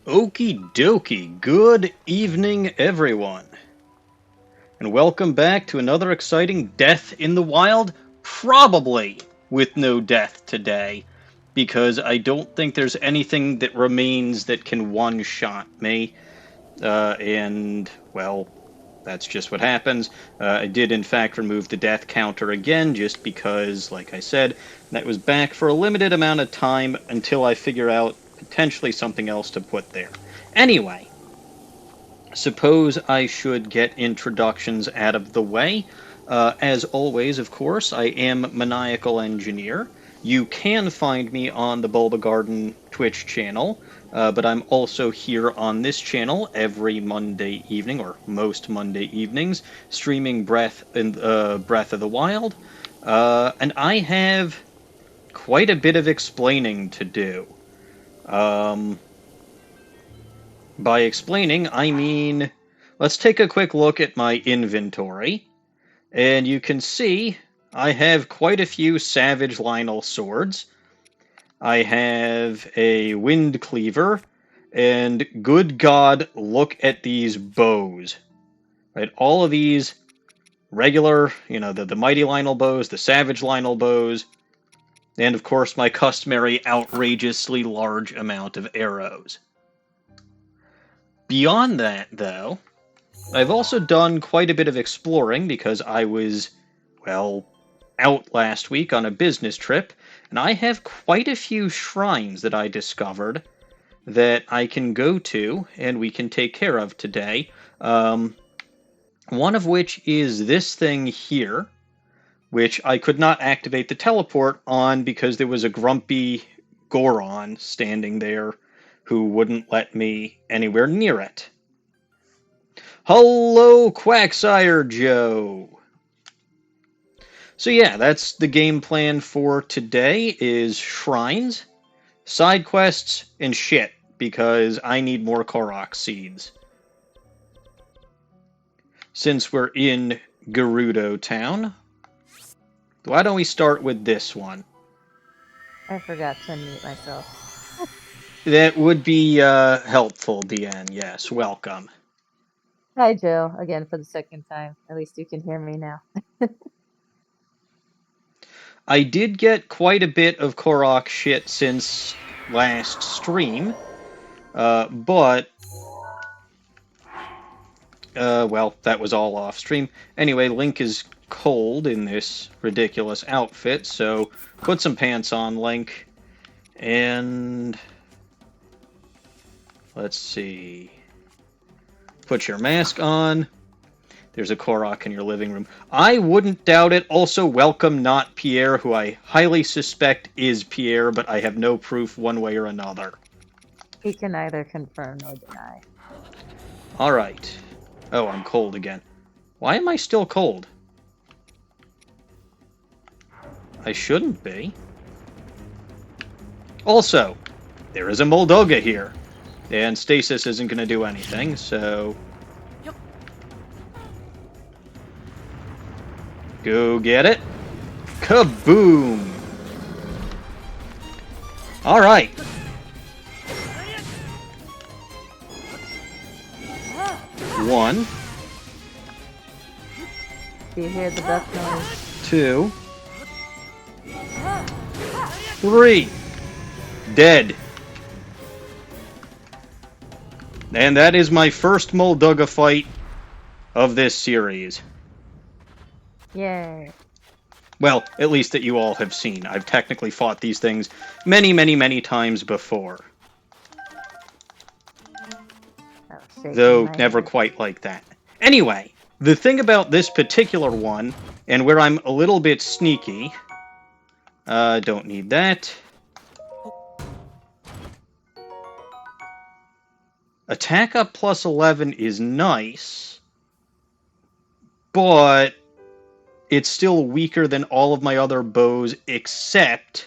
Okie dokie, good evening everyone, and welcome back to another exciting Death in the Wild, probably with no death today, because I don't think there's anything that remains that can one-shot me, and, well, that's just what happens. I did in fact remove the death counter again, just because, like I said, that was back for a limited amount of time until I figure out potentially something else to put there. Anyway, suppose I should get introductions out of the way. As always, of course, I am Maniacal Engineer. You can find me on the Bulba Garden Twitch channel, but I'm also here on this channel every Monday evening, or most Monday evenings, streaming Breath of the Wild. And I have quite a bit of explaining to do. By explaining, I mean, let's take a quick look at my inventory, and you can see I have quite a few Savage Lynel swords. I have a Wind Cleaver, and good God, look at these bows. Right, all of these regular, the Mighty Lynel bows, the Savage Lynel bows, and of course my customary outrageously large amount of arrows. Beyond that, though, I've also done quite a bit of exploring because I was, well, out last week on a business trip, and I have quite a few shrines that I discovered that I can go to and we can take care of today. One of which is this thing here, which I could not activate the teleport on because there was a grumpy Goron standing there who wouldn't let me anywhere near it. Hello, Quacksire Joe! So yeah, that's the game plan for today, is shrines, side quests, and shit, because I need more Korok seeds. Since we're in Gerudo Town, why don't we start with this one? I forgot to unmute myself. That would be helpful, Deanne. Yes, welcome. Hi, Joe, again for the second time. At least you can hear me now. I did get quite a bit of Korok shit since last stream, but well, that was all off stream. Anyway, Link is cold in this ridiculous outfit, so put some pants on, Link. And let's see. Put your mask on. There's a Korok in your living room. I wouldn't doubt it. Also, welcome not Pierre, who I highly suspect is Pierre, but I have no proof one way or another. He can neither confirm nor deny. Alright. Oh, I'm cold again. Why am I still cold? I shouldn't be. Also, there is a Molduga here. And stasis isn't going to do anything, so... Go get it. Kaboom! Alright. One. Do you hear the duck noise? 2. 3. Dead. And that is my first Molduga fight of this series. Yay. Well, at least that you all have seen. I've technically fought these things many, many, many times before. Though never quite like that. Anyway, the thing about this particular one, and where I'm a little bit sneaky... don't need that. Attack up plus 11 is nice, but it's still weaker than all of my other bows except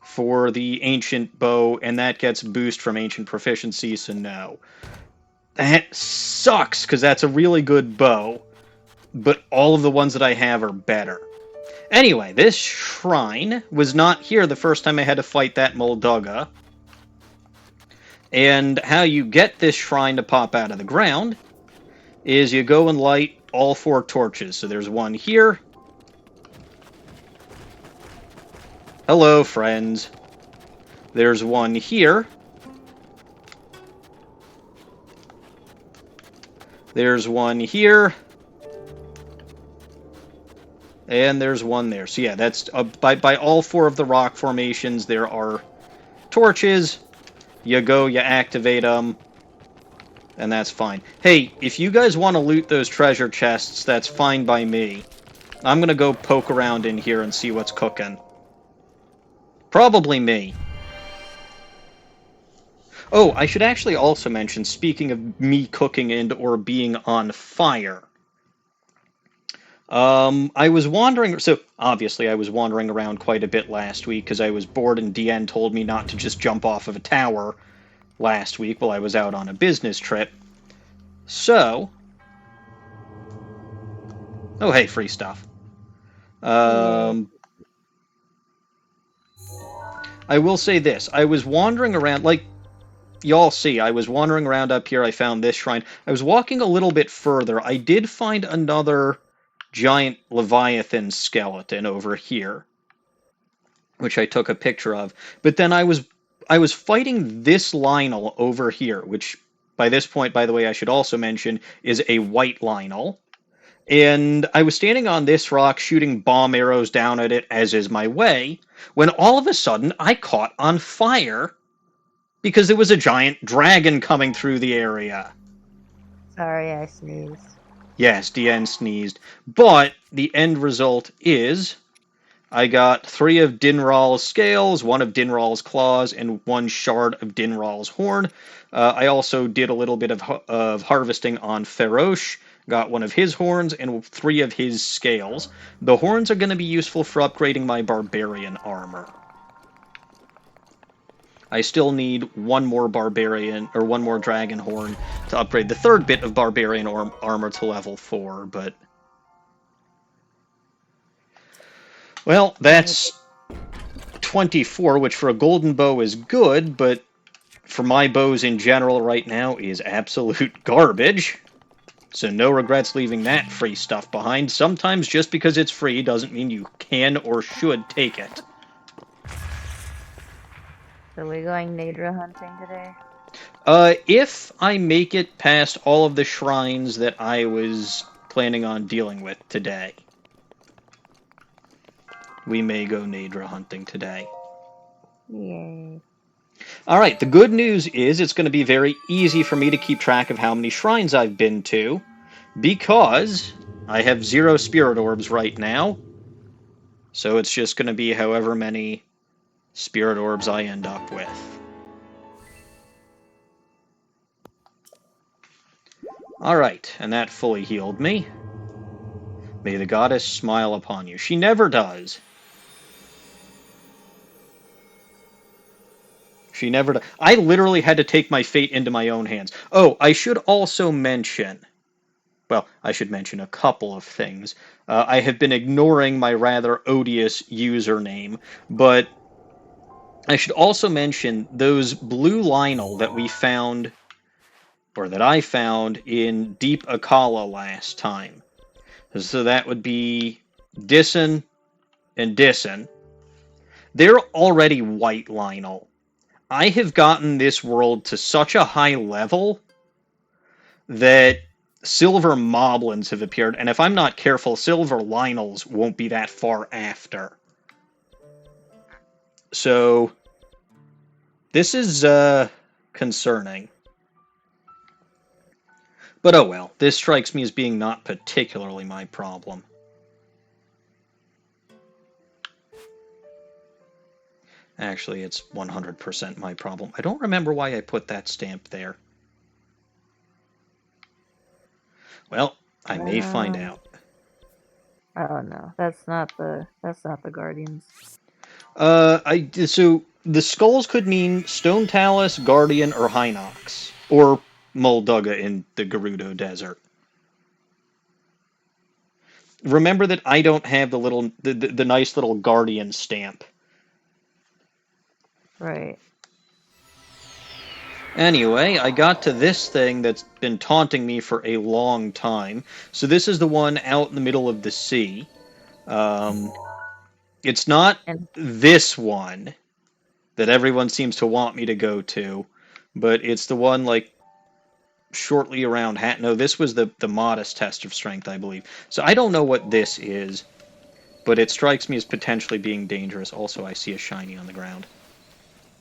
for the Ancient Bow, and that gets boost from Ancient Proficiency, so no. That sucks, because that's a really good bow, but all of the ones that I have are better. Anyway, this shrine was not here the first time I had to fight that Molduga. And how you get this shrine to pop out of the ground is you go and light all 4 torches. So there's one here. Hello, friends. There's one here. There's one here. And there's one there. So yeah, that's by all 4 of the rock formations, there are torches. You go, you activate them, and that's fine. Hey, if you guys want to loot those treasure chests, that's fine by me. I'm gonna go poke around in here and see what's cooking. Probably me. Oh, I should actually also mention, speaking of me cooking and or being on fire, I was wandering, so obviously I was wandering around quite a bit last week because I was bored and DN told me not to just jump off of a tower last week while I was out on a business trip. So, oh hey, free stuff. Yay. I will say this, I was wandering around, like, y'all see, I was wandering around up here, I found this shrine. I was walking a little bit further, I did find another giant Leviathan skeleton over here, which I took a picture of. But then I was fighting this Lionel over here, which by this point, by the way, I should also mention, is a white Lionel. And I was standing on this rock shooting bomb arrows down at it, as is my way, when all of a sudden I caught on fire because there was a giant dragon coming through the area. Sorry, I sneezed. Yes, DN sneezed. But the end result is I got 3 of Dinral's scales, 1 of Dinral's claws, and 1 shard of Dinral's horn. I also did a little bit of harvesting on Ferosh, got 1 of his horns and 3 of his scales. The horns are going to be useful for upgrading my barbarian armor. I still need 1 more barbarian, or 1 more dragon horn to upgrade the 3rd bit of barbarian armor to level 4, but... Well, that's 24, which for a golden bow is good, but for my bows in general right now is absolute garbage. So no regrets leaving that free stuff behind. Sometimes just because it's free doesn't mean you can or should take it. So we're going Nadra hunting today? If I make it past all of the shrines that I was planning on dealing with today, we may go Nadra hunting today. Yay. Alright, the good news is it's going to be very easy for me to keep track of how many shrines I've been to, because I have 0 spirit orbs right now, so it's just going to be however many spirit orbs I end up with. Alright, and that fully healed me. May the goddess smile upon you. She never does. She never does. I literally had to take my fate into my own hands. Oh, I should also mention... Well, I should mention a couple of things. I have been ignoring my rather odious username, but I should also mention those blue Lionel that we found, or that I found, in Deep Akala last time. So that would be Disson and Disson. They're already white Lionel. I have gotten this world to such a high level that silver moblins have appeared, and if I'm not careful, silver Lionels won't be that far after. So, this is, concerning. But oh well, this strikes me as being not particularly my problem. Actually, it's 100% my problem. I don't remember why I put that stamp there. Well, I may find out. Oh no, that's not the Guardians. So the skulls could mean Stone Talus, Guardian, or Hinox, or Molduga in the Gerudo Desert. Remember that I don't have the nice little Guardian stamp. Right. Anyway, I got to this thing that's been taunting me for a long time. So this is the one out in the middle of the sea. Um, it's not And this one that everyone seems to want me to go to, but it's the one like shortly around No, this was the modest test of strength, I believe. So I don't know what this is, but it strikes me as potentially being dangerous. Also, I see a shiny on the ground.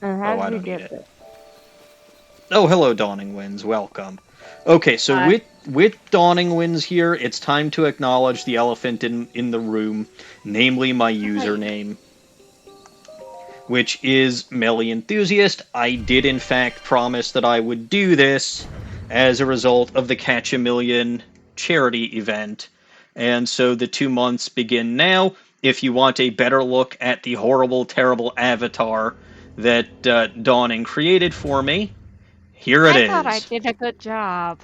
how Oh, I did you don't need get it. there? Oh, hello, DawningWinds. Welcome. Okay, so Hi. with DawningWinds here, it's time to acknowledge the elephant in the room, namely my Right. username, which is Melly Enthusiast. I did in fact promise that I would do this as a result of the Catch a Million charity event, and so the 2 months begin now. If you want a better look at the horrible, terrible avatar that Dawning created for me, here it I thought I is. did a good job.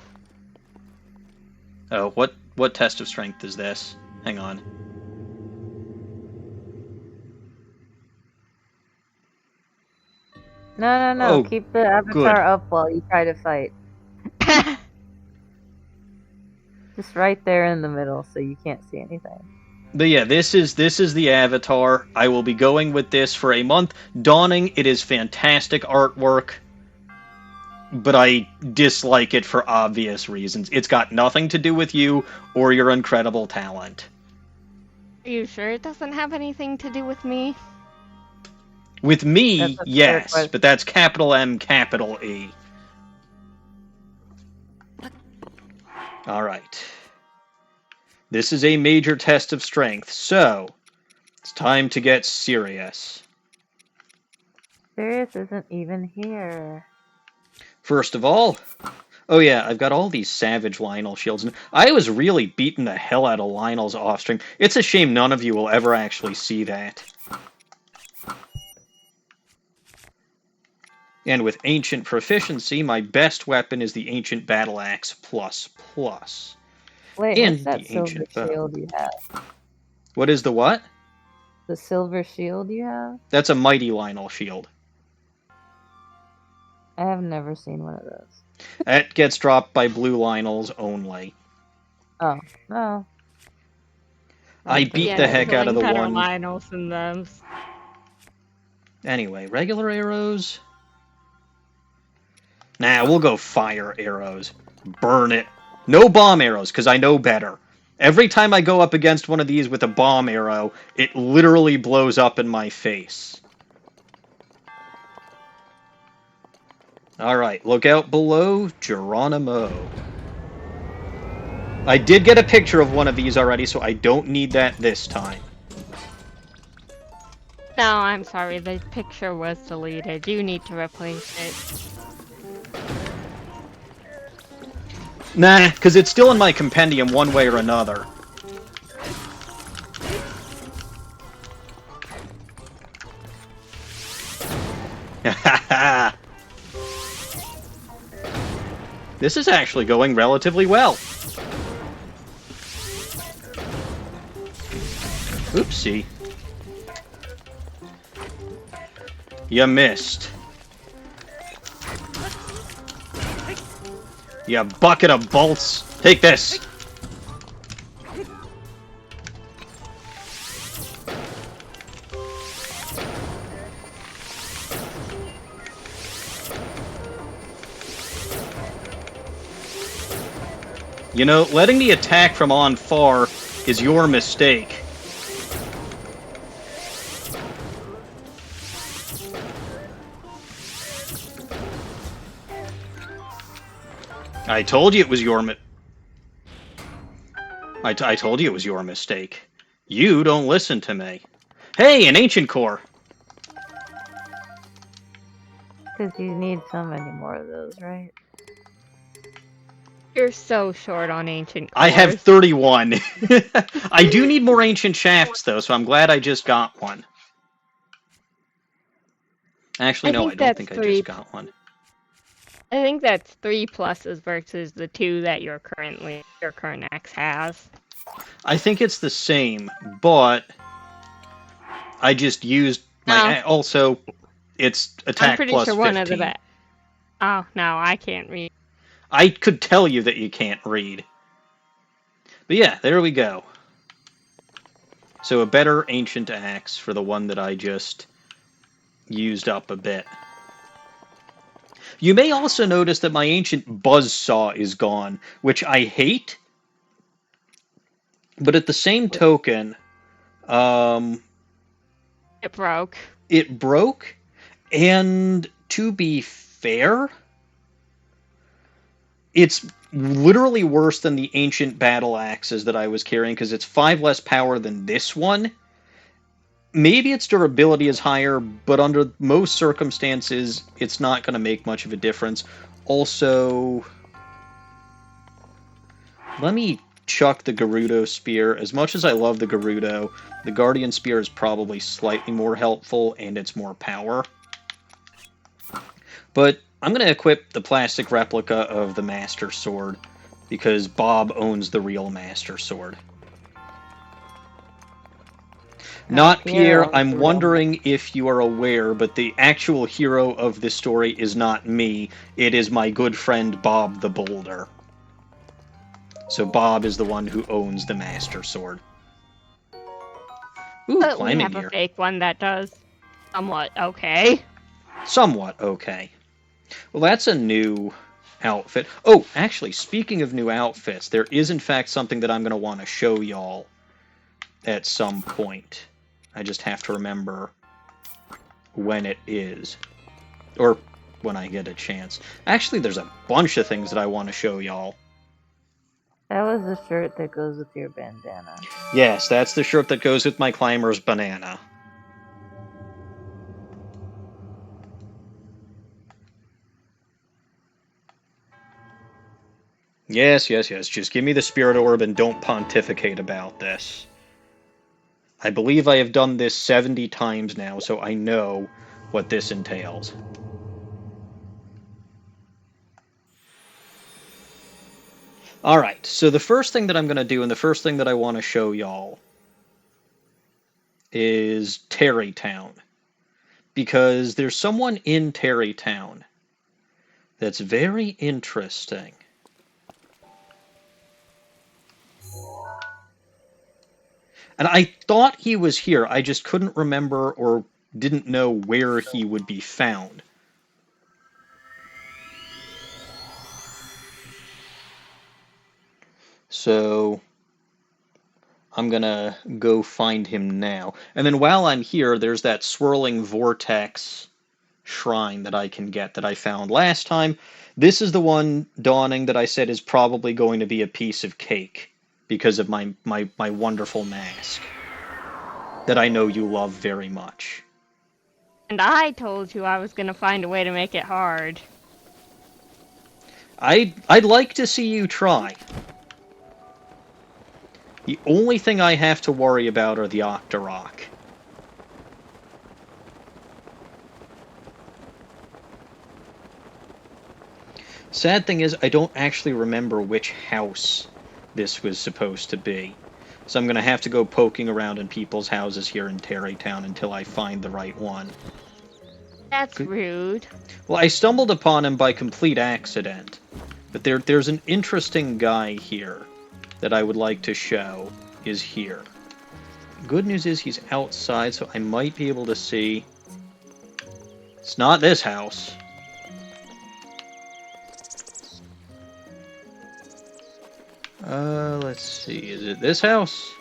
Oh, what test of strength is this? Hang on. No. Oh, Keep the avatar good. up while you try to fight. Just right there in the middle, so you can't see anything. But yeah, this is the avatar. I will be going with this for a month. Dawning, it is fantastic artwork, but I dislike it for obvious reasons. It's got nothing to do with you or your incredible talent. Are you sure it doesn't have anything to do with me? With That's me, a fair yes, but question. that's capital M, capital E. All right. This is a major test of strength, so it's time to get serious. Sirius isn't even here. First of all, oh yeah, I've got all these savage Lionel shields, and I was really beating the hell out of Lionel's offstream. It's a shame none of you will ever actually see that. And with Ancient Proficiency, my best weapon is the Ancient Battle Axe Plus Plus. Wait, what's And that the silver Ancient Bow. shield you have? What is the what? The silver shield you have? That's a Mighty Lionel shield. I have never seen one of those. That gets dropped by blue Lionels only. Oh, no. I That's beat Yeah, the I'm heck out of killing the better one. Lionels than those. Anyway, regular arrows? Nah, we'll go fire arrows. Burn it. No bomb arrows, because I know better. Every time I go up against one of these with a bomb arrow, it literally blows up in my face. Alright, look out below, Geronimo. I did get a picture of one of these already, so I don't need that this time. No, I'm sorry, the picture was deleted. You need to replace it. Nah, because it's still in my compendium one way or another. This is actually going relatively well. Oopsie. You missed. You bucket of bolts. Take this. You know, letting me attack from on far is your mistake. I told you it was your I told you it was your mistake. You don't listen to me. Hey, an ancient core. because you need so many more of those, right? You're so short on ancient cores. I have 31. I do need more ancient shafts, though, so I'm glad I just got one. Actually, no, I don't think I just got one. I think that's 3 pluses versus the 2 that your current axe has. I think it's the same, but I just used my... No. Also, it's I'm attack pretty plus sure 15. Oh, no, I can't read. I could tell you that you can't read. But yeah, there we go. So a better ancient axe for the one that I just used up a bit. You may also notice that my ancient buzzsaw is gone, which I hate. But at the same token, It broke. it broke. And to be fair, it's literally worse than the ancient battle axes that I was carrying because it's 5 less power than this one. Maybe its durability is higher, but under most circumstances, it's not going to make much of a difference. Also, let me chuck the Gerudo Spear. As much as I love the Gerudo, the Guardian Spear is probably slightly more helpful, and it's more power. But I'm going to equip the plastic replica of the Master Sword, because Bob owns the real Master Sword. Not Pierre, I'm wondering if you are aware, but the actual hero of this story is not me. It is my good friend Bob the Boulder. So Bob is the one who owns the Master Sword. Ooh, But climbing we have gear. a fake one that does somewhat okay. Somewhat okay. Well, that's a new outfit. Oh, actually, speaking of new outfits, there is in fact something that I'm going to want to show y'all at some point. I just have to remember when it is. Or when I get a chance. Actually, there's a bunch of things that I want to show y'all. That was the shirt that goes with your bandana. Yes, that's the shirt that goes with my climber's banana. Yes, yes, yes. Just give me the spirit orb and don't pontificate about this. I believe I have done this 70 times now, so I know what this entails. Alright, so the first thing that I'm going to do, and the first thing that I want to show y'all, is Terrytown. Because there's someone in Terrytown that's very interesting. And I thought he was here, I just couldn't remember or didn't know where he would be found. So I'm gonna go find him now. And then while I'm here, there's that swirling vortex shrine that I can get that I found last time. This is the one, Dawning, that I said is probably going to be a piece of cake because of my wonderful mask that I know you love very much. And I told you I was going to find a way to make it hard. I'd like to see you try. The only thing I have to worry about are the Octorok. Sad thing is, I don't actually remember which house this was supposed to be. So I'm going to have to go poking around in people's houses here in Terrytown until I find the right one. That's rude. Well, I stumbled upon him by complete accident. But there's an interesting guy here that I would like to show is here. Good news is he's outside, so I might be able to see. It's not this house. Let's see. Is it this house?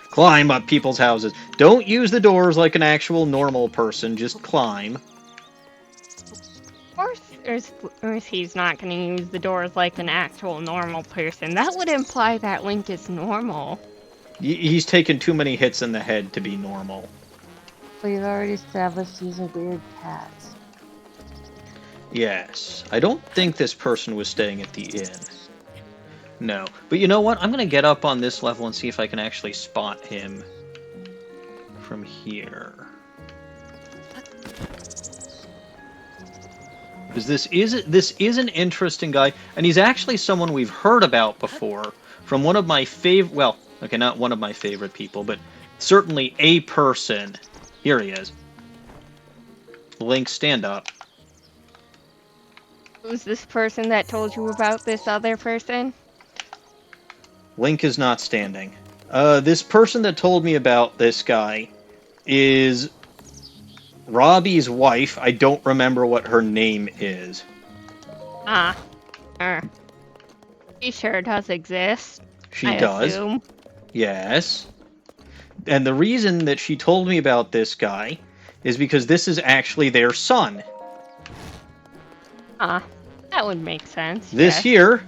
Climb up people's houses. Don't use the doors like an actual normal person. Just climb. Of course, he's not going to use the doors like an actual normal person. That would imply that Link is normal. He's taken too many hits in the head to be normal. We've already established he's a weird cat. Yes. I don't think this person was staying at the inn. No. But you know what? I'm going to get up on this level and see if I can actually spot him from here. Because this is an interesting guy, and he's actually someone we've heard about before from one of my favorite, well, okay, not one of my favorite people, but certainly a person. Here he is. Link, stand up. Who's this person that told you about this other person? Link is not standing. This person that told me about this guy is Robbie's wife. I don't remember what her name is. Ah. She sure does exist. She I does. assume. Yes. And the reason that she told me about this guy is because this is actually their son. Ah. That would make sense. This yes. here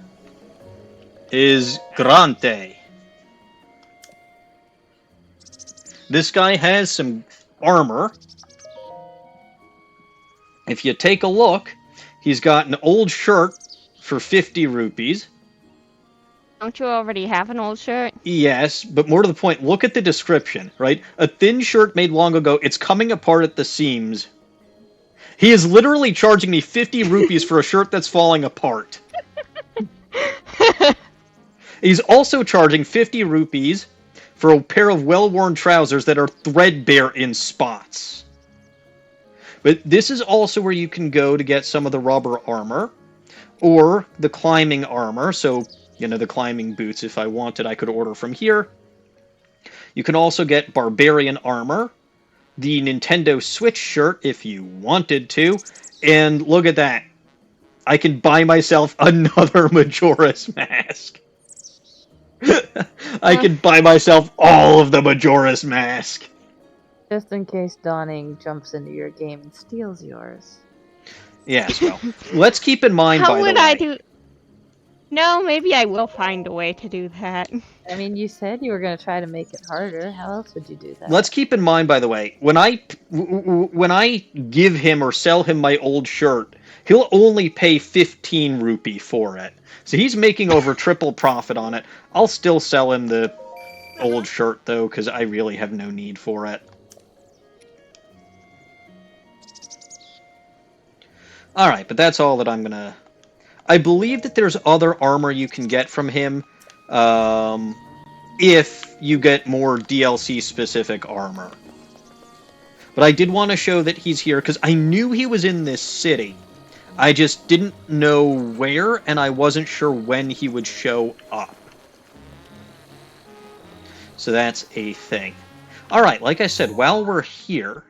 is Grante. This guy has some armor. If you take a look, he's got an old shirt for 50 rupees. Don't you already have an old shirt? Yes, but more to the point, look at the description, right? A thin shirt made long ago, it's coming apart at the seams. He is literally charging me 50 rupees for a shirt that's falling apart. He's also charging 50 rupees for a pair of well-worn trousers that are threadbare in spots. But this is also where you can go to get some of the rubber armor, or the climbing armor, so, you know, the climbing boots. If I wanted, I could order from here. You can also get barbarian armor, the Nintendo Switch shirt if you wanted to, and look at that. I can buy myself another Majora's Mask. I can buy myself all of the Majora's Mask. Just in case Dawning jumps into your game and steals yours. Yes, well, let's keep in mind, How by the would way. I do? No, maybe I will find a way to do that. I mean, you said you were going to try to make it harder. How else would you do that? Let's keep in mind, by the way, when I give him or sell him my old shirt, he'll only pay 15 rupee for it. So he's making over triple profit on it. I'll still sell him the old shirt, though, because I really have no need for it. Alright, but that's all that I'm gonna... I believe that there's other armor you can get from him, if you get more DLC-specific armor. But I did want to show that he's here, because I knew he was in this city. I just didn't know where, and I wasn't sure when he would show up. So that's a thing. Alright, like I said, while we're here,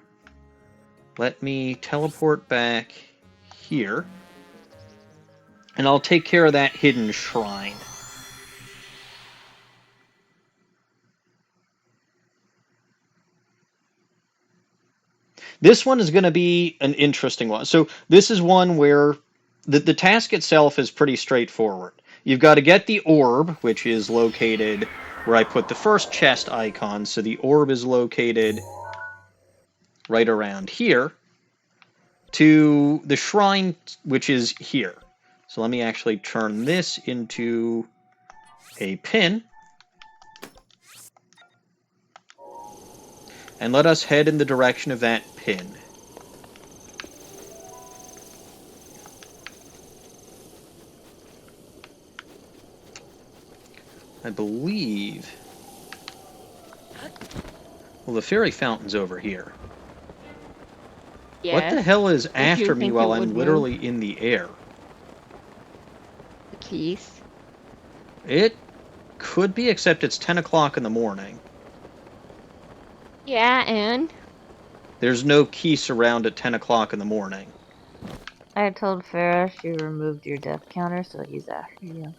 let me teleport back here, and I'll take care of that hidden shrine. This one is going to be an interesting one. So this is one where the task itself is pretty straightforward. You've got to get the orb, which is located where I put the first chest icon. So the orb is located right around here, to the shrine, which is here. So let me actually turn this into a pin. And let us head in the direction of that pin. I believe... Well, the fairy fountain's over here. Yes. What the hell is Did you after me think while it I'm would literally in the air? The keys. It could be, except it's 10 o'clock in the morning. Yeah, and? There's no Keese around at 10 o'clock in the morning. I told Farah she removed your death counter, so he's after you.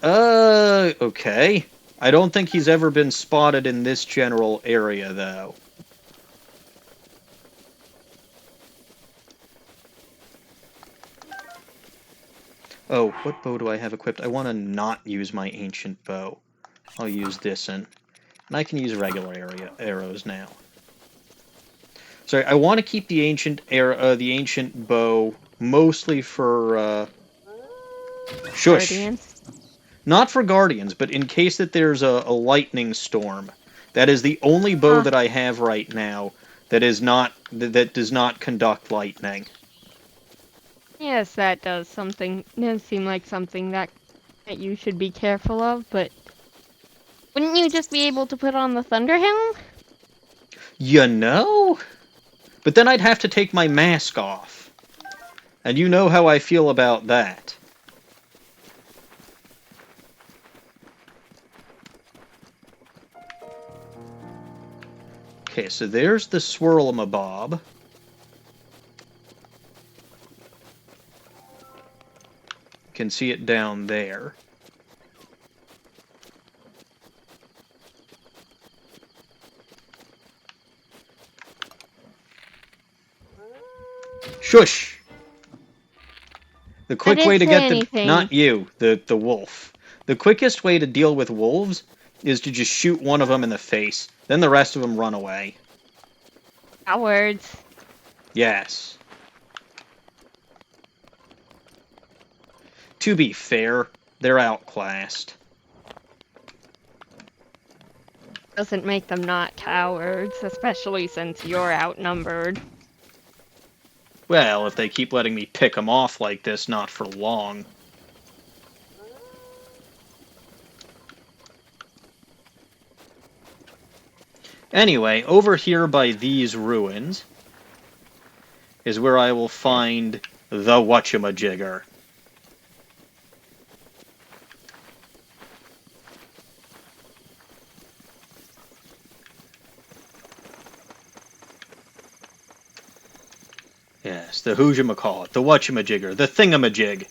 Okay. I don't think he's ever been spotted in this general area, though. Oh, what bow do I have equipped? I want to not use my ancient bow. I'll use this and I can use regular arrows now. Sorry, I want to keep the ancient bow mostly for shush. Guardians? Not for guardians, but in case that there's a lightning storm. That is the only bow that I have right now that is not that does not conduct lightning. Yes, that does seem like something that you should be careful of, but wouldn't you just be able to put on the Thunder Helm? You know? But then I'd have to take my mask off. And you know how I feel about that. Okay, so there's the Swirl-a-Mabob. You can see it down there. Shush! The quick way to get them... Not you, the wolf. The quickest way to deal with wolves is to just shoot one of them in the face. Then the rest of them run away. Cowards. Yes. To be fair, they're outclassed. Doesn't make them not cowards, especially since you're outnumbered. Well, if they keep letting me pick them off like this, not for long. Anyway, over here by these ruins is where I will find the whatchamajigger. Yes, the whoojamacallit, the whatchamajigger, the thingamajig.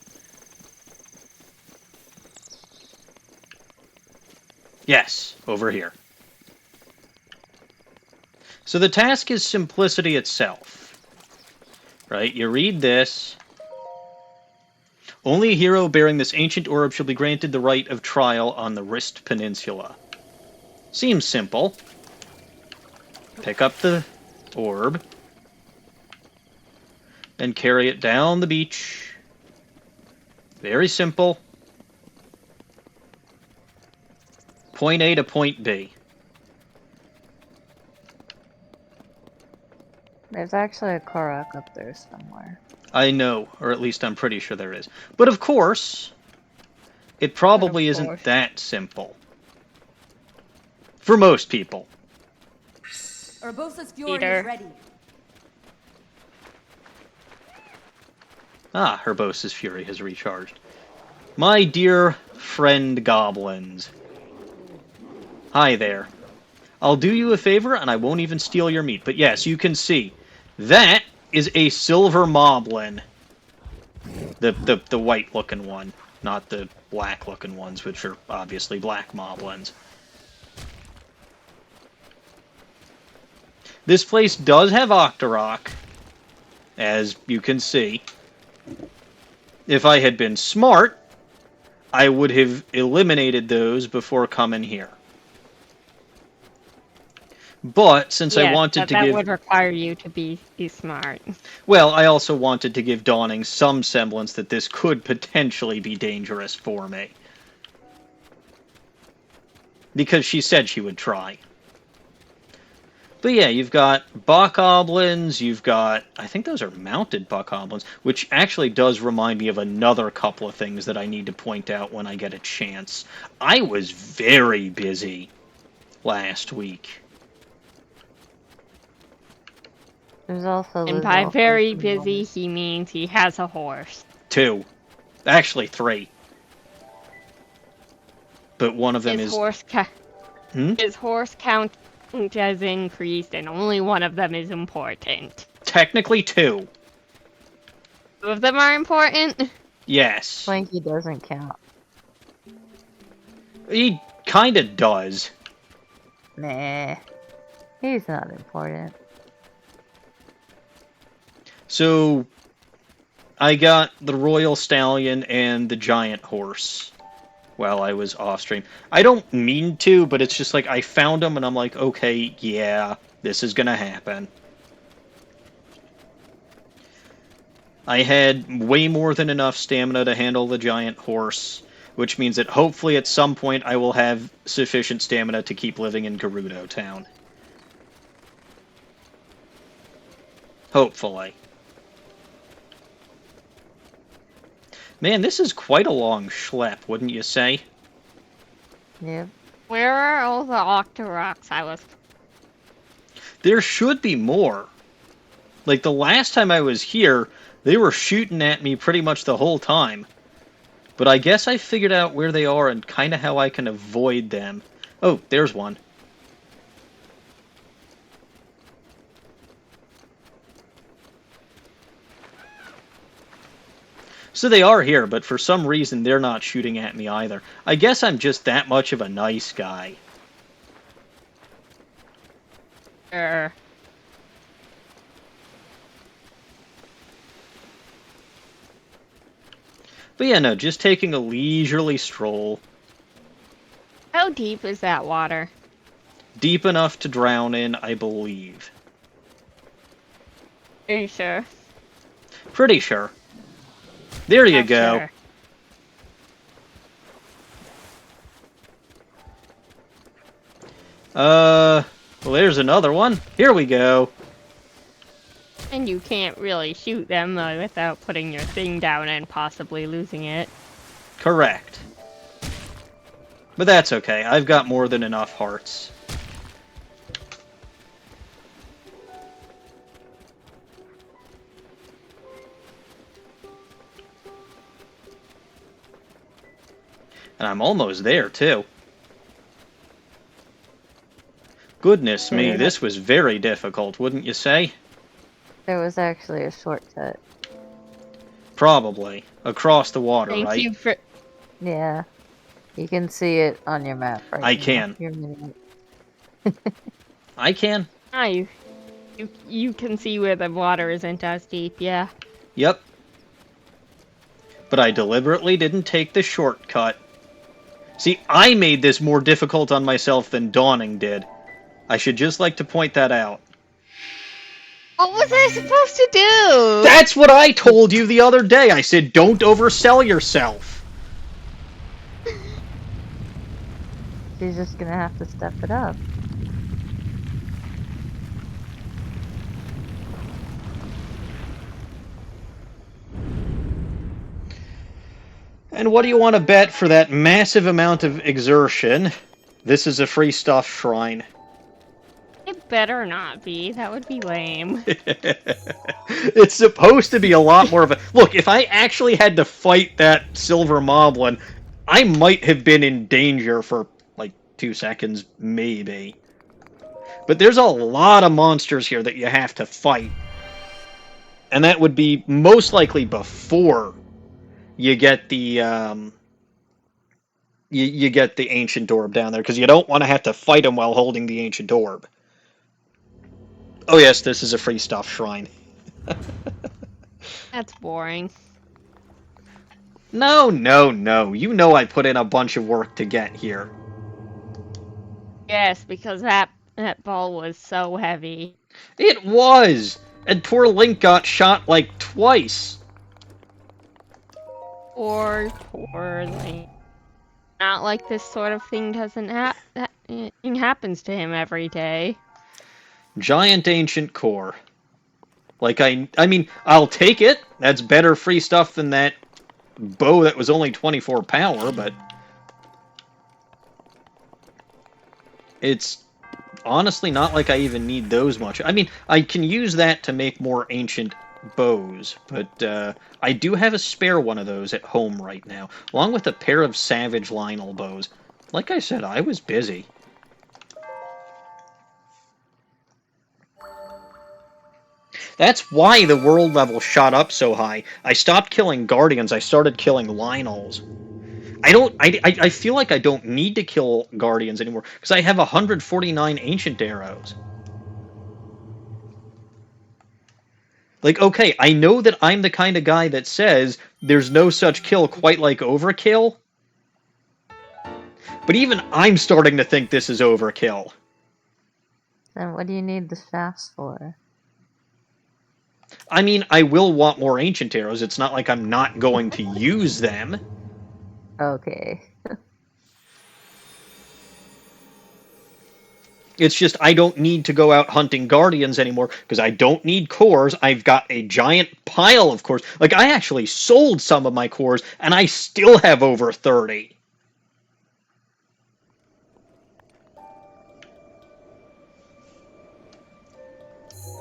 Yes, over here. So the task is simplicity itself. Right? You read this. Only a hero bearing this ancient orb shall be granted the right of trial on the Wrist Peninsula. Seems simple. Pick up the orb. And carry it down the beach. Very simple. Point A to point B. There's actually a Korok up there somewhere. I know, or at least I'm pretty sure there is. But of course, it probably isn't that simple. For most people. Urbosa's fury is ready. Ah, Herbosa's fury has recharged. My dear friend goblins. Hi there. I'll do you a favor, and I won't even steal your meat. But yes, you can see. That is a silver moblin. The white-looking one. Not the black-looking ones, which are obviously black moblins. This place does have Octorok, as you can see. If I had been smart, I would have eliminated those before coming here. But since I wanted to give... that would require you to be smart. Well, I also wanted to give Dawning some semblance that this could potentially be dangerous for me. Because she said she would try. But yeah, you've got Bokoblins, you've got... I think those are mounted Bokoblins, which actually does remind me of another couple of things that I need to point out when I get a chance. I was very busy last week. There's also... And by very busy, he means he has a horse. 2. Actually, 3. But one of them His is... His horse count has increased, and only one of them is important. Technically 2. 2 of them are important? Yes. Swanky doesn't count. He kinda does. Nah. He's not important. So, I got the Royal Stallion and the Giant Horse while I was off-stream. I don't mean to, but it's just like, I found them and I'm like, okay, yeah, this is gonna happen. I had way more than enough stamina to handle the Giant Horse, which means that hopefully at some point I will have sufficient stamina to keep living in Gerudo Town. Hopefully. Man, this is quite a long schlep, wouldn't you say? Yep. Where are all the Octoroks I was... There should be more. Like, the last time I was here, They were shooting at me pretty much the whole time. But I guess I figured out where they are and kind of how I can avoid them. Oh, there's one. So they are here, but for some reason they're not shooting at me either. I guess I'm just that much of a nice guy. Sure. But yeah, no, just taking a leisurely stroll. How deep is that water? Deep enough to drown in, I believe. Are you sure? Pretty sure. There you Oh, go. sure. Well, there's another one. Here we go. And you can't really shoot them without putting your thing down and possibly losing it. Correct. But that's okay. I've got more than enough hearts. And I'm almost there, too. Goodness me, this was very difficult, wouldn't you say? There was actually a shortcut. Probably. Across the water, Thank right? you for... Yeah. You can see it on your map right now. I can. Your mini- I can. Ah, you can see where the water isn't as deep, yeah. Yep. But I deliberately didn't take the shortcut. See, I made this more difficult on myself than Dawning did. I should just like to point that out. What was I supposed to do? That's what I told you the other day. I said, don't oversell yourself. She's just gonna have to step it up. And what do you want to bet for that massive amount of exertion? This is a free stuff shrine. It better not be. That would be lame. It's supposed to be a lot more of a... Look, if I actually had to fight that silver moblin, I might have been in danger for, like, 2 seconds, maybe. But there's a lot of monsters here that you have to fight. And that would be most likely before you get the, you get the ancient orb down there, because you don't want to have to fight him while holding the ancient orb. Oh yes, this is a free stuff shrine. That's boring. No, no, no. You know I put in a bunch of work to get here. Yes, because that ball was so heavy. It was! And poor Link got shot like twice. Poor Link. Not like this sort of thing doesn't happens to him every day. Giant ancient core. Like, I mean, I'll take it. That's better free stuff than that bow that was only 24 power, but... It's honestly not like I even need those much. I mean, I can use that to make more ancient bows, but I do have a spare one of those at home right now, along with a pair of Savage Lionel bows. Like I said, I was busy. That's why the world level shot up so high. I stopped killing Guardians, I started killing Lionels. I feel like I don't need to kill Guardians anymore, because I have 149 Ancient Arrows. Like, okay, I know that I'm the kind of guy that says there's no such kill quite like overkill, but even I'm starting to think this is overkill. Then what do you need the shafts for? I mean, I will want more Ancient Arrows. It's not like I'm not going to use them. Okay. It's just I don't need to go out hunting Guardians anymore, because I don't need cores. I've got a giant pile of cores. Like, I actually sold some of my cores, and I still have over 30.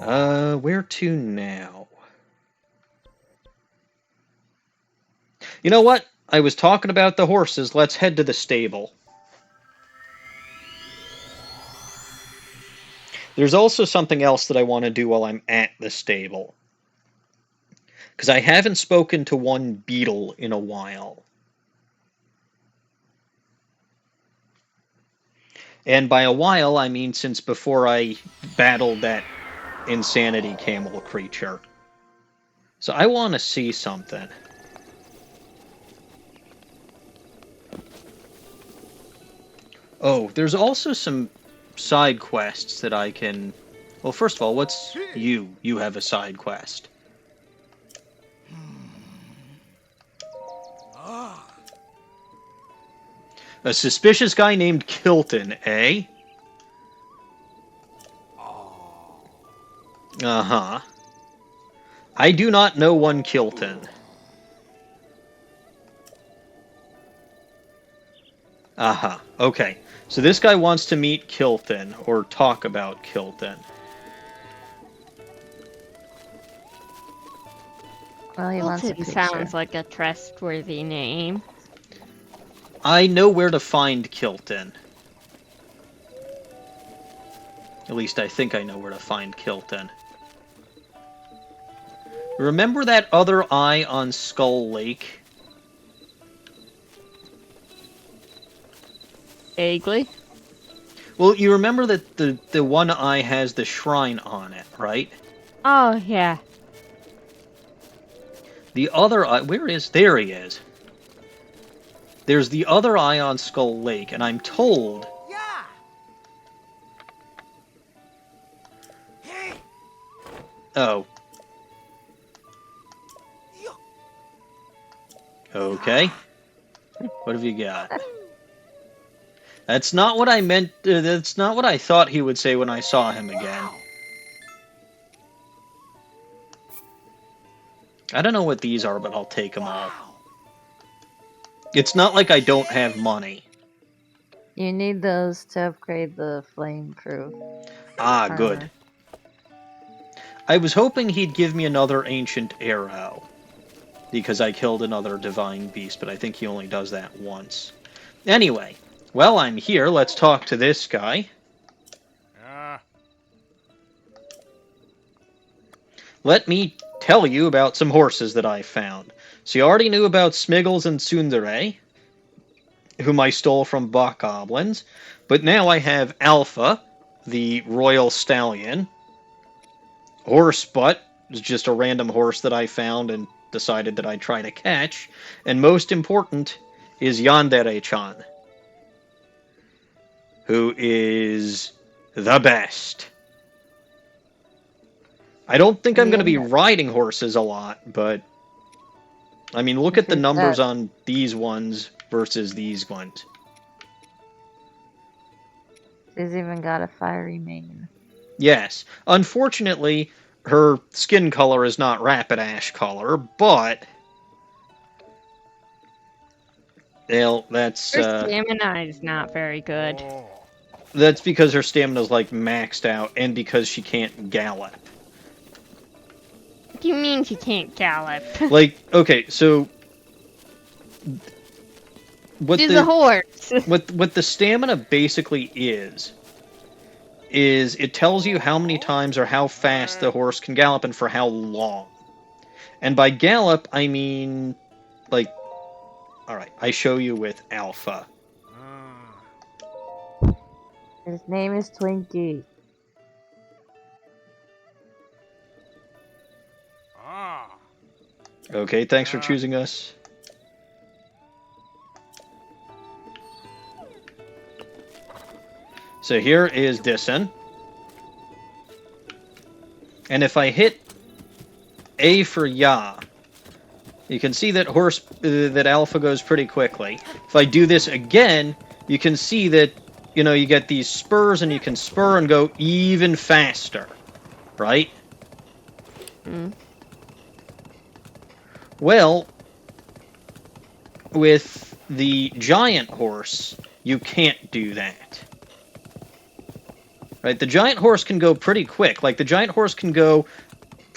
Where to now? You know what? I was talking about the horses. Let's head to the stable. There's also something else that I want to do while I'm at the stable. Because I haven't spoken to one beetle in a while. And by a while, I mean since before I battled that insanity camel creature. So I want to see something. Oh, there's also some side quests that I can... Well, first of all, what's you? You have a side quest. A suspicious guy named Kilton, eh? Uh-huh. I do not know one Kilton. Uh-huh. Okay. So this guy wants to meet Kilton, or talk about Kilton. Well, he wants a Hilton picture. sounds like a trustworthy name. I know where to find Kilton. At least I think I know where to find Kilton. Remember that other eye on Skull Lake? Vaguely. Well, you remember that the one eye has the shrine on it, right? Oh, yeah. The other eye... Where is... There he is. There's the other eye on Skull Lake, and I'm told... Oh. Okay. What have you got? That's not what I meant... that's not what I thought he would say when I saw him again. I don't know what these are, but I'll take them all. It's not like I don't have money. You need those to upgrade the flame-proof Ah, armor. good. I was hoping he'd give me another ancient arrow. Because I killed another divine beast, but I think he only does that once. Anyway, well, I'm here. Let's talk to this guy. Let me tell you about some horses that I found. So you already knew about Smiggles and Tsundere, whom I stole from Bokoblins. But now I have Alpha, the royal stallion. Horsebutt is just a random horse that I found and decided that I'd try to catch. And most important is Yandere-chan, who is the best. I don't think I'm going to be riding horses a lot, but... I mean, look at the numbers on these ones versus these ones. She's even got a fiery mane. Yes. Unfortunately, her skin color is not rapid ash color, but... Well, that's... Her stamina is not very good. That's because her stamina's, like, maxed out, and because she can't gallop. What do you mean she can't gallop? Like, okay, so... She's a horse. what the stamina basically is it tells you how many times or how fast the horse can gallop and for how long. And by gallop, I mean, like... Alright, I show you with Alpha. His name is Twinkie. Okay, thanks for choosing us. So here is Dissen. And if I hit A for Ya, you can see that that Alpha goes pretty quickly. If I do this again, you can see that, you know, you get these spurs and you can spur and go even faster. Right? Mm. Well, with the giant horse, you can't do that. Right? The giant horse can go pretty quick. Like, the giant horse can go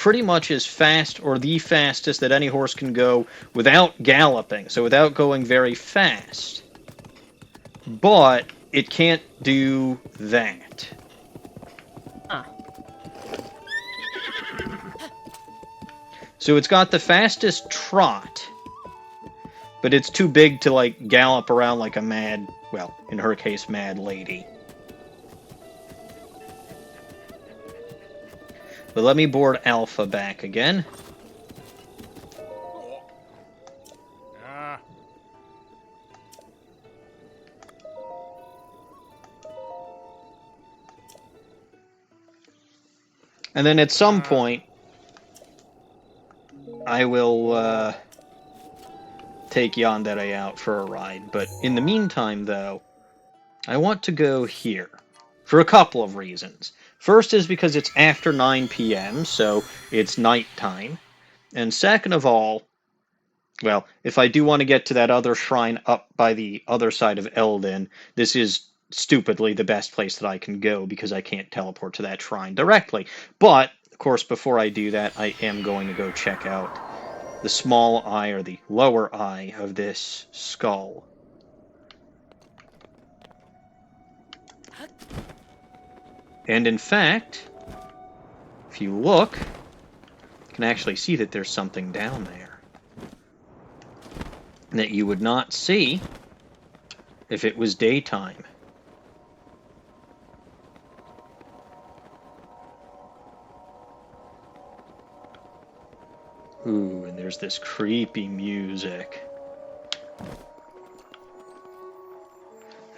pretty much as fast, or the fastest that any horse can go without galloping, so without going very fast. But it can't do that. Huh. So it's got the fastest trot, but it's too big to, like, gallop around like a mad, well, in her case, mad lady. But let me board Alpha back again. And then at some point, I will take Yandere out for a ride. But in the meantime, though, I want to go here for a couple of reasons. First is because it's after 9 p.m., so it's nighttime. And second of all, well, if I do want to get to that other shrine up by the other side of Eldin, this is stupidly the best place that I can go because I can't teleport to that shrine directly. But, of course, before I do that, I am going to go check out the small eye, or the lower eye, of this skull. And in fact, if you look, you can actually see that there's something down there that you would not see if it was daytime. Ooh, and there's this creepy music.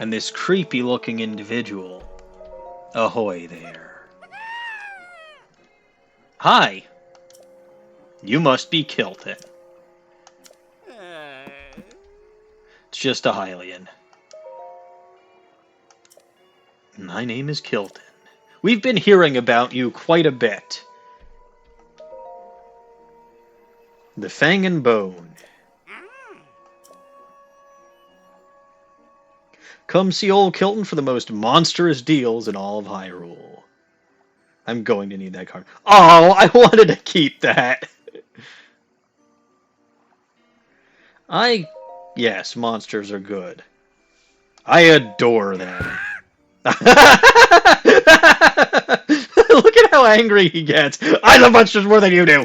And this creepy looking individual. Ahoy there. Hi. You must be Kilton. It's just a Hylian. My name is Kilton. We've been hearing about you quite a bit. The Fang and Bone. Come see old Kilton for the most monstrous deals in all of Hyrule. I'm going to need that card. Oh, I wanted to keep that. Yes, monsters are good. I adore them. Look at how angry he gets. I love monsters more than you do.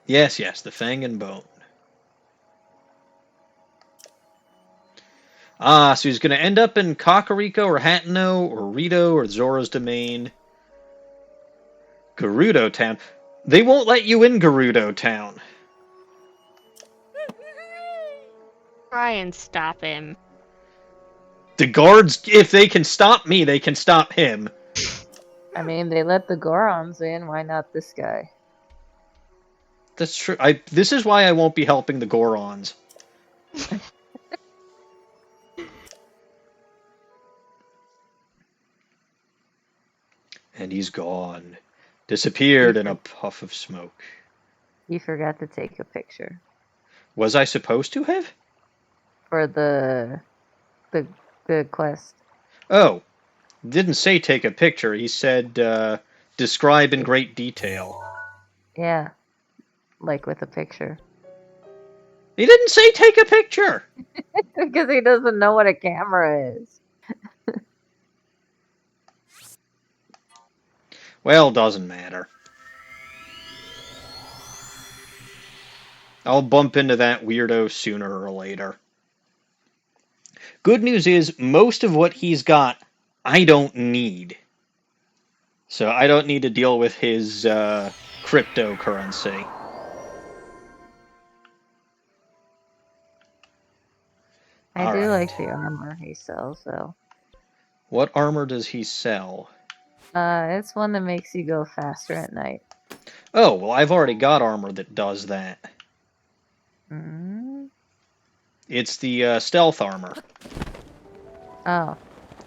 Yes, the Fang and Bone. Ah, so he's going to end up in Kakariko or Hateno or Rito or Zora's Domain. Gerudo Town. They won't let you in Gerudo Town. Try and stop him. The guards, if they can stop me, they can stop him. I mean, they let the Gorons in. Why not this guy? That's true. This is why I won't be helping the Gorons. And he's gone. Disappeared in a puff of smoke. You forgot to take a picture. Was I supposed to have? For the quest. Oh. Didn't say take a picture. He said describe in great detail. Yeah. Like with a picture. He didn't say take a picture! Because he doesn't know what a camera is. Well, doesn't matter. I'll bump into that weirdo sooner or later. Good news is, most of what he's got, I don't need. So I don't need to deal with his cryptocurrency. I do like the armor he sells, though. What armor does he sell? It's one that makes you go faster at night. Oh, well, I've already got armor that does that. It's the stealth armor. Oh.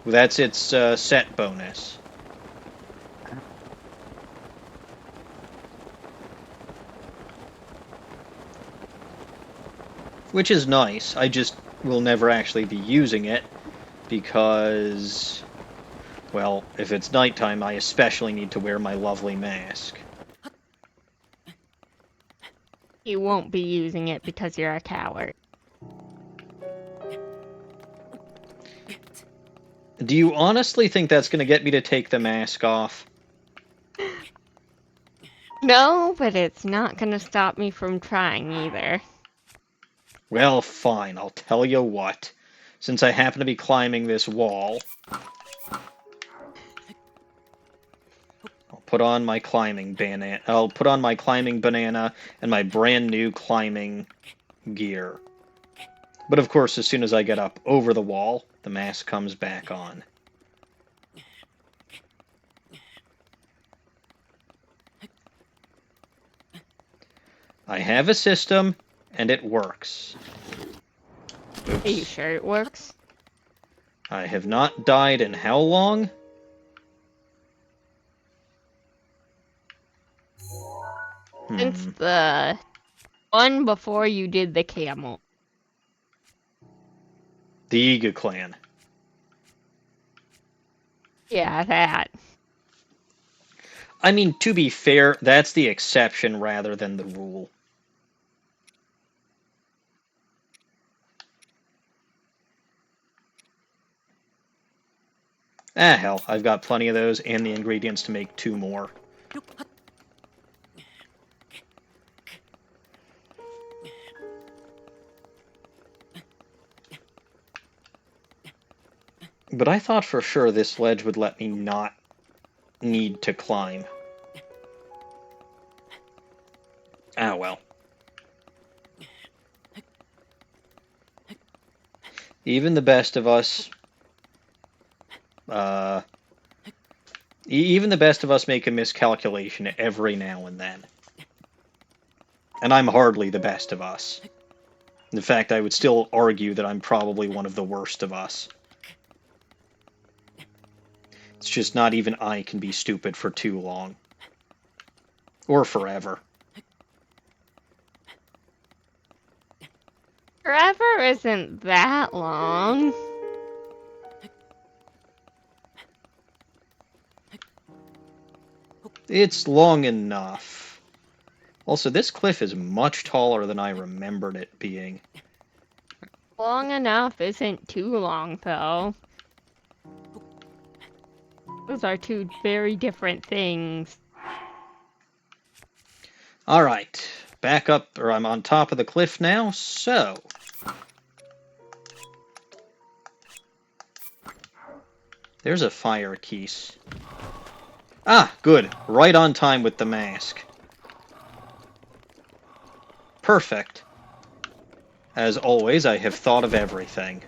That's its set bonus. Which is nice. I just will never actually be using it because, well, if it's nighttime, I especially need to wear my lovely mask. You won't be using it because you're a coward. Do you honestly think that's going to get me to take the mask off? No, but it's not gonna stop me from trying either. Well, fine, I'll tell you what. Since I happen to be climbing this wall, I'll put on my climbing banana. I'll put on my climbing banana and my brand new climbing gear. But of course, as soon as I get up over the wall, the mask comes back on. I have a system, and it works. Oops. Are you sure it works? I have not died in how long? Since the one before you did the camel. The Yiga Clan. Yeah, that. I mean, to be fair, that's the exception rather than the rule. Ah, hell, I've got plenty of those and the ingredients to make 2 more. But I thought for sure this ledge would let me not need to climb. Ah, well. Even the best of us... even the best of us make a miscalculation every now and then. And I'm hardly the best of us. In fact, I would still argue that I'm probably one of the worst of us. It's just not even I can be stupid for too long. Or forever. Forever isn't that long. It's long enough. Also, this cliff is much taller than I remembered it being. Long enough isn't too long, though. Those are 2 very different things. Alright, back up, or I'm on top of the cliff now, so... There's a fire keys. Ah, good. Right on time with the mask. Perfect. As always, I have thought of everything.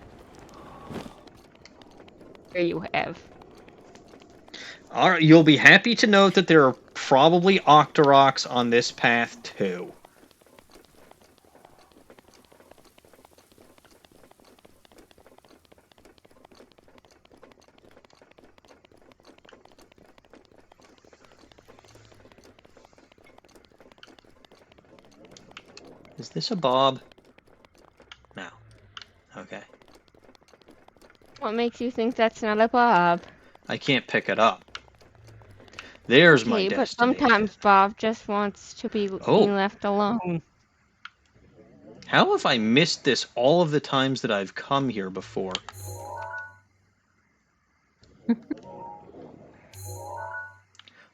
There you have. Alright, you'll be happy to note that there are probably Octoroks on this path, too. Is this a bob? No. Okay. What makes you think that's not a bob? I can't pick it up. There's my Okay, but destination. sometimes Bob just wants to be left alone. How have I missed this all of the times that I've come here before?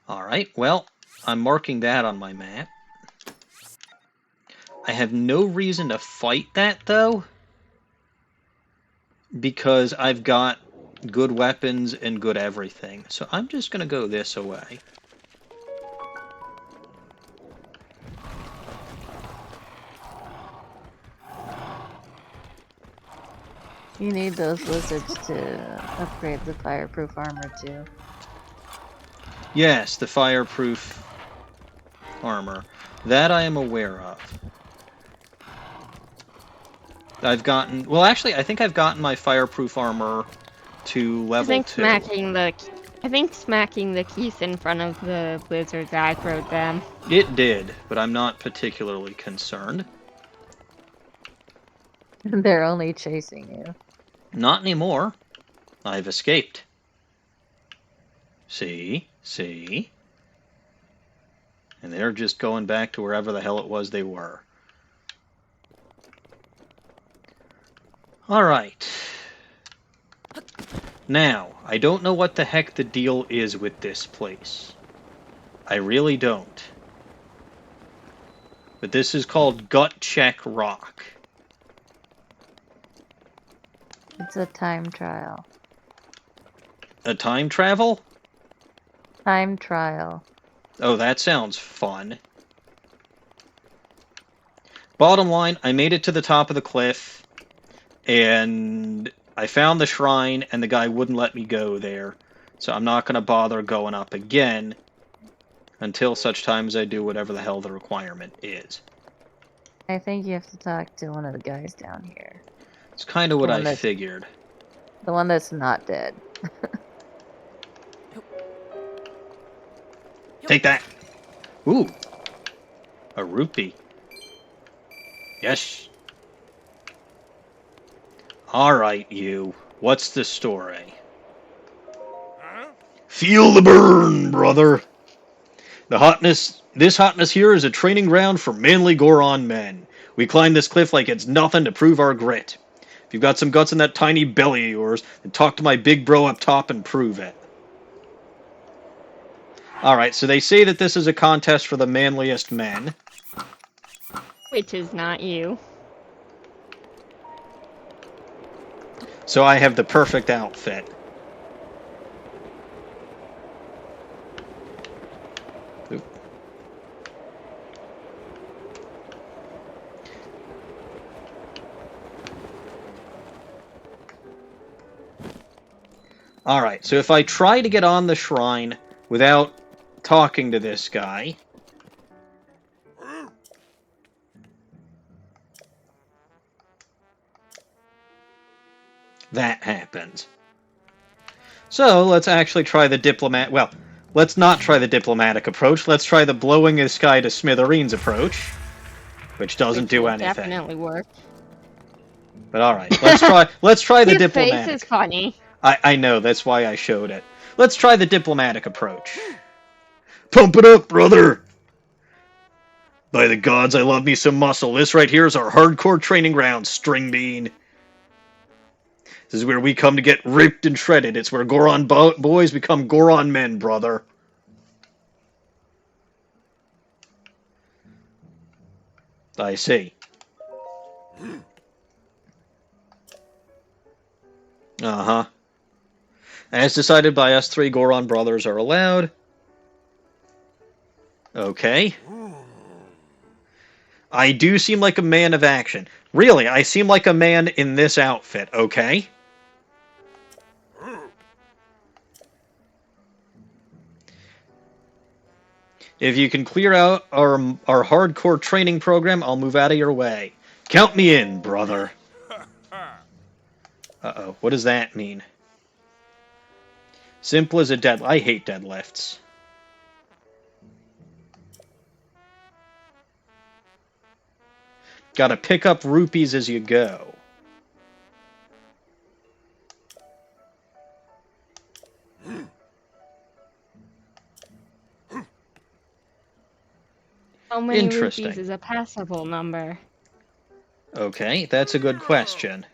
Alright, well, I'm marking that on my map. I have no reason to fight that, though, because I've got good weapons and good everything. So I'm just going to go this way. You need those lizards to upgrade the fireproof armor too. Yes, the fireproof armor. That I am aware of. I've gotten... Well, actually, I think I've gotten my fireproof armor to level 2. I think smacking the keys in front of the lizards aggroed them. It did, but I'm not particularly concerned. They're only chasing you. Not anymore. I've escaped. See? See? And they're just going back to wherever the hell it was they were. Alright. Now, I don't know what the heck the deal is with this place. I really don't. But this is called Gut Check Rock. It's a time trial. A time travel? Time trial. Oh, that sounds fun. Bottom line, I made it to the top of the cliff, and I found the shrine, and the guy wouldn't let me go there. So I'm not going to bother going up again until such time as I do whatever the hell the requirement is. I think you have to talk to one of the guys down here. It's kind of what I Well, figured. The one that's not dead. Take that! Ooh! A rupee. Yes! Alright, you. What's the story? Feel the burn, brother! This hotness here is a training ground for manly Goron men. We climb this cliff like it's nothing to prove our grit. If you've got some guts in that tiny belly of yours, then talk to my big bro up top and prove it. Alright, so they say that this is a contest for the manliest men. Which is not you. So I have the perfect outfit. Oop. Alright, so if I try to get on the shrine without talking to this guy... that happens. So, let's actually try the diplomat... well, let's not try the diplomatic approach. Let's try the blowing this guy to smithereens approach. Which doesn't do anything. Definitely work. But alright, let's try the diplomatic. Your face is funny. I know, that's why I showed it. Let's try the diplomatic approach. Pump it up, brother! By the gods, I love me some muscle. This right here is our hardcore training ground, String Bean. This is where we come to get ripped and shredded. It's where Goron boys become Goron men, brother. I see. Uh-huh. As decided by us three, Goron brothers are allowed. Okay. I do seem like a man of action. Really, I seem like a man in this outfit, okay? If you can clear out our hardcore training program, I'll move out of your way. Count me in, brother. Uh-oh, what does that mean? Simple as a dead... I hate deadlifts. Gotta pick up rupees as you go. How many Interesting. rupees is a passable number? Okay, that's a good question.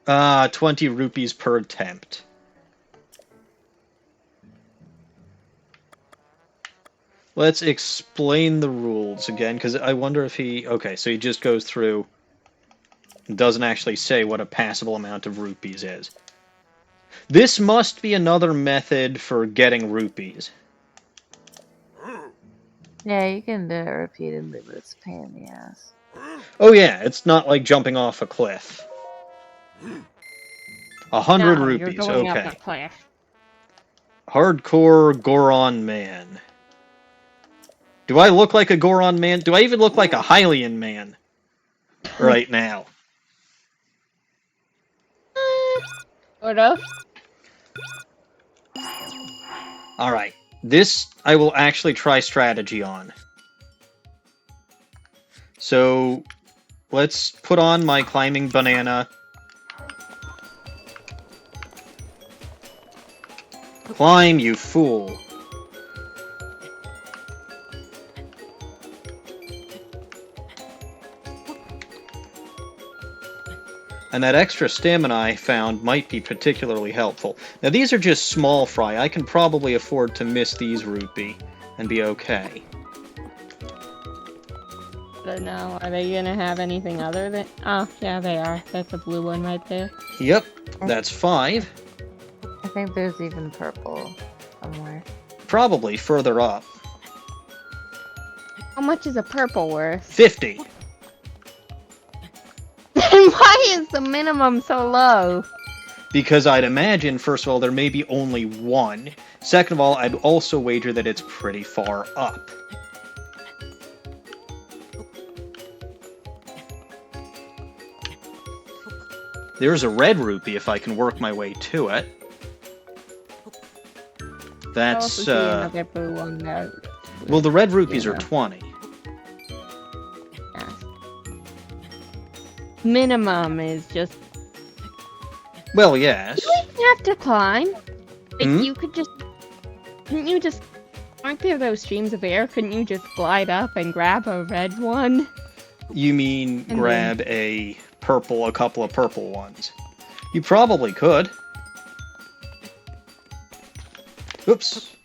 Ah, 20 rupees per attempt. Let's explain the rules again, because I wonder if he... okay, so he just goes through and doesn't actually say what a passable amount of rupees is. This must be another method for getting rupees. Yeah, you can do it repeatedly, but it's a pain in the ass. Oh yeah, it's not like jumping off a cliff. 100 No, rupees, you're going okay. up a cliff. Hardcore Goron man. Do I look like a Goron man? Do I even look like a Hylian man? Right now. Sort of. Alright. This I will actually try strategy on. So, let's put on my climbing banana. Climb, you fool. And that extra stamina I found might be particularly helpful. Now these are just small fry. I can probably afford to miss these rupee and be okay. But now, are they gonna have anything other than... Oh, yeah, they are. That's a blue one right there. Yep, that's 5. I think there's even purple somewhere. Probably further up. How much is a purple worth? 50. Then why is the minimum so low? Because I'd imagine, first of all, there may be only one. Second of all, I'd also wager that it's pretty far up. There's a red rupee if I can work my way to it. I also That's, see another blue one there. well, the red rupees are Yeah. 20. Yeah. Minimum is just... Well, yes. You don't even have to climb. Like, Hmm? you could just... Couldn't you just... Aren't there those streams of air? Couldn't you just glide up and grab a red one? You mean And grab a couple of purple ones? You probably could. Oops.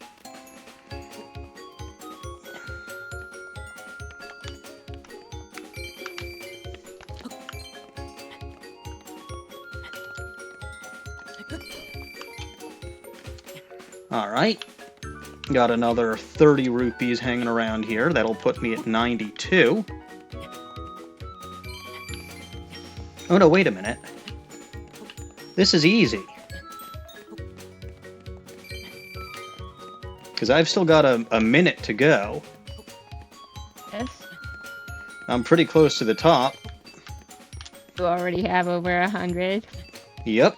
Alright. Got another 30 rupees hanging around here. That'll put me at 92. Oh no, wait a minute. This is easy. Because I've still got a minute to go. Yes. I'm pretty close to the top. You already have over 100. Yep.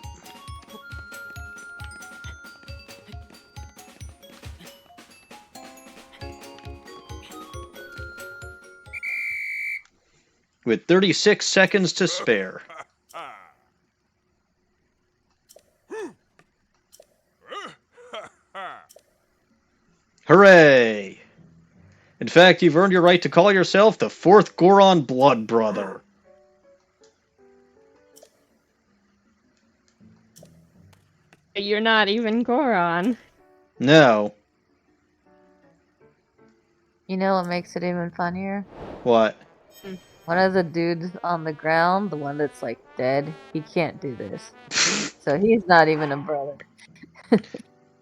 With 36 seconds to spare. Hooray! In fact, you've earned your right to call yourself the 4th Goron Blood Brother. You're not even Goron. No. You know what makes it even funnier? What? One of the dudes on the ground, the one that's like dead, he can't do this. So he's not even a brother.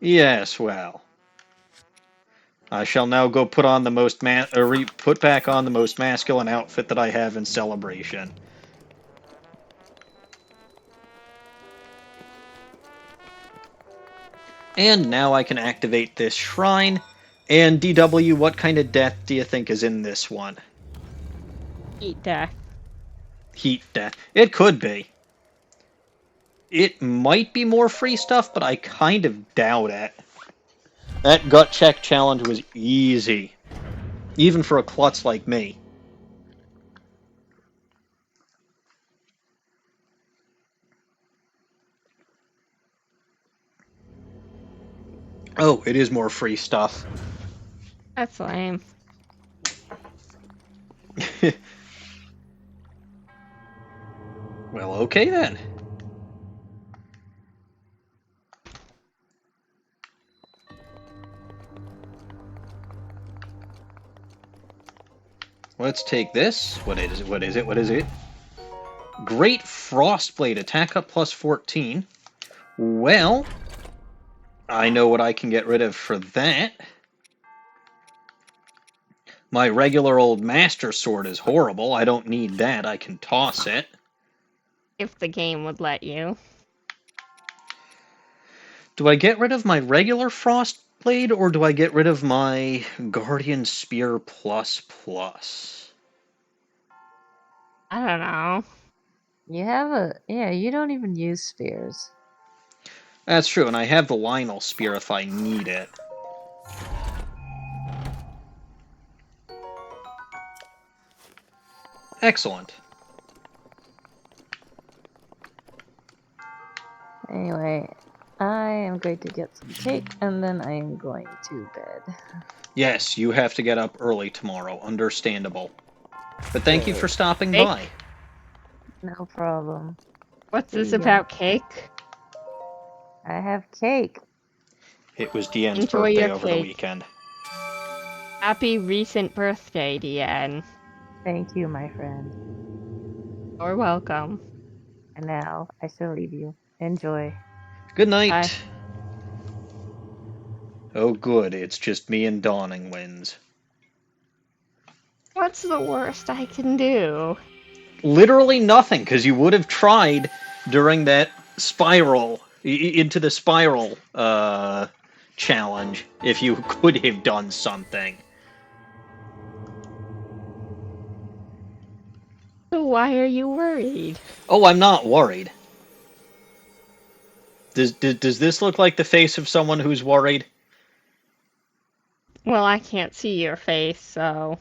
Yes, well. I shall now go put on the most put back on the most masculine outfit that I have in celebration. And now I can activate this shrine. And DW, what kind of death do you think is in this one? Eat death. Heat death. It could be. It might be more free stuff, but I kind of doubt it. That gut check challenge was easy. Even for a klutz like me. Oh, it is more free stuff. That's lame. Well, okay then. Let's take this. What is it? What is it? What is it? Great Frostblade. Attack up plus 14. Well, I know what I can get rid of for that. My regular old Master Sword is horrible. I don't need that. I can toss it. If the game would let you. Do I get rid of my regular Frostblade, or do I get rid of my Guardian Spear plus plus? I don't know. You have you don't even use spears. That's true, and I have the Lionel Spear if I need it. Excellent. Anyway, I am going to get some cake and then I am going to bed. Yes, you have to get up early tomorrow. Understandable. But thank you for stopping Cake? by. No problem. What's this See ya. about cake? I have cake. It was Deanne's Enjoy birthday your over the cake. weekend. Happy recent birthday, Deanne. Thank you, my friend. You're welcome. And now I shall leave you. Enjoy. Good night. Bye. Oh, good. It's just me and DawningWinds. What's the worst I can do? Literally nothing, because you would have tried during that spiral, into the spiral challenge, if you could have done something. So why are you worried? Oh, I'm not worried. Does this look like the face of someone who's worried? Well, I can't see your face, so...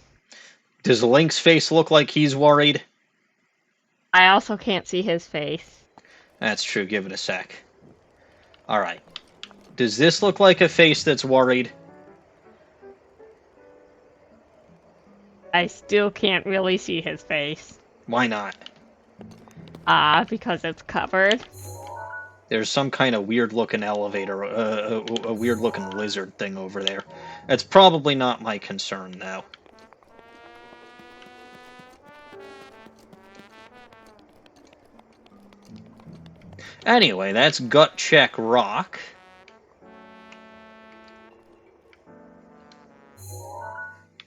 Does Link's face look like he's worried? I also can't see his face. That's true, give it a sec. Alright. Does this look like a face that's worried? I still can't really see his face. Why not? Because it's covered. There's some kind of weird-looking elevator, a weird-looking lizard thing over there. That's probably not my concern, though. Anyway, that's Gut Check Rock.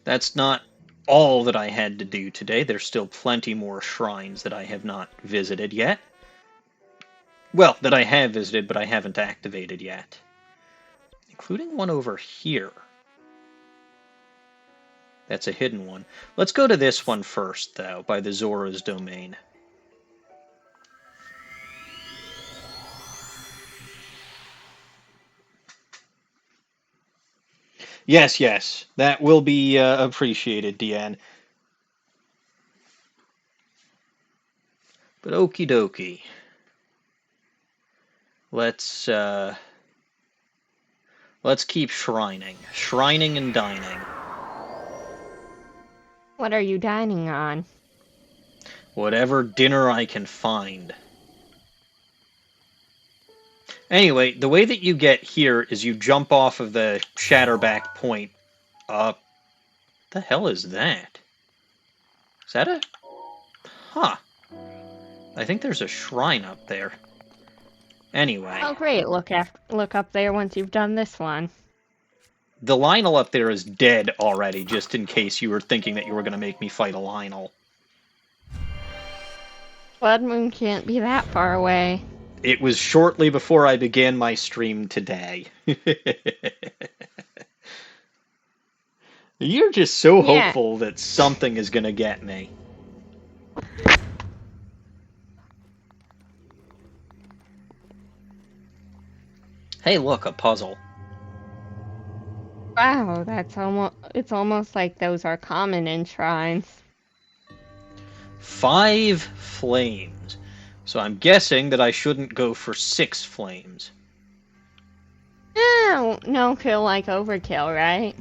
That's not all that I had to do today. There's still plenty more shrines that I have not visited yet. Well, that I have visited, but I haven't activated yet. Including one over here. That's a hidden one. Let's go to this one first, though, by the Zora's Domain. Yes, yes. That will be appreciated, Deanne. But okie dokie. Let's keep shrining. Shrining and dining. What are you dining on? Whatever dinner I can find. Anyway, the way that you get here is you jump off of the Shatterback Point. The hell is that? Is that a... Huh. I think there's a shrine up there. Anyway. Oh great, look up there once you've done this one. The Lionel up there is dead already, just in case you were thinking that you were going to make me fight a Lionel. Blood Moon can't be that far away. It was shortly before I began my stream today. You're just so hopeful that something is going to get me. Hey, look, a puzzle. Wow, it's almost like those are common in shrines. 5 flames. So I'm guessing that I shouldn't go for 6 flames. No kill like overkill, right?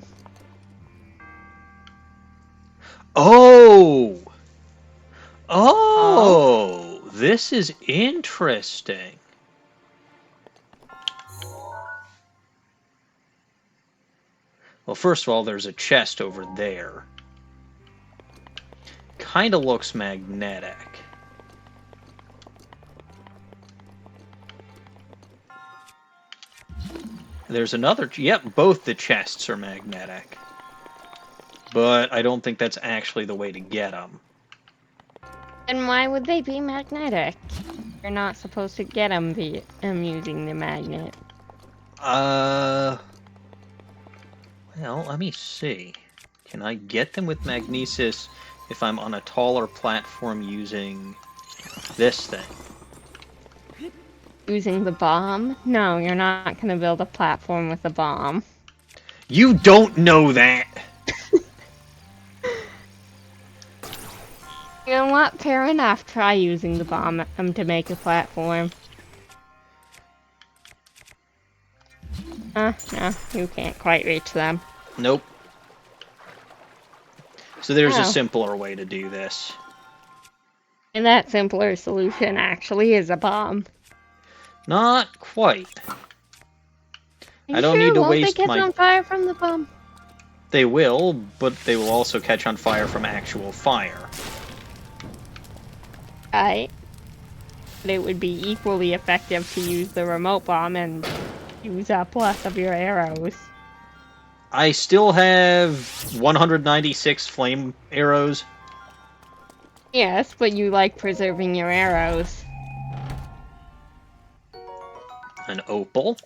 Oh! Oh! This is interesting. Well, first of all, there's a chest over there. Kinda looks magnetic. There's another... Yep, both the chests are magnetic. But I don't think that's actually the way to get them. And why would they be magnetic? You're not supposed to get them using the magnet. Well, let me see. Can I get them with magnesis if I'm on a taller platform using this thing? Using the bomb? No, you're not going to build a platform with a bomb. You don't know that! You know what? Fair enough. Try using the bomb to make a platform. No, you can't quite reach them. Nope. So there's a Oh. simpler way to do this. And that simpler solution actually is a bomb. Not quite. You I don't sure? need to Won't waste they catch on fire from the bomb? They will, but they will also catch on fire from actual fire. Right. But it would be equally effective to use the remote bomb and use up less of your arrows. I still have 196 flame arrows. Yes, but you like preserving your arrows. An opal.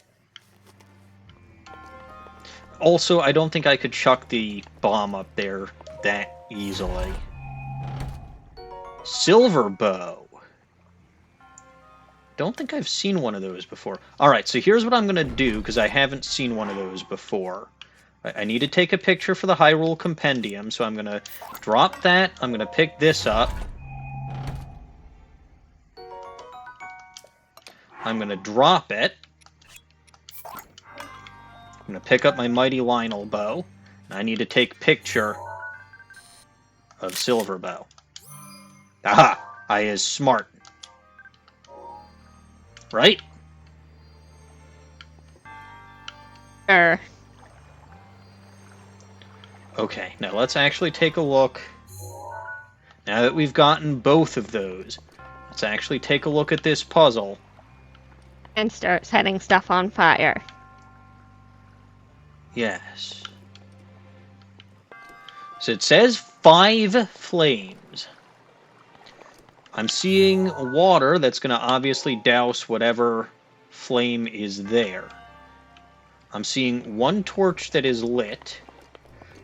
Also, I don't think I could chuck the bomb up there that easily. Silver bow. Don't think I've seen one of those before. Alright, so here's what I'm going to do, because I haven't seen one of those before. I need to take a picture for the Hyrule Compendium, so I'm going to drop that. I'm going to pick this up. I'm going to drop it. I'm going to pick up my Mighty Lionel bow. And I need to take picture of Silver bow. Aha! I is smart. Right? Sure. Okay, now let's actually take a look. Now that we've gotten both of those, let's actually take a look at this puzzle. And start setting stuff on fire. Yes. So it says 5 flames. I'm seeing water that's going to obviously douse whatever flame is there. I'm seeing 1 torch that is lit.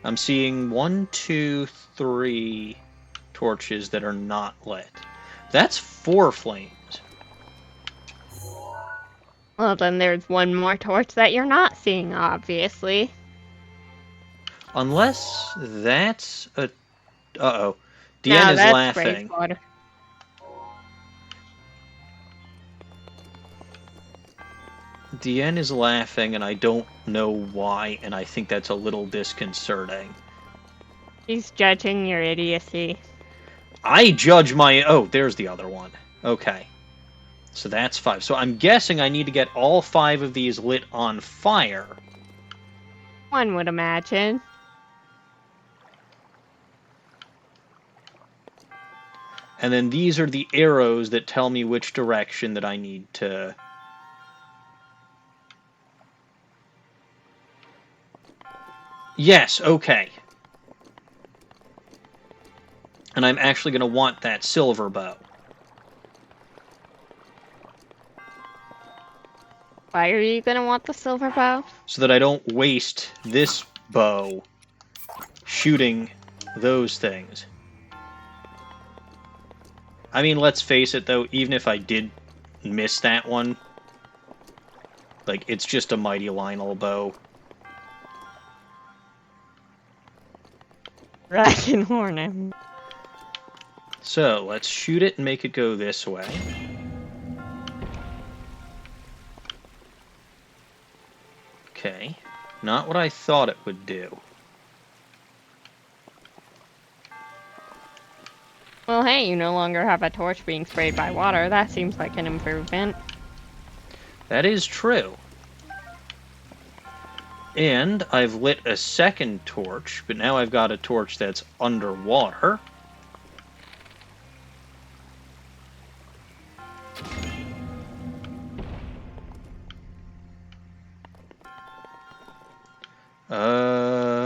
I'm seeing 1, 2, 3 torches that are not lit. That's 4 flames. Well, then there's one more torch that you're not seeing, obviously. Unless that's a... Uh-oh. No, Deanne is that's laughing. water. Deanne is laughing, and I don't know why, and I think that's a little disconcerting. She's judging your idiocy. I judge my... Oh, there's the other one. Okay. So that's 5. So I'm guessing I need to get all 5 of these lit on fire. One would imagine. And then these are the arrows that tell me which direction that I need to... Yes, okay. And I'm actually going to want that silver bow. Why are you gonna want the silver bow? So that I don't waste this bow shooting those things. I mean, let's face it, though, even if I did miss that one, like, it's just a Mighty Lionel bow. Dragon horn. So, let's shoot it and make it go this way. Okay. Not what I thought it would do. Well, hey, you no longer have a torch being sprayed by water. That seems like an improvement. That is true. And I've lit a second torch, but now I've got a torch that's underwater.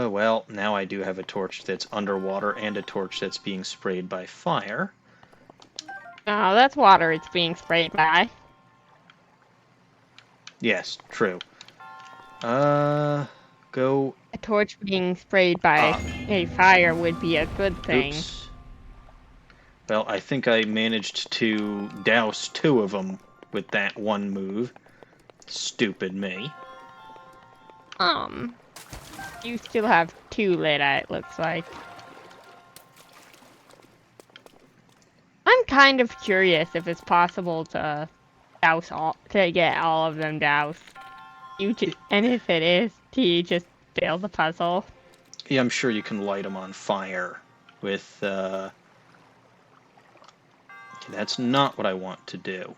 Well, now I do have a torch that's underwater and a torch that's being sprayed by fire. Oh, that's water it's being sprayed by. Yes, true. Go... A torch being sprayed by a fire would be a good thing. Oops. Well, I think I managed to douse 2 of them with that one move. Stupid me. You still have 2 lit, it looks like. kind of curious if it's possible to get all of them doused. And if it is, do you just fail the puzzle? Yeah, I'm sure you can light them on fire with, Okay, that's not what I want to do.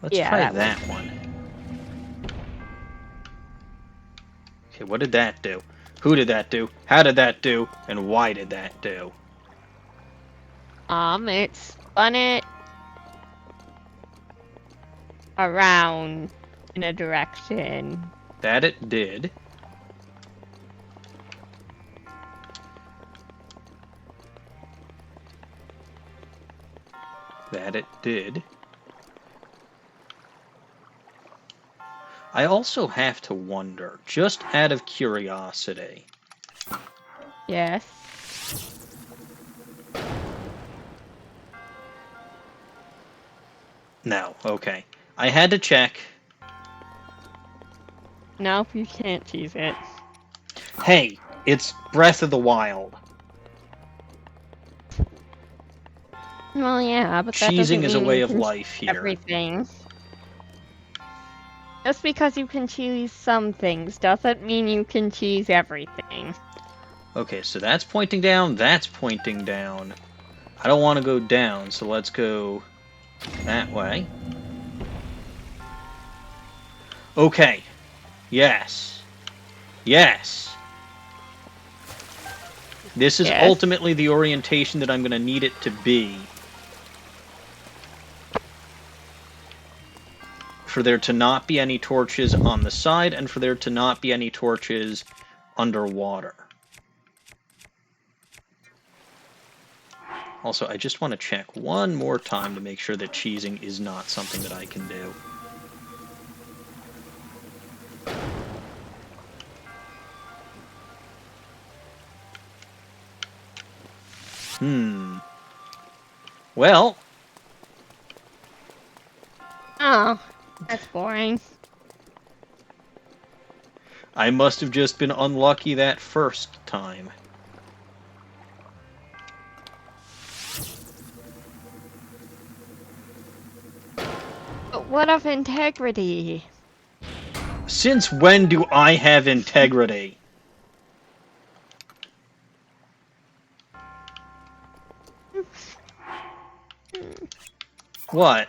Let's try that one. Okay, what did that do? Who did that do? How did that do? And why did that do? It spun it around in a direction. That it did. That it did. I also have to wonder, just out of curiosity. Yes. No, okay. I had to check. Nope, you can't cheese it. Hey, it's Breath of the Wild. Well, yeah, but that doesn't Cheesing is a mean way you of can life cheese here. everything. Just because you can cheese some things doesn't mean you can cheese everything. Okay, so that's pointing down, that's pointing down. I don't want to go down, so let's go that way. Okay. Yes. Yes. This is Yes. ultimately the orientation that I'm going to need it to be. For there to not be any torches on the side, and for there to not be any torches underwater. Also, I just want to check one more time to make sure that cheesing is not something that I can do. Well... Oh, that's boring. I must have just been unlucky that first time. But what of integrity? Since when do I have integrity? What?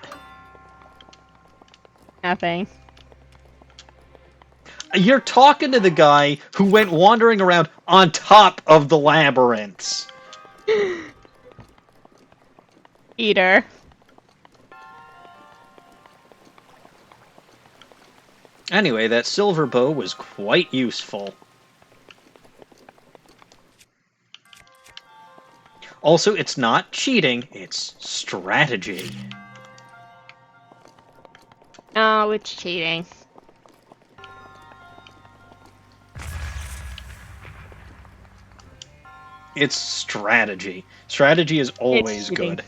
Nothing. You're talking to the guy who went wandering around on top of the labyrinths. Eater. Anyway, that silver bow was quite useful. Also, it's not cheating, it's strategy. Oh, it's cheating. It's strategy. Strategy is always cheating. good.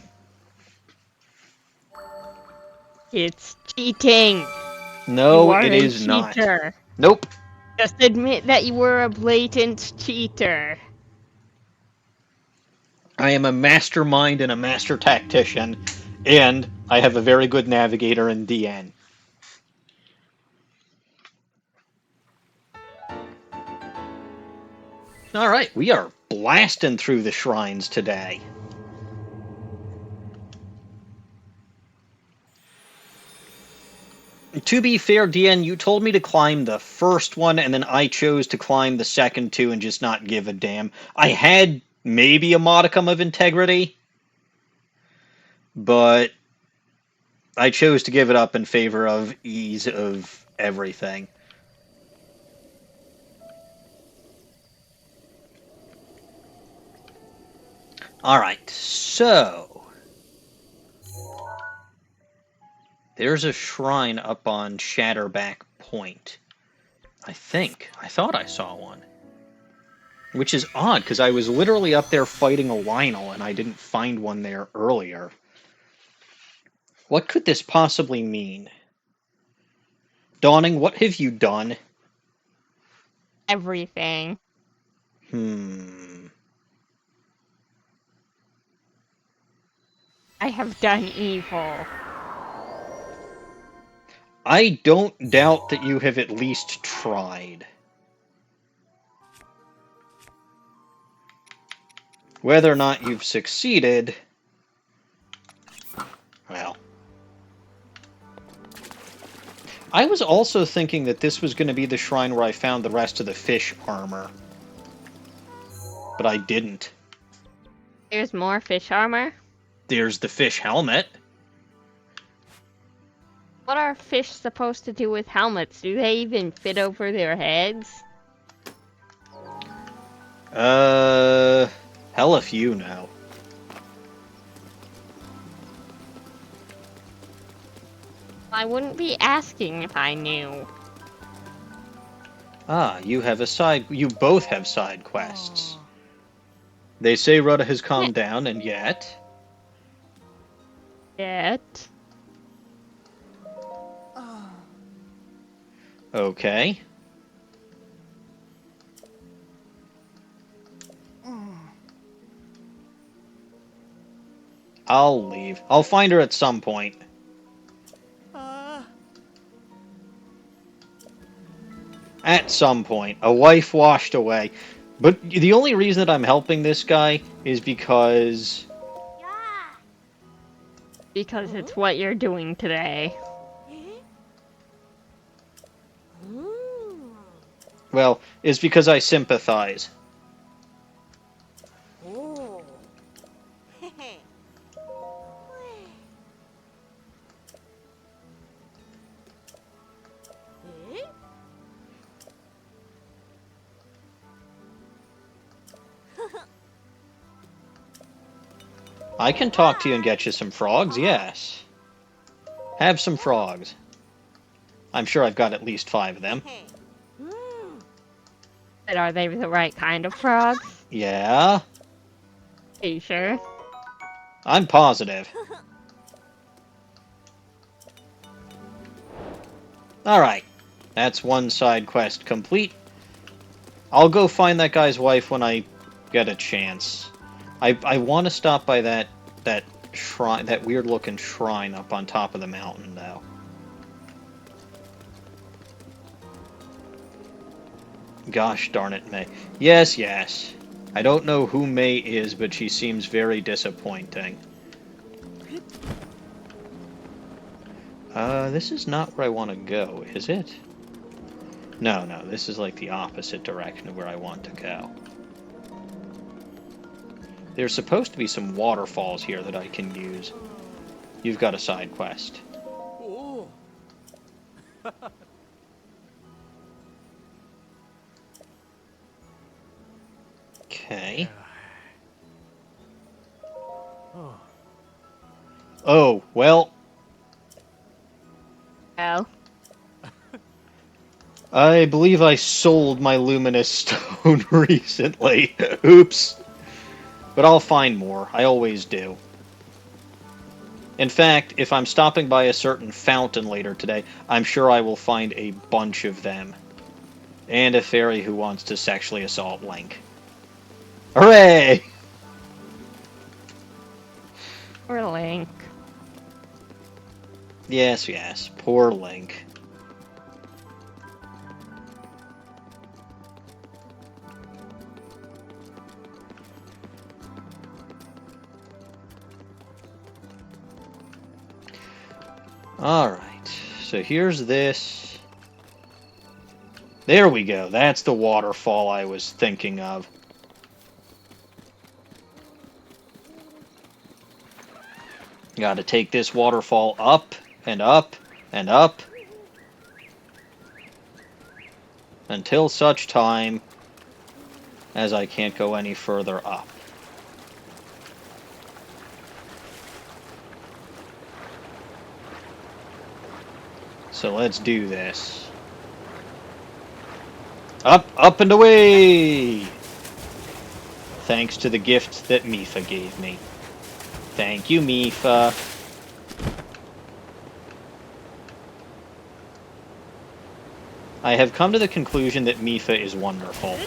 It's cheating. No, You are it a is not. cheater. Nope. Just admit that you were a blatant cheater. I am a mastermind and a master tactician, and I have a very good navigator in DN. Alright, we are blasting through the shrines today. To be fair, DN, you told me to climb the first one, and then I chose to climb the second two and just not give a damn. I had maybe a modicum of integrity, but I chose to give it up in favor of ease of everything. Alright, so... there's a shrine up on Shatterback Point. I thought I saw one. Which is odd, because I was literally up there fighting a Lionel, and I didn't find one there earlier. What could this possibly mean? Dawning, what have you done? Everything. I have done evil. I don't doubt that you have at least tried. Whether or not you've succeeded, well. I was also thinking that this was going to be the shrine where I found the rest of the fish armor. But I didn't. There's more fish armor. There's the fish helmet. What are fish supposed to do with helmets? Do they even fit over their heads? Hell if you know. I wouldn't be asking if I knew. Ah, you both have side quests. They say Rhoda has calmed down, and yet... Yet. Okay. I'll leave. I'll find her at some point. At some point. A wife washed away. But the only reason that I'm helping this guy is because... Because it's what you're doing today. Well, it's because I sympathize. I can talk to you and get you some frogs, yes. Have some frogs. I'm sure I've got at least 5 of them. But are they the right kind of frogs? Yeah, Are you sure? I'm positive. Alright, that's one side quest complete. I'll go find that guy's wife when I get a chance. I want to stop by that shrine, that weird-looking shrine up on top of the mountain, though. Gosh darn it, May. Yes, yes. I don't know who May is, but she seems very disappointing. This is not where I want to go, is it? No, this is like the opposite direction of where I want to go. There's supposed to be some waterfalls here that I can use. You've got a side quest. Okay. Oh, well. Oh. I believe I sold my luminous stone recently. Oops. But I'll find more. I always do. In fact, if I'm stopping by a certain fountain later today, I'm sure I will find a bunch of them. And a fairy who wants to sexually assault Link. Hooray! Or Link. Yes, yes. Poor Link. Alright, so here's this. There we go, that's the waterfall I was thinking of. Gotta take this waterfall up, and up, and up. Until such time as I can't go any further up. So let's do this. Up, up and away! Thanks to the gift that Mifa gave me. Thank you, Mifa. I have come to the conclusion that Mifa is wonderful.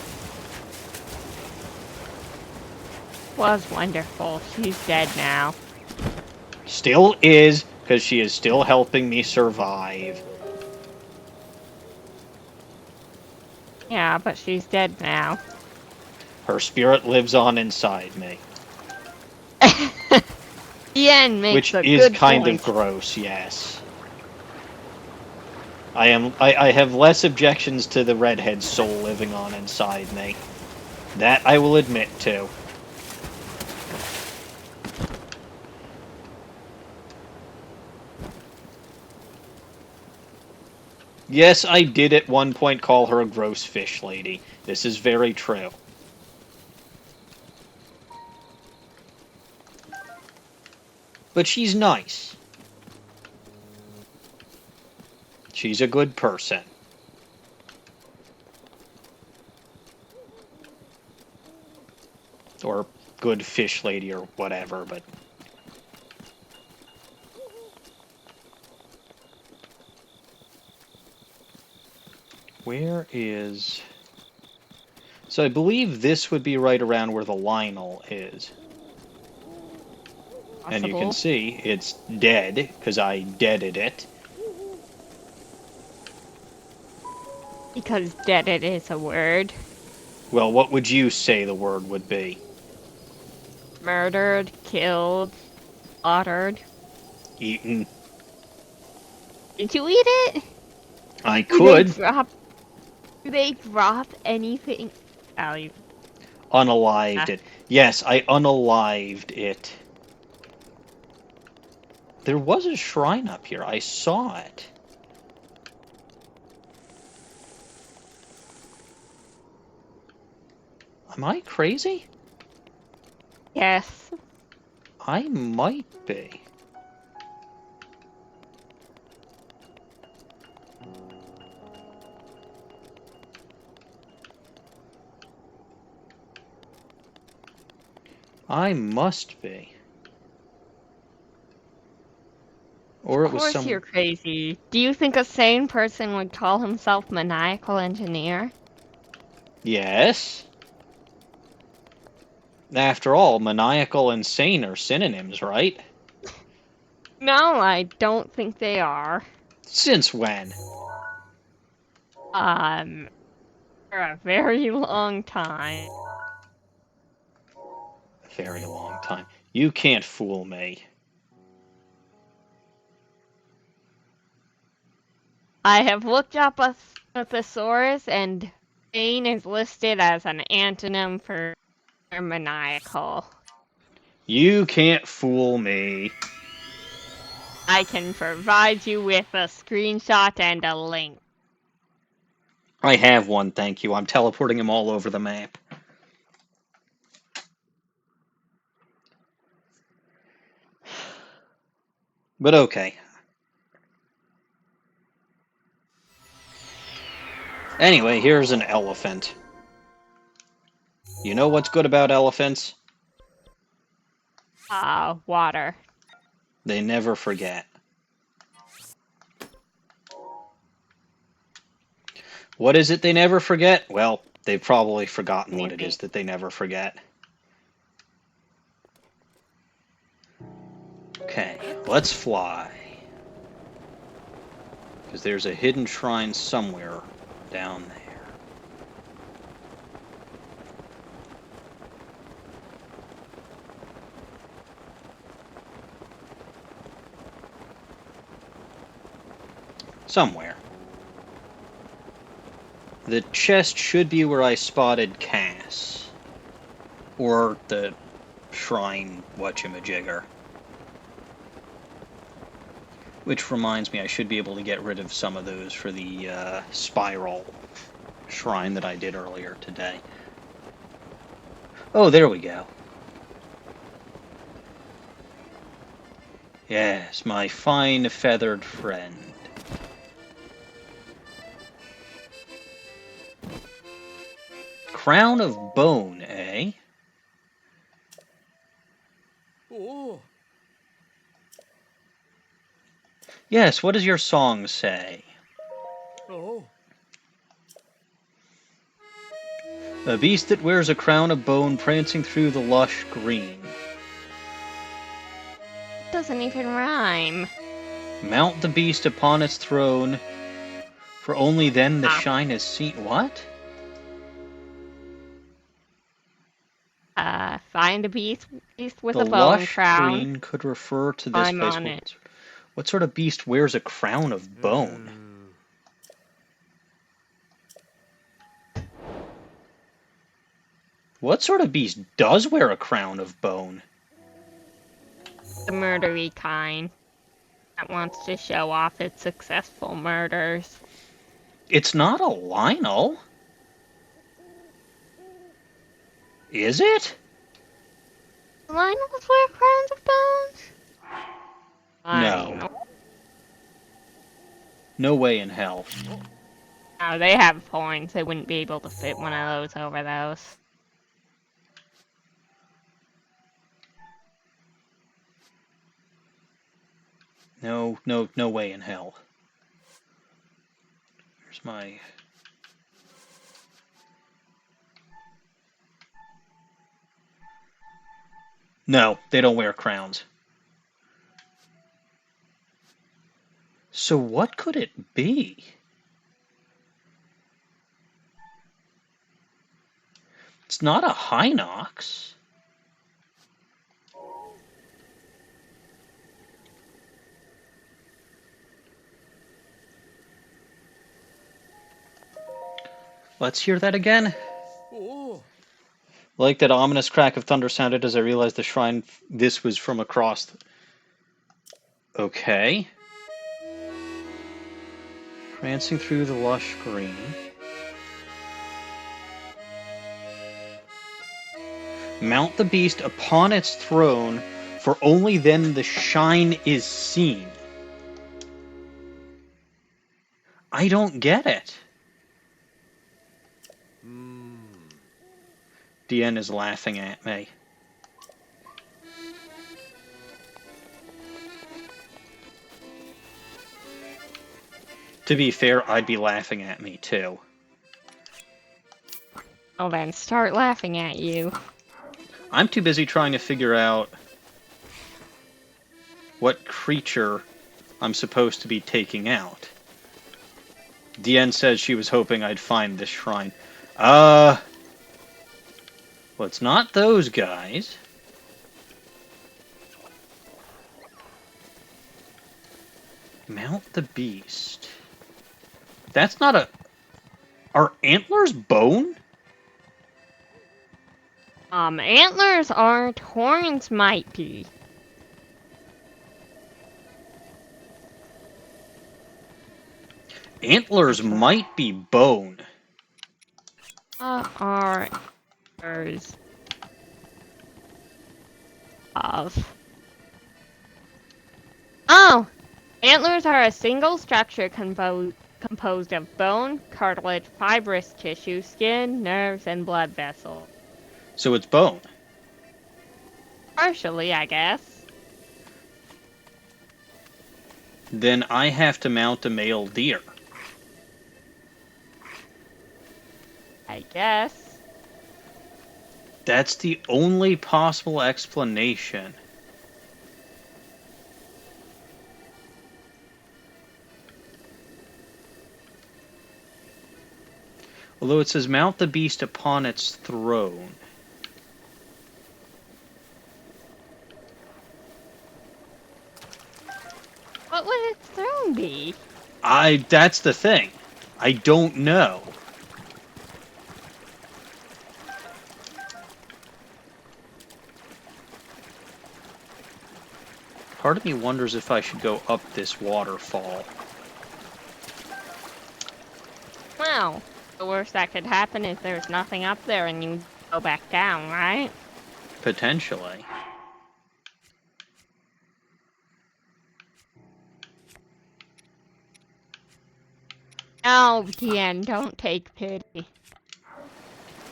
Was wonderful. She's dead now. Still is, because she is still helping me survive. Yeah, but she's dead now. Her spirit lives on inside me. Ian makes Which a is good kind point. of gross, yes. I have less objections to the redhead soul living on inside me. That I will admit to. Yes, I did at one point call her a gross fish lady. This is very true. But she's nice. She's a good person. Or good fish lady or whatever, but... Where is... So I believe this would be right around where the Lionel is. Possible. And you can see it's dead, because I deaded it. Because deaded is a word. Well, what would you say the word would be? Murdered, killed, slaughtered. Eaten. Did you eat it? I Do they could. drop anything? Oh, you... Unalived it. Yes, I unalived it. There was a shrine up here. I saw it. Am I crazy? Yes. I might be. I must be. Or it was Of course you're crazy. Do you think a sane person would call himself Maniacal Engineer? Yes. After all, maniacal and sane are synonyms, right? No, I don't think they are. Since when? For a very long time. Very long time. You can't fool me. I have looked up a thesaurus, and sane is listed as an antonym for maniacal. You can't fool me. I can provide you with a screenshot and a link. I have one, thank you. I'm teleporting him all over the map. But okay. Anyway, here's an elephant. You know what's good about elephants? Water. They never forget. What is it they never forget? Well, they've probably forgotten what it is that they never forget. Okay, let's fly. Because there's a hidden shrine somewhere down there. Somewhere. The chest should be where I spotted Cass. Or the shrine whatchamajigger. Which reminds me, I should be able to get rid of some of those for the spiral shrine that I did earlier today. Oh, there we go. Yes, my fine feathered friend. Crown of bone, eh? Oh. Yes, what does your song say? Oh. A beast that wears a crown of bone prancing through the lush green. Does doesn't even rhyme. Mount the beast upon its throne, for only then the Ah. shine is seen. What? Find a beast with The a bone lush crown. green could refer to this I'm place. on it. What sort of beast wears a crown of bone? What sort of beast does wear a crown of bone? The murdery kind that wants to show off its successful murders. It's not a Lionel. Is it? Lionels wear crowns of bones? No. No way in hell. Oh, they have horns. They wouldn't be able to fit one of those over those. No way in hell. Here's my... No, they don't wear crowns. So what could it be? It's not a Hinox. Let's hear that again. Oh. Like that ominous crack of thunder sounded as I realized the shrine this was from across. Okay. Prancing through the lush green. Mount the beast upon its throne, for only then the shine is seen. I don't get it. DN is laughing at me. To be fair, I'd be laughing at me too. Well then, start laughing at you. I'm too busy trying to figure out what creature I'm supposed to be taking out. DN says she was hoping I'd find this shrine. Well, it's not those guys. Mount the beast. That's not a... Are antlers bone? Antlers aren't, horns might be. Antlers might be bone. Are antlers of... Oh! Antlers are a single structure composed of bone, cartilage, fibrous tissue, skin, nerves, and blood vessels. So it's bone. Partially, I guess. Then I have to mount a male deer. I guess. That's the only possible explanation. Although it says mount the beast upon its throne. What would its throne be? That's the thing. I don't know. Part of me wonders if I should go up this waterfall. Well, the worst that could happen is there's nothing up there and you go back down, right? Potentially. Oh, Tien, don't take pity.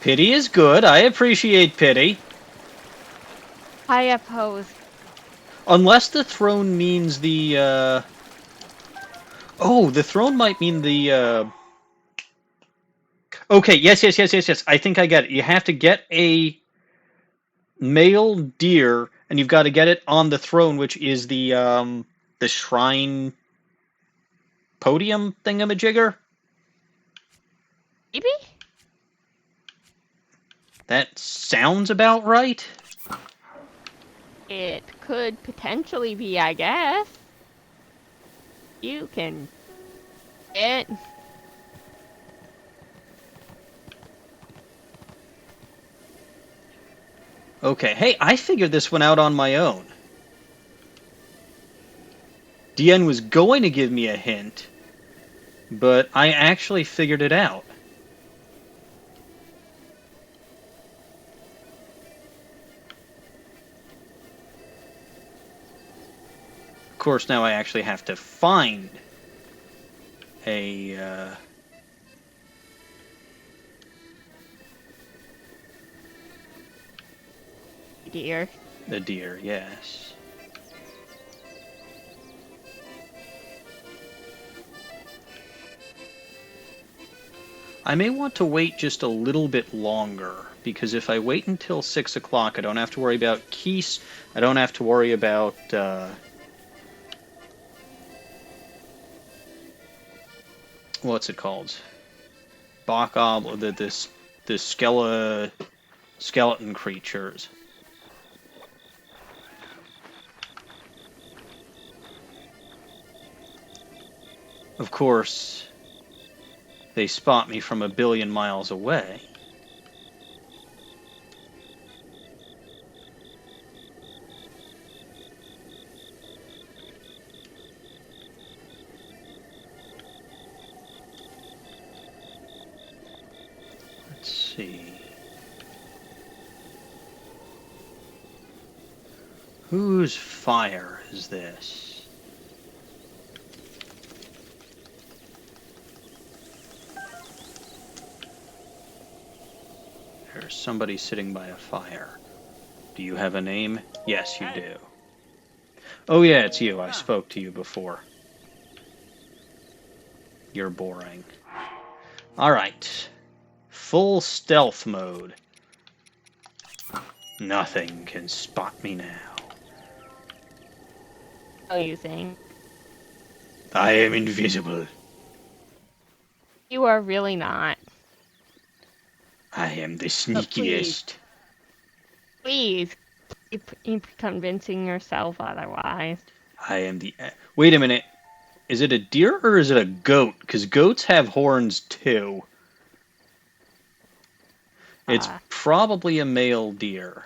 Pity is good. I appreciate pity. I oppose. Unless the throne means the, Oh, the throne might mean the, Okay, yes. I think I get it. You have to get a male deer And you've got to get it on the throne, which is the shrine podium thingamajigger. Maybe? That sounds about right. It could potentially be, I guess. You can it. Okay, hey, I figured this one out on my own. Dien was going to give me a hint, but I actually figured it out. Of course, now I actually have to find a... Dear. The deer, yes. I may want to wait just a little bit longer, because if I wait until 6 o'clock, I don't have to worry about Keese, I don't have to worry about, what's it called? Bokob, the skeleton creatures. Of course, they spot me from a billion miles away. Let's see. Whose fire is this? There's somebody sitting by a fire. Do you have a name? Yes, you do. Oh yeah, it's you. I spoke to you before. You're boring. Alright. Full stealth mode. Nothing can spot me now. What are you saying? I am invisible. You are really not. I am the But please. sneakiest. Please keep convincing yourself otherwise. I am the... Wait a minute. Is it a deer or is it a goat? Because goats have horns too. It's probably a male deer.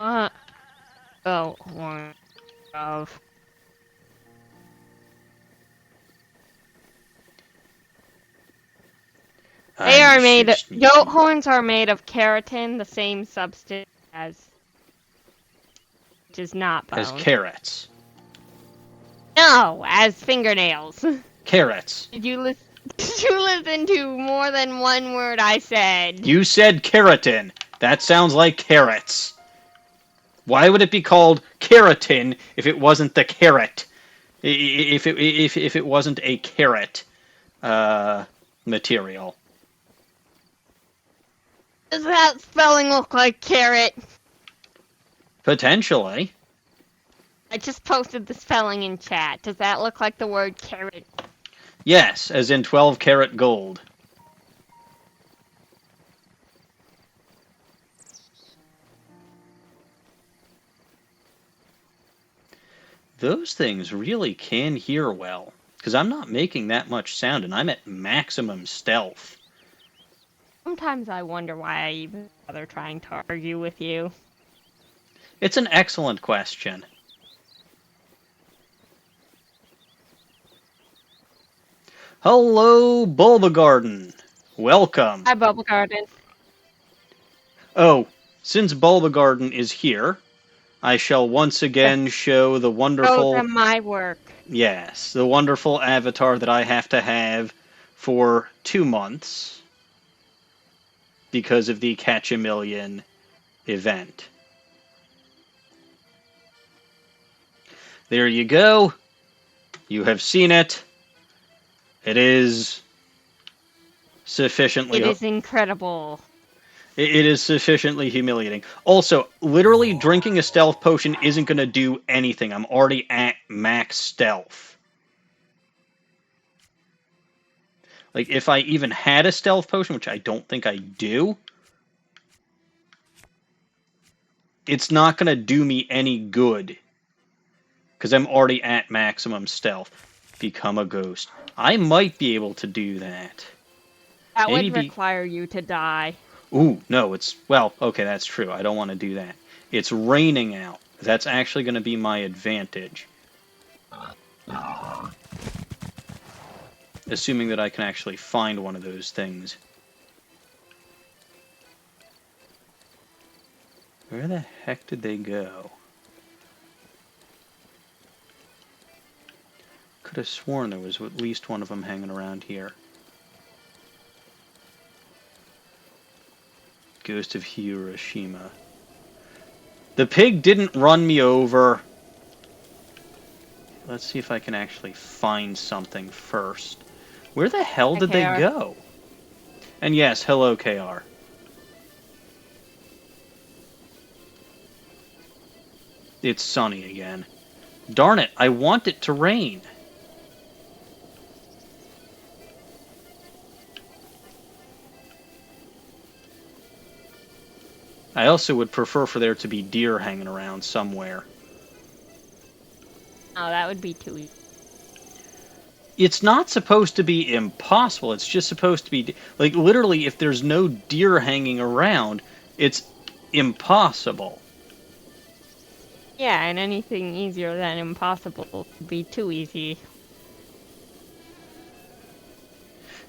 Oh, horn of. They are made. Goat horns are made of keratin, the same substance as, which is not bone. As carrots. No, as fingernails. Carrots. Did you listen to more than one word I said? You said keratin. That sounds like carrots. Why would it be called keratin if it wasn't the carrot? If it wasn't a carrot material. Does that spelling look like carrot? Potentially. I just posted the spelling in chat. Does that look like the word carrot? Yes, as in 12 karat gold. Those things really can hear well, because I'm not making that much sound, and I'm at maximum stealth. Sometimes I wonder why I even bother trying to argue with you. It's an excellent question. Hello, Bulbagarden. Welcome. Hi, Bubble Garden. Oh, since Bulbagarden is here, I shall once again show the wonderful... Show them my work. Yes, the wonderful avatar that I have to have for 2 months because of the Catch-A-Million event. There you go. You have seen it. It is sufficiently... It is incredible. It is sufficiently humiliating. Also, literally drinking a stealth potion isn't going to do anything. I'm already at max stealth. Like, if I even had a stealth potion, which I don't think I do, it's not going to do me any good. Because I'm already at maximum stealth. Become a ghost. I might be able to do that. That Maybe would require you to die. Ooh, no, it's... Well, okay, that's true. I don't want to do that. It's raining out. That's actually going to be my advantage. Assuming that I can actually find one of those things. Where the heck did they go? Could have sworn there was at least one of them hanging around here. Ghost of Hiroshima. The pig didn't run me over. Let's see if I can actually find something first. Where the hell did they go? And yes, hello, KR. It's sunny again. Darn it, I want it to rain. I also would prefer for there to be deer hanging around somewhere. Oh, that would be too easy. It's not supposed to be impossible. It's just supposed to be... Like, literally, if there's no deer hanging around, it's impossible. Yeah, and anything easier than impossible would be too easy.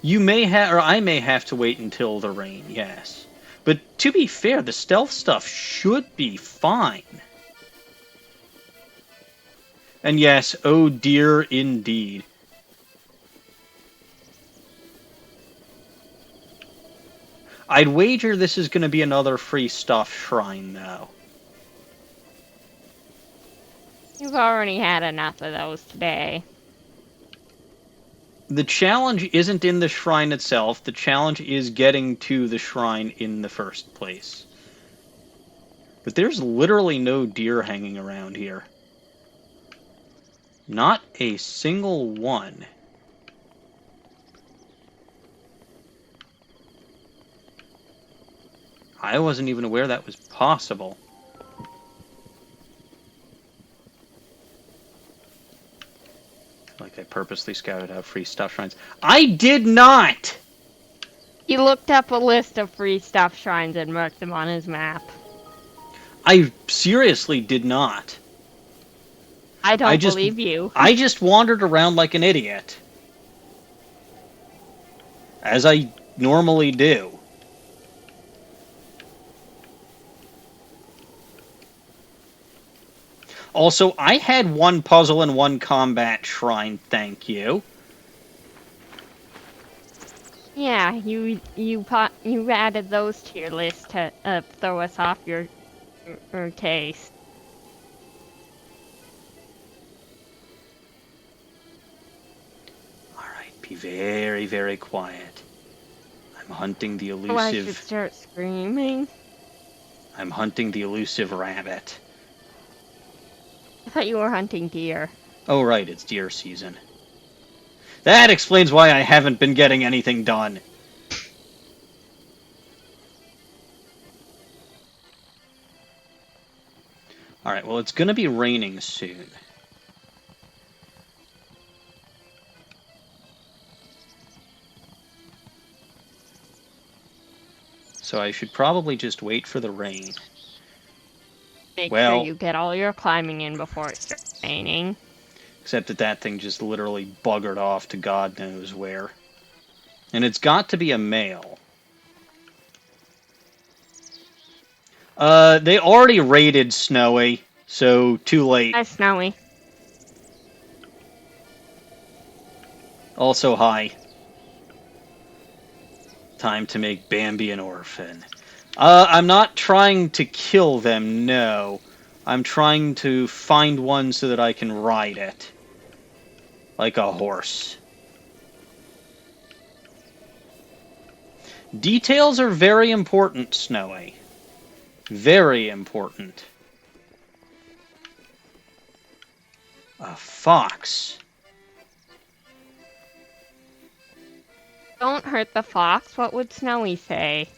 You may have... Or I may have to wait until the rain, yes. But to be fair, the stealth stuff should be fine. And yes, oh dear indeed. I'd wager this is going to be another free stuff shrine, though. You've already had enough of those today. The challenge isn't in the shrine itself. The challenge is getting to the shrine in the first place. But there's literally no deer hanging around here. Not a single one. I wasn't even aware that was possible. Like I purposely scouted out free stuff shrines. I did not! He looked up a list of free stuff shrines and marked them on his map. I seriously did not. I don't believe you. I just wandered around like an idiot. As I normally do. Also, I had one puzzle and one combat shrine, thank you. Yeah, you added those to your list to throw us off your case. Alright, be very, very quiet. I'm hunting the elusive... Oh, I should start screaming. I'm hunting the elusive rabbit. I thought you were hunting deer. Oh, right, it's deer season. That explains why I haven't been getting anything done. Alright, well, it's gonna be raining soon. So I should probably just wait for the rain. Make sure you get all your climbing in before it starts raining. Except that that thing just literally buggered off to God knows where. And it's got to be a male. They already raided Snowy, so too late. Hi, Snowy. Also, hi. Time to make Bambi an orphan. I'm not trying to kill them, no. I'm trying to find one so that I can ride it. Like a horse. Details are very important, Snowy. Very important. A fox. Don't hurt the fox. What would Snowy say?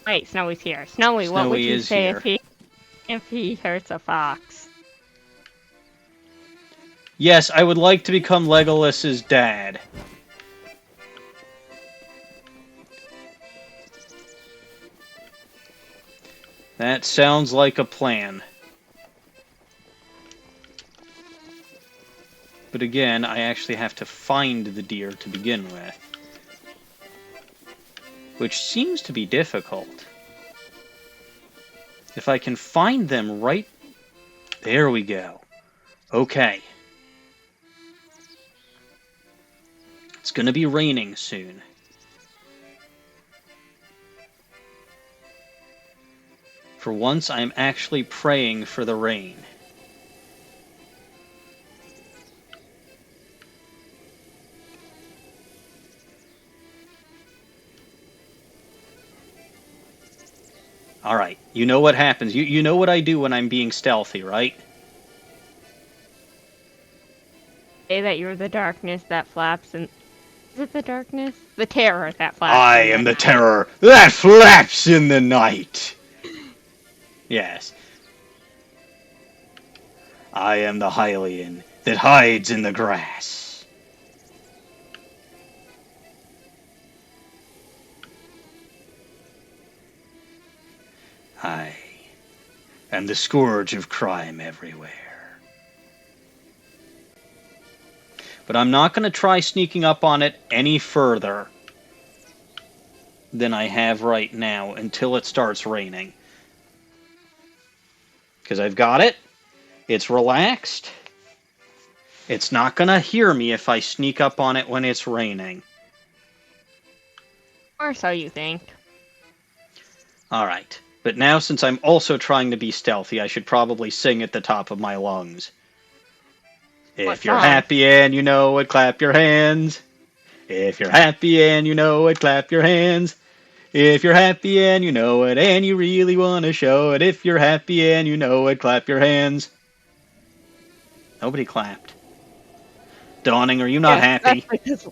Wait, Snowy's here. Snowy, what would Snowy you is say here. if he hurts a fox? Yes, I would like to become Legolas's dad. That sounds like a plan. But again, I actually have to find the deer to begin with. Which seems to be difficult. If I can find them right... There we go. Okay. It's gonna be raining soon. For once, I'm actually praying for the rain. Alright, you know what happens. You know what I do when I'm being stealthy, right? Say that you're the darkness that flaps and... Is it the darkness? The terror that flaps I in am the night. terror that flaps in the night. Yes. I am the Hylian that hides in the grass. I am the scourge of crime everywhere. But I'm not going to try sneaking up on it any further than I have right now until it starts raining. Because I've got it. It's relaxed. It's not going to hear me if I sneak up on it when it's raining. Or so you think. Alright. But now, since I'm also trying to be stealthy, I should probably sing at the top of my lungs. What If you're song? happy and you know it, clap your hands. If you're happy and you know it, clap your hands. If you're happy and you know it, and you really want to show it. If you're happy and you know it, clap your hands. Nobody clapped. Dawning, are you not Yes, happy? that's because...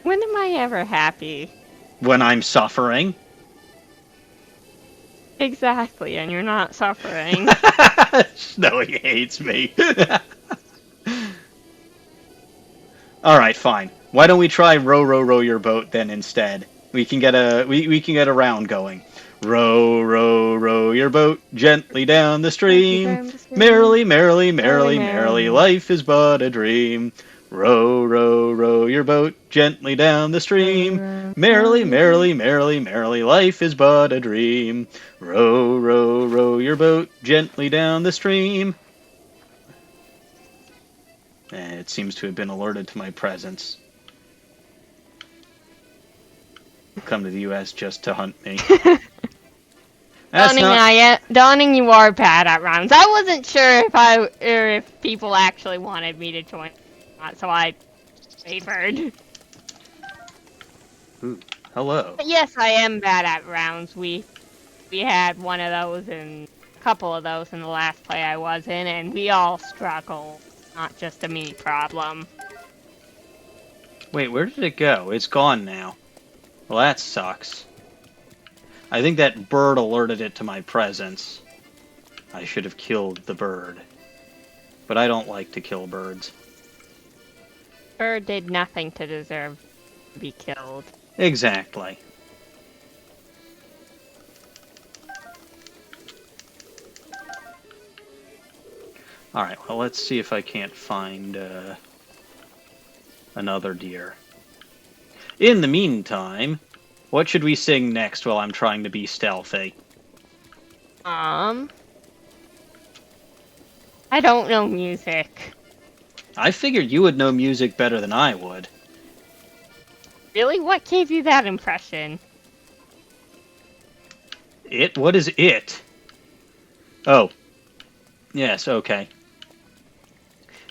When am I ever happy? When I'm suffering? Exactly, and you're not suffering. Snowy hates me. Alright, fine. Why don't we try row, row, row your boat then instead? We can get a round going. Row, row, row your boat gently down the stream. Merrily, merrily, merrily, merrily, life is but a dream. Row, row, row your boat gently down the stream. Merrily, merrily, merrily, merrily, life is but a dream. Row, row, row your boat gently down the stream. It seems to have been alerted to my presence. Come to the U.S. just to hunt me. Dawning, you are bad at rounds. I wasn't sure if people actually wanted me to join, so I favored. Ooh, hello. But yes, I am bad at rounds. We had one of those and a couple of those in the last play I was in, and we all struggled. Not just a me problem. Wait, where did it go? It's gone now. Well, that sucks. I think that bird alerted it to my presence. I should have killed the bird. But I don't like to kill birds. Bird did nothing to deserve to be killed. Exactly. Alright, well, let's see if I can't find another deer. In the meantime, what should we sing next while I'm trying to be stealthy? I don't know music. I figured you would know music better than I would. Really? What gave you that impression? It? What is it? Oh. Yes, okay.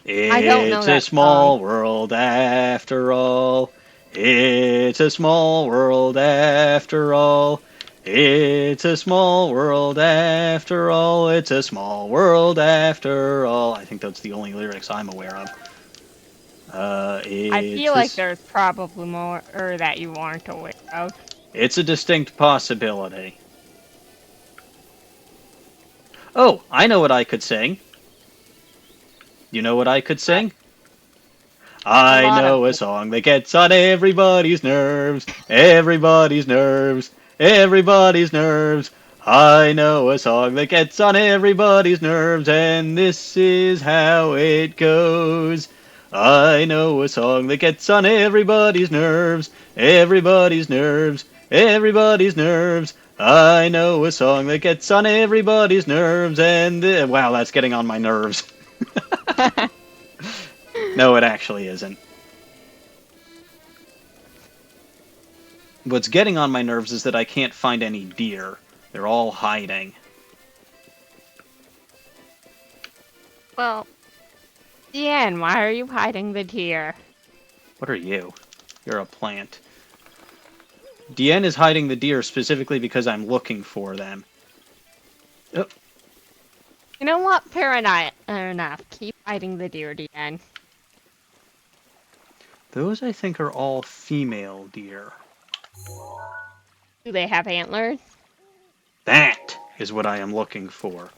I don't know It's that a small song. world after all. It's a small world after after all. It's a small world after all. It's a small world after all. I think that's the only lyrics I'm aware of. I feel like there's probably more that you aren't aware of. It's a distinct possibility. Oh, I know what I could sing. You know what I could sing? I know a song that gets on everybody's nerves, everybody's nerves, everybody's nerves. I know a song that gets on everybody's nerves, and this is how it goes. I know a song that gets on everybody's nerves, everybody's nerves, everybody's nerves. I know a song that gets on everybody's nerves, and wow, that's getting on my nerves. No, it actually isn't. What's getting on my nerves is that I can't find any deer. They're all hiding. Well, Deanne, why are you hiding the deer? What are you? You're a plant. Deanne is hiding the deer specifically because I'm looking for them. Oh. You know what? Fair enough. Keep hiding the deer, Deanne. Those, I think, are all female deer. Do they have antlers? That is what I am looking for.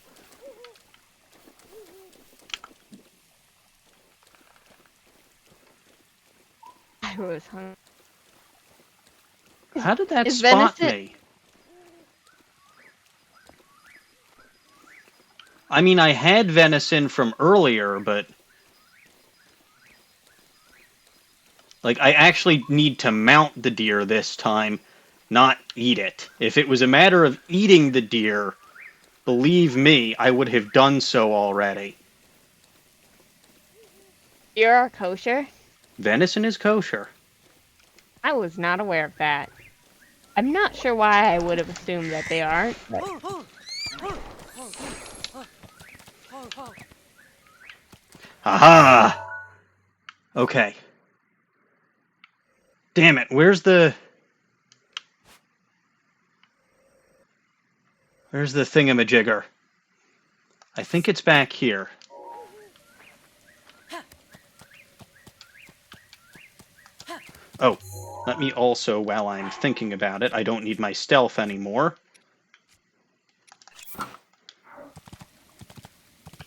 I was hungry. How did that Is spot venison- me? I mean, I had venison from earlier, but... like, I actually need to mount the deer this time, not eat it. If it was a matter of eating the deer, believe me, I would have done so already. Deer are kosher? Venison is kosher. I was not aware of that. I'm not sure why I would have assumed that they aren't, but... Aha! Okay. Damn it, where's the thingamajigger? I think it's back here. Oh, let me also, while I'm thinking about it, I don't need my stealth anymore.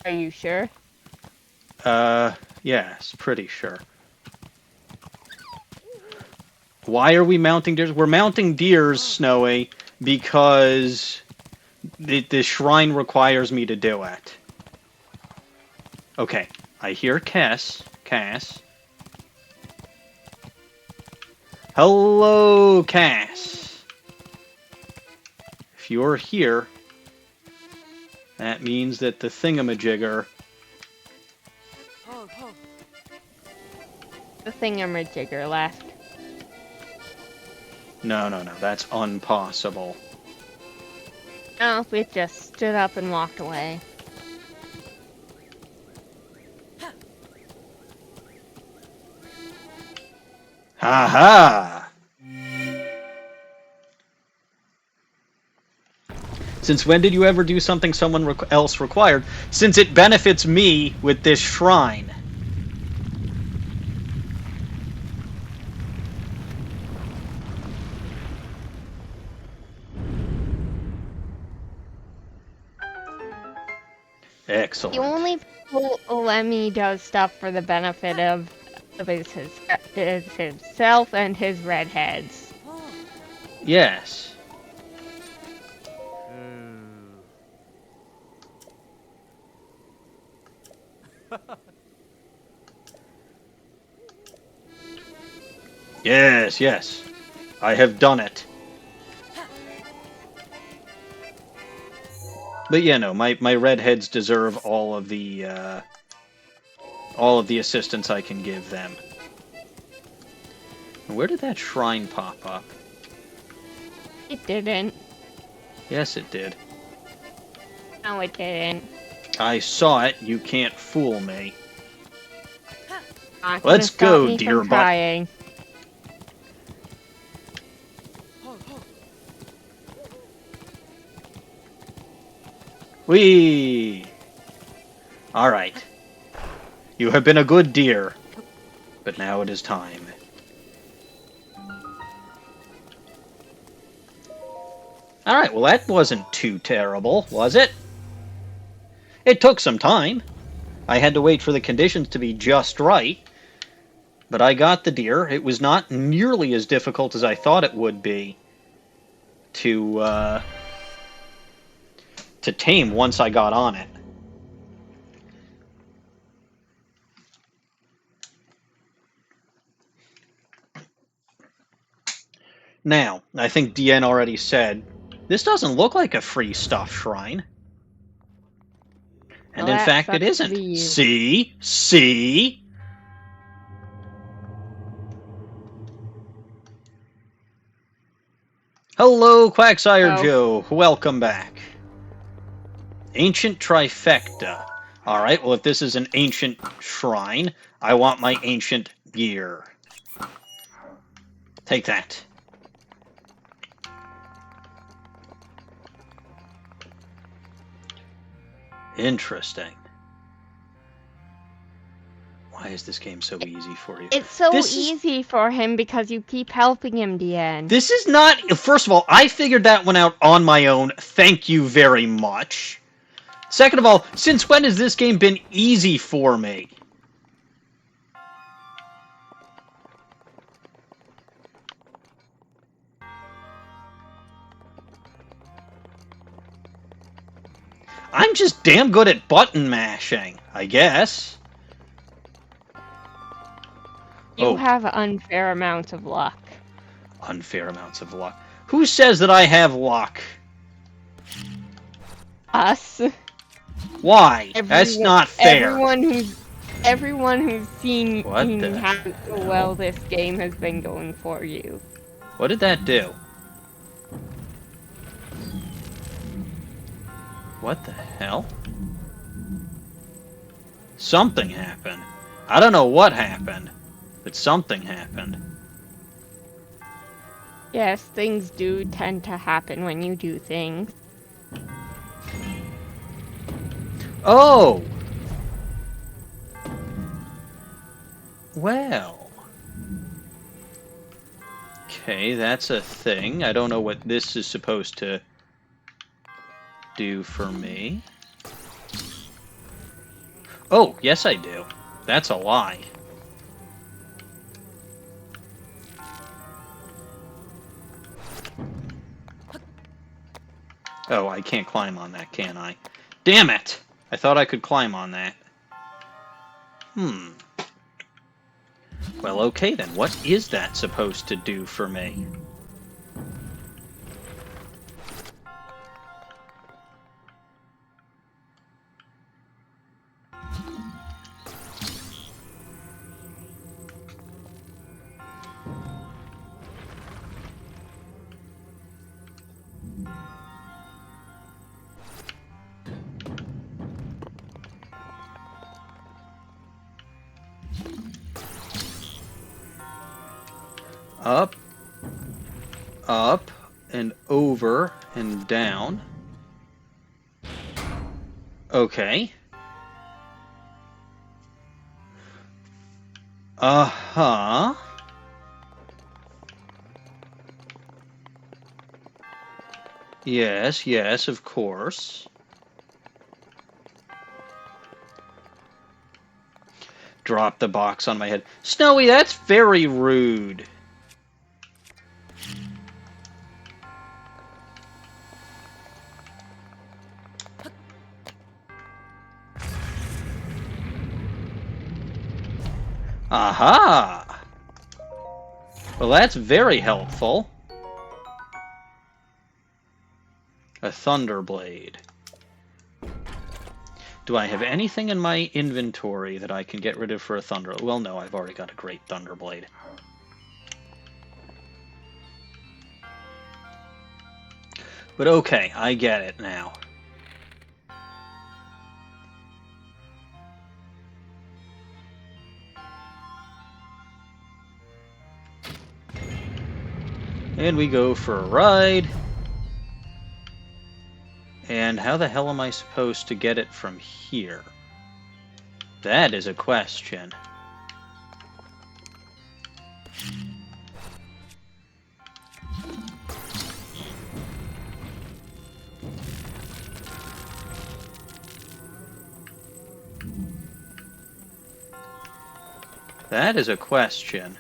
Are you sure? Yes, pretty sure. Why are we mounting deers? We're mounting deers, Snowy, because the shrine requires me to do it. Okay, I hear Cass. Hello, Cass. If you're here, that means that the thingamajigger... The thingamajigger left. No, that's impossible. Oh, it just stood up and walked away. Ha-ha! Since when did you ever do something someone else required? Since it benefits me with this shrine. Excellent. The only people Lemmy does stuff for the benefit of is himself and his redheads. Yes. Yes. I have done it. But yeah, no, my redheads deserve all of the assistance I can give them. Where did that shrine pop up? It didn't. Yes, it did. No, it didn't. I saw it. You can't fool me. Not Let's gonna stop go, me dear from butt. trying. Whee! Alright. You have been a good deer, but now it is time. Alright, well that wasn't too terrible, was it? It took some time. I had to wait for the conditions to be just right. But I got the deer. It was not nearly as difficult as I thought it would be to tame once I got on it. Now, I think DN already said, this doesn't look like a free stuff shrine. And Well, in that fact, it sucks to isn't. be you. See? See? Hello, Quacksire Oh. Joe. Welcome back. Ancient Trifecta. Alright, well if this is an ancient shrine, I want my ancient gear. Take that. Interesting. Why is this game so easy for you? It's so This is- easy for him because you keep helping him, DN. This is not... First of all, I figured that one out on my own. Thank you very much. Second of all, since when has this game been easy for me? I'm just damn good at button mashing, I guess. You have unfair amounts of luck. Unfair amounts of luck. Who says that I have luck? Us. Why? That's not fair. Everyone who's seen What the how hell? well this game has been going for you. What did that do? What the hell? Something happened. I don't know what happened, but something happened. Yes, things do tend to happen when you do things. Oh! Well. Okay, that's a thing. I don't know what this is supposed to do for me. Oh, yes I do. That's a lie. Oh, I can't climb on that, can I? Damn it! I thought I could climb on that. Well, okay then. What is that supposed to do for me? Up, up, and over, and down. Okay. Uh-huh. Yes, yes, of course. Drop the box on my head. Snowy, that's very rude. Aha! Well, that's very helpful. A Thunderblade. Do I have anything in my inventory that I can get rid of for a Thunder? Well, no, I've already got a great Thunderblade. But okay, I get it now. And we go for a ride. And how the hell am I supposed to get it from here? That is a question. That is a question.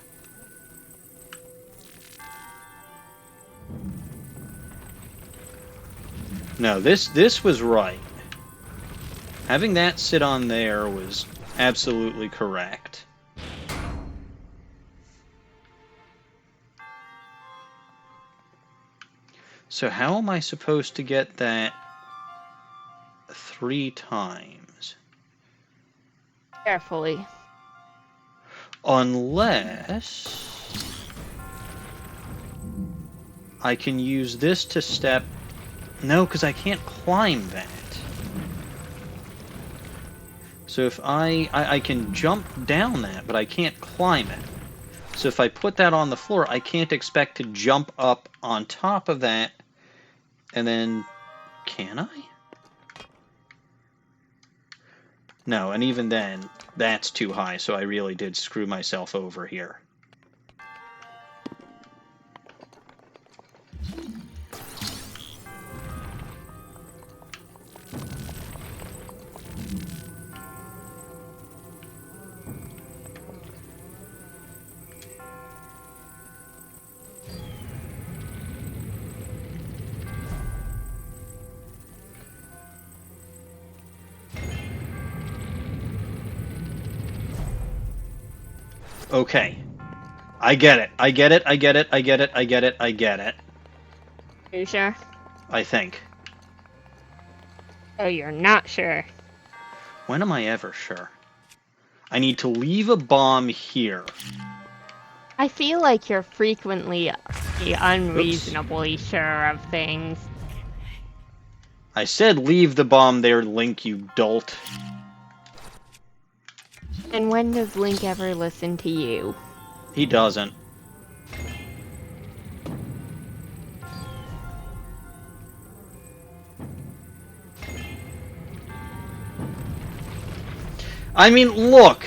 No, this was right. Having that sit on there was absolutely correct. So how am I supposed to get that 3 times? Carefully. Unless I can use this to step... No, because I can't climb that. So if I can jump down that, but I can't climb it. So if I put that on the floor, I can't expect to jump up on top of that, and then... Can I? No, and even then, that's too high, so I really did screw myself over here. Okay. I get it. I get it. I get it. I get it. I get it. I get it. Are you sure? I think. Oh, you're not sure. When am I ever sure? I need to leave a bomb here. I feel like you're frequently unreasonably sure of things. I said leave the bomb there, Link, you dolt. And when does Link ever listen to you? He doesn't. I mean, look!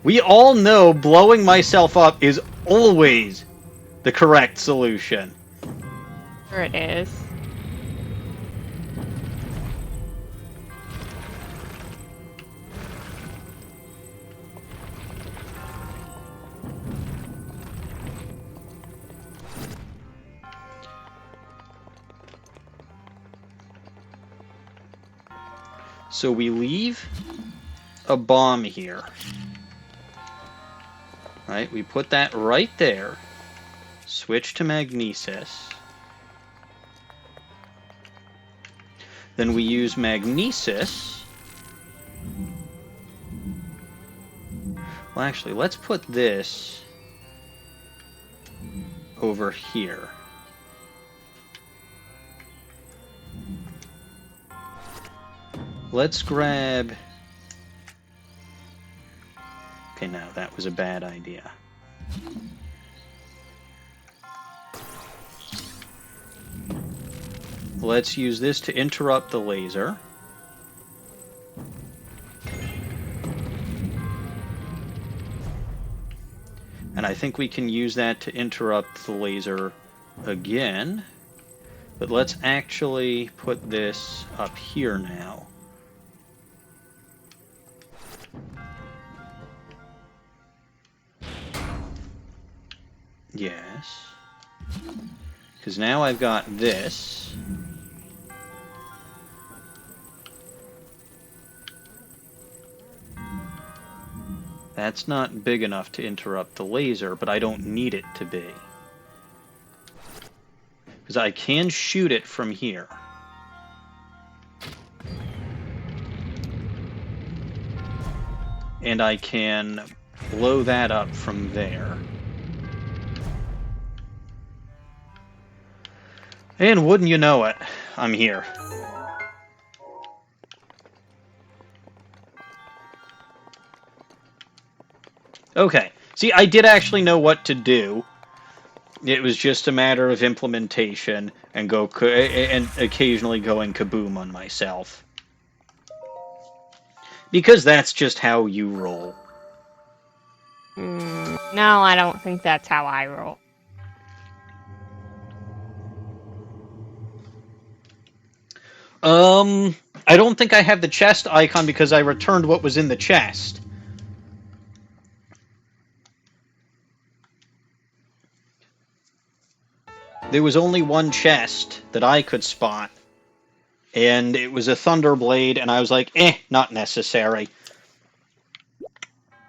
We all know blowing myself up is always the correct solution. Sure it is. So we leave a bomb here. Right, we put that right there. Switch to magnesis. Then we use magnesis. Well, actually, let's put this over here. Let's grab... Okay, no, that was a bad idea. Let's use this to interrupt the laser. And I think we can use that to interrupt the laser again. But let's actually put this up here now. Yes. Because now I've got this. That's not big enough to interrupt the laser, but I don't need it to be. Because I can shoot it from here. And I can blow that up from there. And wouldn't you know it, I'm here. Okay, see, I did actually know what to do. It was just a matter of implementation and and occasionally going kaboom on myself. Because that's just how you roll. No, I don't think that's how I roll. I don't think I have the chest icon because I returned what was in the chest. There was only one chest that I could spot. And it was a Thunderblade, and I was like, not necessary.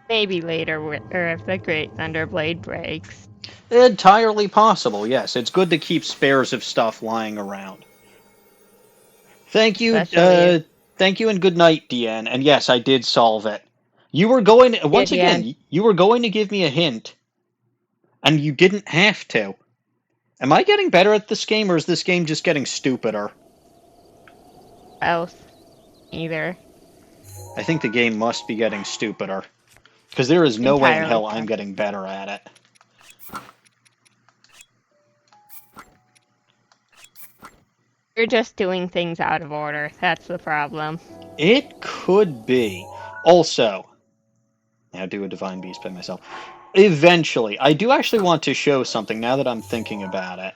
Maybe later, or if the Great Thunderblade breaks. Entirely possible, yes. It's good to keep spares of stuff lying around. Thank you, Especially thank you and good night, Deanne. And yes, I did solve it. You were going, once again, you were going to give me a hint, and you didn't have to. Am I getting better at this game, or is this game just getting stupider? Both. Either. I think the game must be getting stupider. Because there is no way in Entirely hell possible. I'm getting better at it. You're just doing things out of order. That's the problem. It could be. Also, now do a Divine Beast by myself. Eventually, I do actually want to show something now that I'm thinking about it.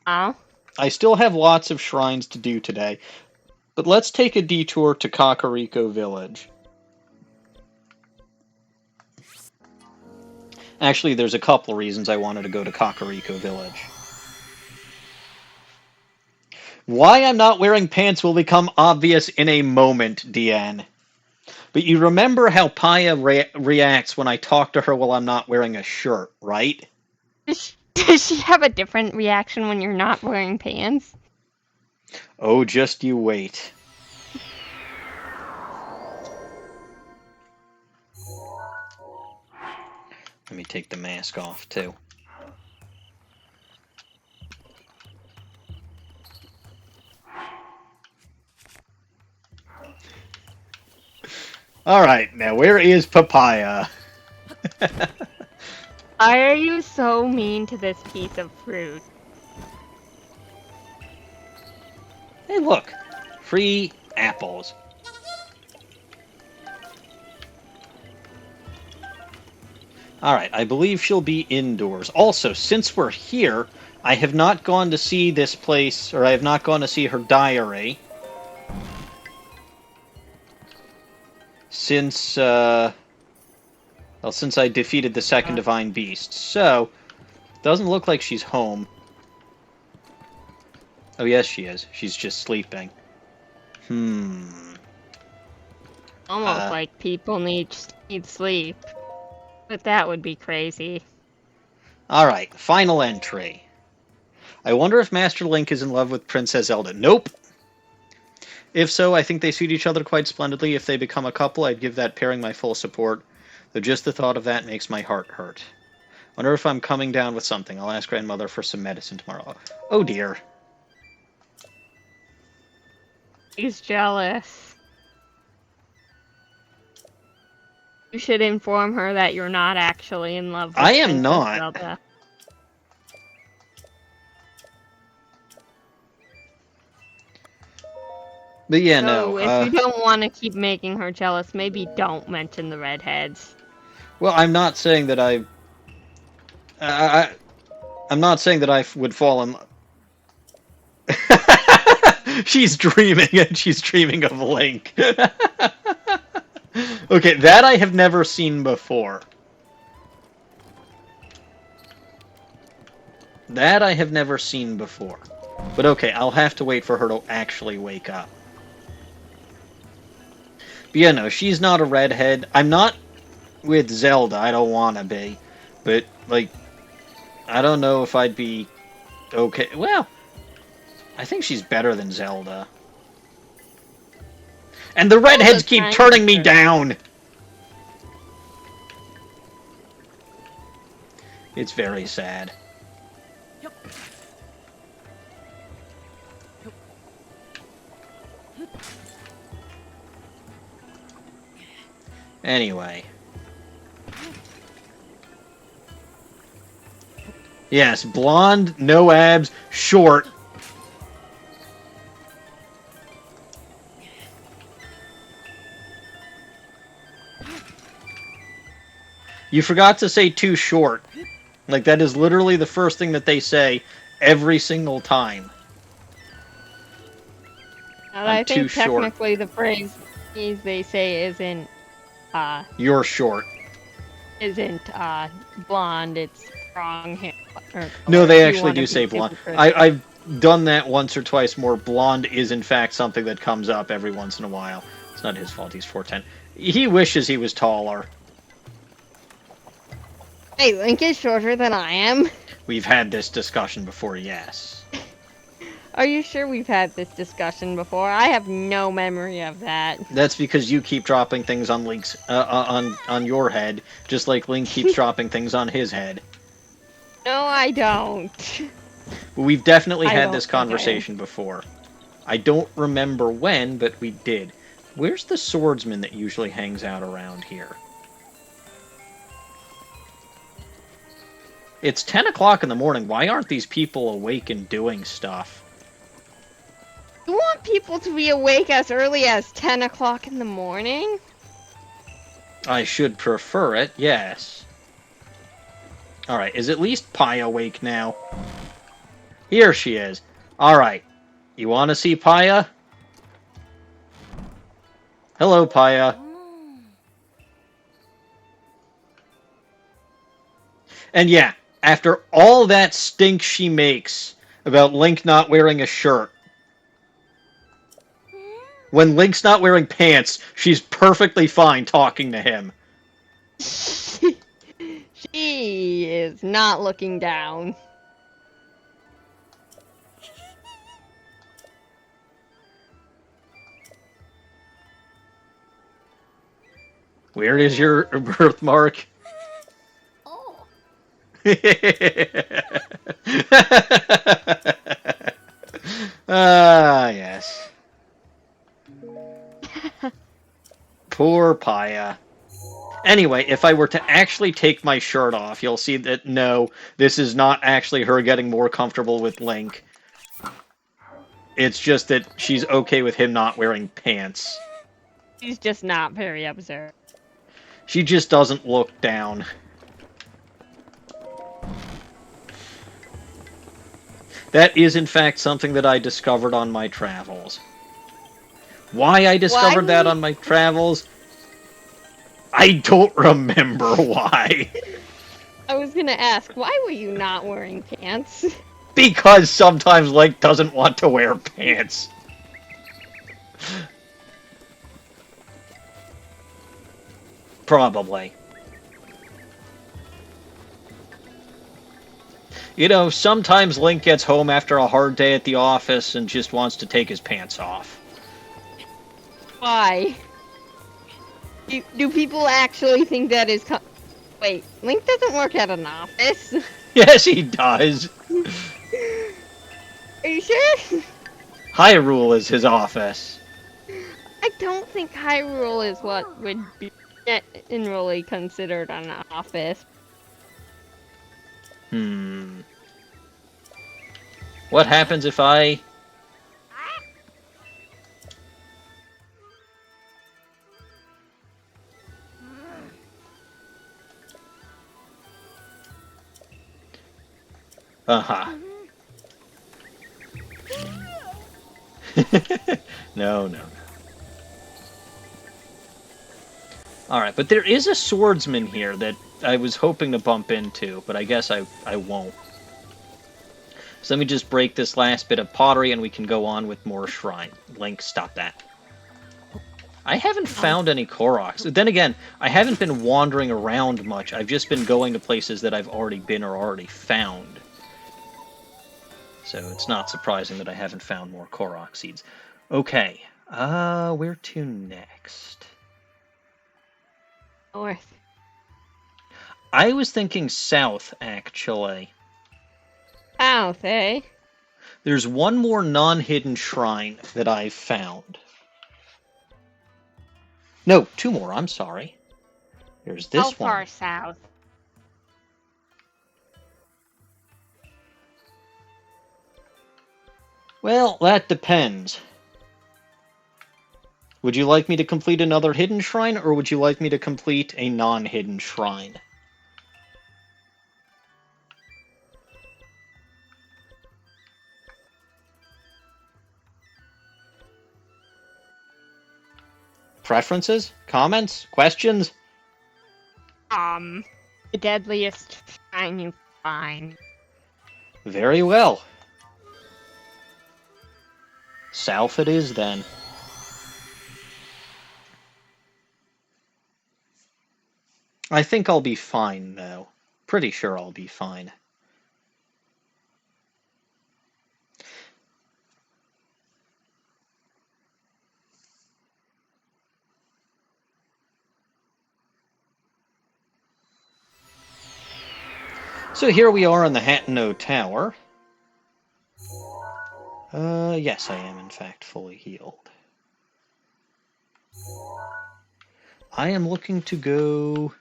Oh? I still have lots of shrines to do today, but let's take a detour to Kakariko Village. Actually, there's a couple of reasons I wanted to go to Kakariko Village. Why I'm not wearing pants will become obvious in a moment, Deanne. But you remember how Paya reacts when I talk to her while I'm not wearing a shirt, right? Does she have a different reaction when you're not wearing pants? Oh, just you wait. Let me take the mask off, too. Alright, now where is Papaya? Why are you so mean to this piece of fruit? Hey, look! Free apples. Alright, I believe she'll be indoors. Also, since we're here, I have not gone to see this place, or I have not gone to see her diary. Since, well, since I defeated the second Divine Beast. So, doesn't look like she's home. Oh, yes, she is. She's just sleeping. Almost like people need sleep. But that would be crazy. Alright, final entry. I wonder if Master Link is in love with Princess Zelda. Nope! If so, I think they suit each other quite splendidly. If they become a couple, I'd give that pairing my full support. Though just the thought of that makes my heart hurt. Wonder if I'm coming down with something. I'll ask Grandmother for some medicine tomorrow. Oh dear. He's jealous. You should inform her that you're not actually in love with I am Princess not. Zelda. But yeah, So no. if you don't want to keep making her jealous, maybe don't mention the redheads. Well, I'm not saying that I'm not saying that I would fall in love. She's dreaming, and she's dreaming of Link. Okay, that I have never seen before. That I have never seen before. But okay, I'll have to wait for her to actually wake up. But yeah, no, she's not a redhead. I'm not with Zelda. I don't want to be. But, like, I don't know if I'd be okay. Well, I think she's better than Zelda. And the redheads keep turning me down! It's very sad. Anyway. Yes, blonde, no abs, short. You forgot to say too short. Like, that is literally the first thing that they say every single time. And I'm I too think short. technically the phrase they say You're short. isn't blonde, it's strong hair No, color they if you actually want to do be say super blonde. critical. I've done that once or twice more. Blonde is, in fact, something that comes up every once in a while. It's not his fault, he's 4'10". He wishes he was taller. Hey, Link is shorter than I am. We've had this discussion before, yes. Are you sure we've had this discussion before? I have no memory of that. That's because you keep dropping things on Link's on your head, just like Link keeps dropping things on his head. No, I don't. We've definitely I had don't this think I am. conversation before. I don't remember when, but we did. Where's the swordsman that usually hangs out around here? It's 10 o'clock in the morning. Why aren't these people awake and doing stuff? You want people to be awake as early as 10 o'clock in the morning? I should prefer it, yes. Alright, is at least Pi awake now? Here she is. Alright. You want to see Paya? Hello, Paya. And yeah, after all that stink she makes about Link not wearing a shirt, when Link's not wearing pants, she's perfectly fine talking to him. She is not looking down. Where is your birthmark? Oh. Ah, yes. Poor Paya. Anyway, if I were to actually take my shirt off, you'll see that, no, this is not actually her getting more comfortable with Link. It's just that she's okay with him not wearing pants. She's just not very observant. She just doesn't look down. That is, in fact, something that I discovered on my travels. Why I discovered that on my travels? I don't remember why. I was gonna ask, why were you not wearing pants? Because sometimes Link doesn't want to wear pants. Probably. You know, sometimes Link gets home after a hard day at the office and just wants to take his pants off. Why? Do people actually think that is Wait, Link doesn't work at an office. Yes, he does. Are you sure? Hyrule is his office. I don't think Hyrule is what would be generally considered an office. What happens if I... Uh-huh. No, no, no. Alright, but there is a swordsman here that I was hoping to bump into, but I guess I won't. So let me just break this last bit of pottery and we can go on with more shrine. Link, stop that. I haven't found any Koroks. Then again, I haven't been wandering around much. I've just been going to places that I've already been or already found. So it's not surprising that I haven't found more Korok seeds. Okay, where to next? North. I was thinking south, actually. South, eh? There's one more non-hidden shrine that I've found. No, two more, I'm sorry. There's this How far one. south? Well, that depends. Would you like me to complete another hidden shrine, or would you like me to complete a non-hidden shrine? Preferences? Comments? Questions? The deadliest shrine you find. Very well. South it is, then. I think I'll be fine, though. Pretty sure I'll be fine. So here we are on the Hatno Tower. Yes, I am in fact fully healed. I am looking to go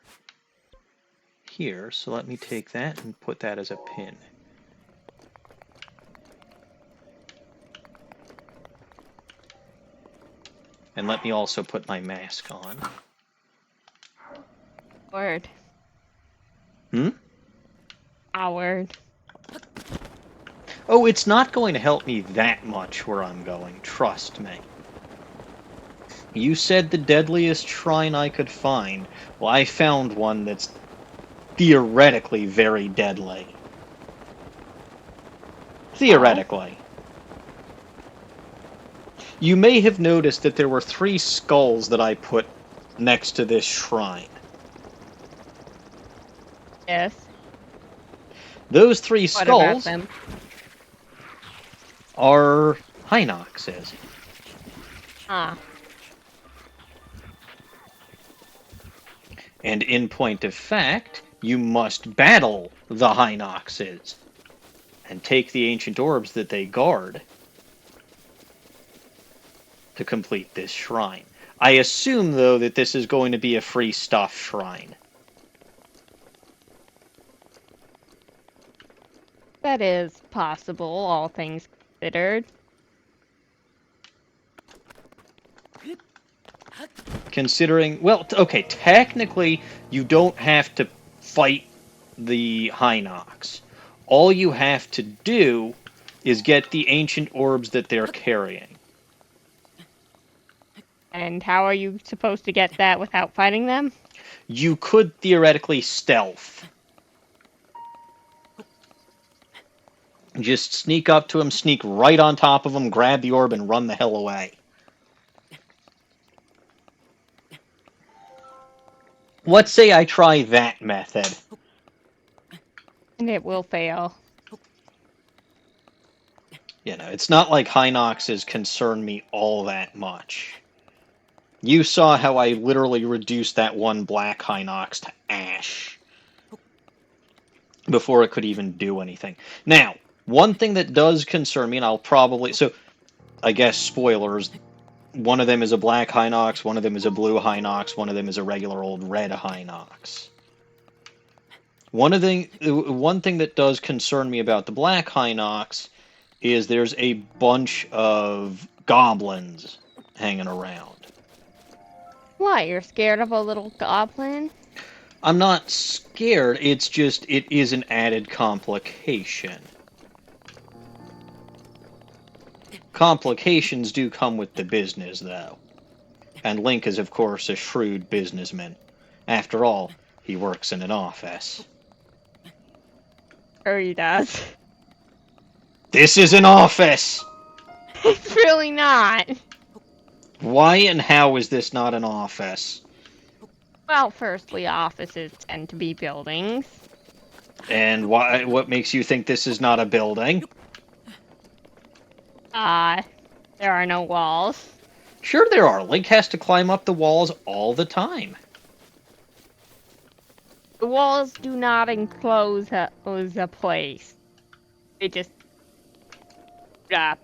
here, so let me take that and put that as a pin. And let me also put my mask on. Word. Hmm? Howard. Oh, it's not going to help me that much where I'm going, trust me. You said the deadliest shrine I could find. Well, I found one that's theoretically very deadly. Theoretically. You may have noticed that there were 3 skulls that I put next to this shrine. Yes. Those 3 What about skulls them? are Hinoxes. Ah. And in point of fact, you must battle the Hinoxes and take the ancient orbs that they guard to complete this shrine. I assume, though, that this is going to be a free stuff shrine. That is possible, all things considered. Considering, well, okay, technically, you don't have to fight the Hinox. All you have to do is get the ancient orbs that they're carrying. And how are you supposed to get that without fighting them? You could theoretically stealth. Just sneak up to him, sneak right on top of him, grab the orb, and run the hell away. Let's say I try that method. And it will fail. You know, it's not like Hinoxes concern me all that much. You saw how I literally reduced that one black Hinox to ash before it could even do anything. Now, one thing that does concern me, and I'll probably... So, I guess, spoilers. One of them is a black Hinox, one of them is a blue Hinox, one of them is a regular old red Hinox. One thing that does concern me about the black Hinox is there's a bunch of goblins hanging around. What, you're scared of a little goblin? I'm not scared, it's just, it is an added complication. Complications do come with the business, though. And Link is, of course, a shrewd businessman. After all, he works in an office. Sure he does. This is an office! It's really not. Why and how is this not an office? Well, firstly, offices tend to be buildings. And why? What makes you think this is not a building? There are no walls. Sure there are. Link has to climb up the walls all the time. The walls do not enclose a place. They just up.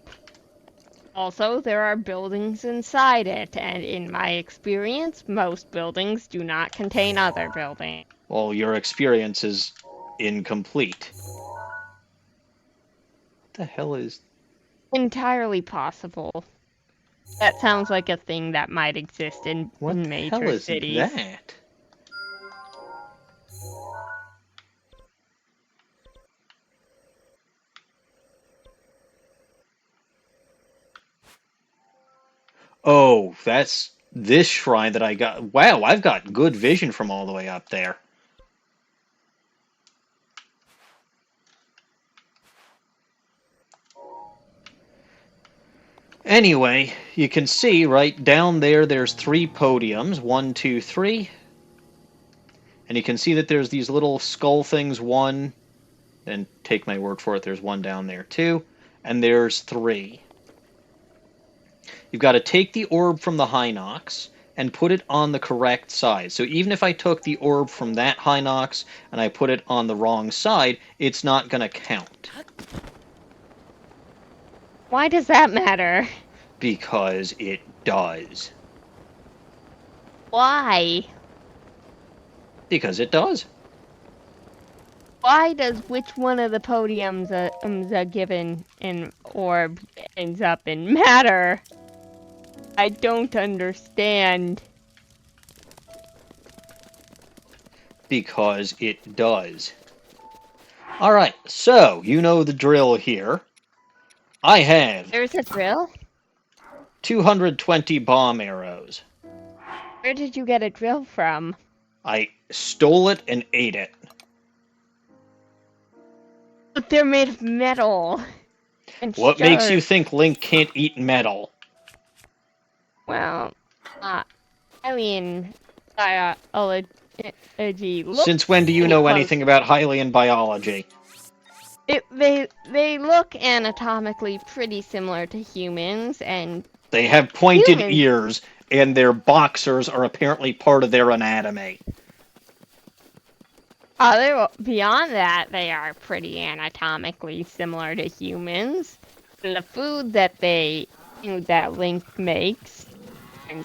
Also, there are buildings inside it, and in my experience, most buildings do not contain other buildings. Well, your experience is incomplete. What the hell is... entirely possible. That sounds like a thing that might exist in What the major hell is cities. that? Oh, that's this shrine that I got. Wow, I've got good vision from all the way up there. Anyway, you can see right down there, there's 3 podiums. 1, 2, 3. And you can see that there's these little skull things. 1, and take my word for it, there's 1 down there too. And there's 3. You've got to take the orb from the Hinox and put it on the correct side. So even if I took the orb from that Hinox and I put it on the wrong side, it's not going to count. Why does that matter? Because it does. Why? Because it does. Why does which one of the podiums are given in orb ends up in matter? I don't understand. Because it does. Alright, so you know the drill here. I have There's a drill? 220 bomb arrows. Where did you get a drill from? I stole it and ate it. But they're made of metal. And What makes you sharp. think Link can't eat metal? Well, I mean, biology. Since when do you know anything about Hylian biology? They look anatomically pretty similar to humans, and They have pointed Humans. ears, and their boxers are apparently part of their anatomy. beyond that, they are pretty anatomically similar to humans. The food that that Link makes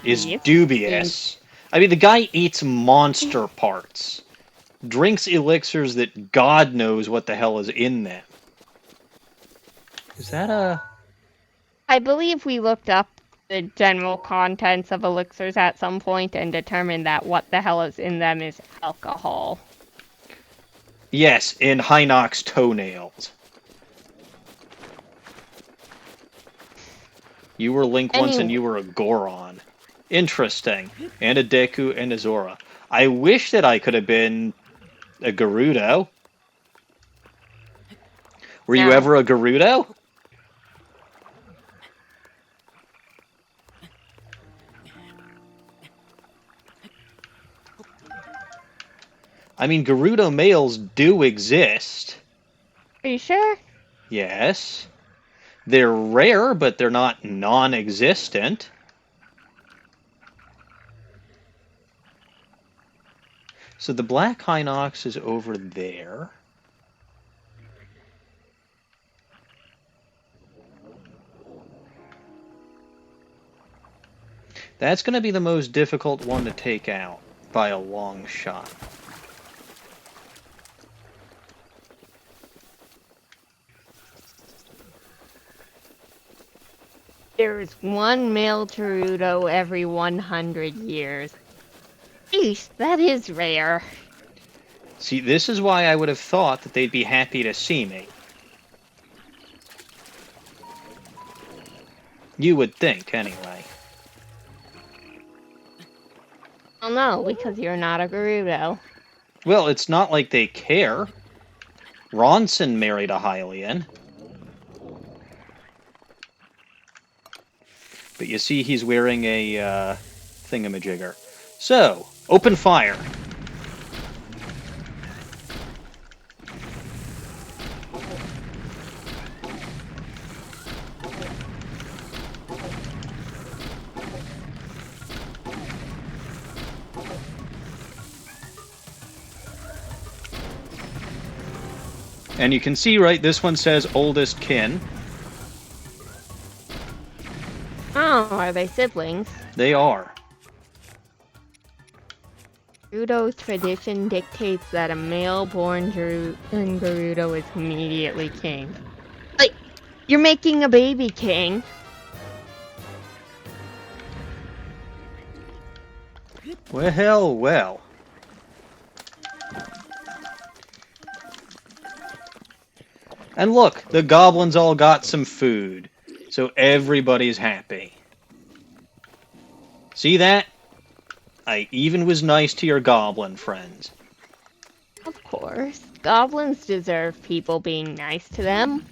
Is eats dubious. I mean, the guy eats monster parts. Drinks elixirs that God knows what the hell is in them. Is that a... I believe we looked up the general contents of elixirs at some point and determined that what the hell is in them is alcohol. Yes, in Hinox toenails. You were Link once and you were a Goron. Interesting. And a Deku and a Zora. I wish that I could have been a Gerudo. Were you No. ever a Gerudo? I mean, Gerudo males do exist. Are you sure? Yes. They're rare, but they're not non-existent. So the black Hinox is over there. That's going to be the most difficult one to take out by a long shot. There's one male Gerudo every 100 years. Eesh, that is rare. See, this is why I would have thought that they'd be happy to see me. You would think, anyway. Well, no, because you're not a Gerudo. Well, it's not like they care. Ronson married a Hylian. But you see he's wearing a thingamajigger. So, open fire. And you can see, right, this one says oldest kin. Oh, are they siblings? They are. Gerudo tradition dictates that a male born Gerudo is immediately king. Like, You're making a baby king. Well, well. And look, the goblins all got some food, so everybody's happy. See that? I even was nice to your goblin friends. Of course. Goblins deserve people being nice to them.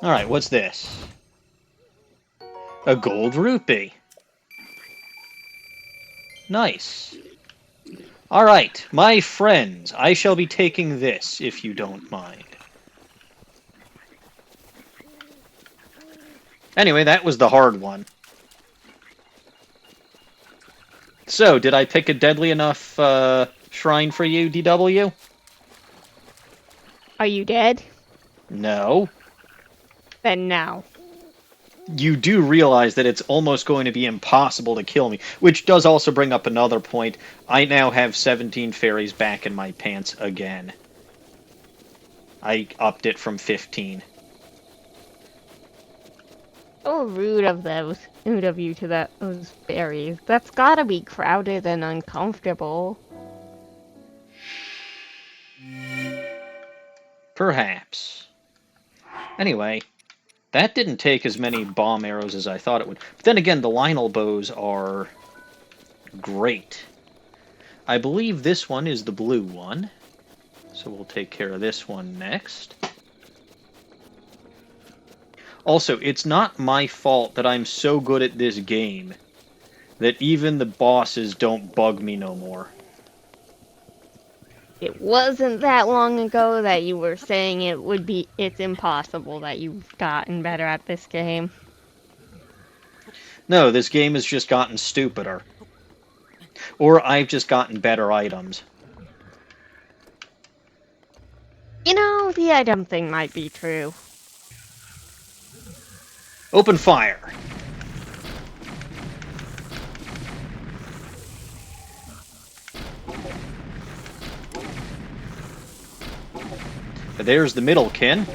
Alright, what's this? A gold rupee. Nice. Alright, my friends, I shall be taking this, if you don't mind. Anyway, that was the hard one. So, did I pick a deadly enough shrine for you, DW? Are you dead? No. Then no. You do realize that it's almost going to be impossible to kill me, which does also bring up another point. I now have 17 fairies back in my pants again. I upped it from 15. So rude of you to those fairies. That's gotta be crowded and uncomfortable. Perhaps. Anyway, that didn't take as many bomb arrows as I thought it would. But then again, the Lionel bows are great. I believe this one is the blue one. So we'll take care of this one next. Also, it's not my fault that I'm so good at this game that even the bosses don't bug me no more. It wasn't that long ago that you were saying it's impossible that you've gotten better at this game. No, this game has just gotten stupider. Or I've just gotten better items. You know, the item thing might be true. Open fire! There's the middle kin.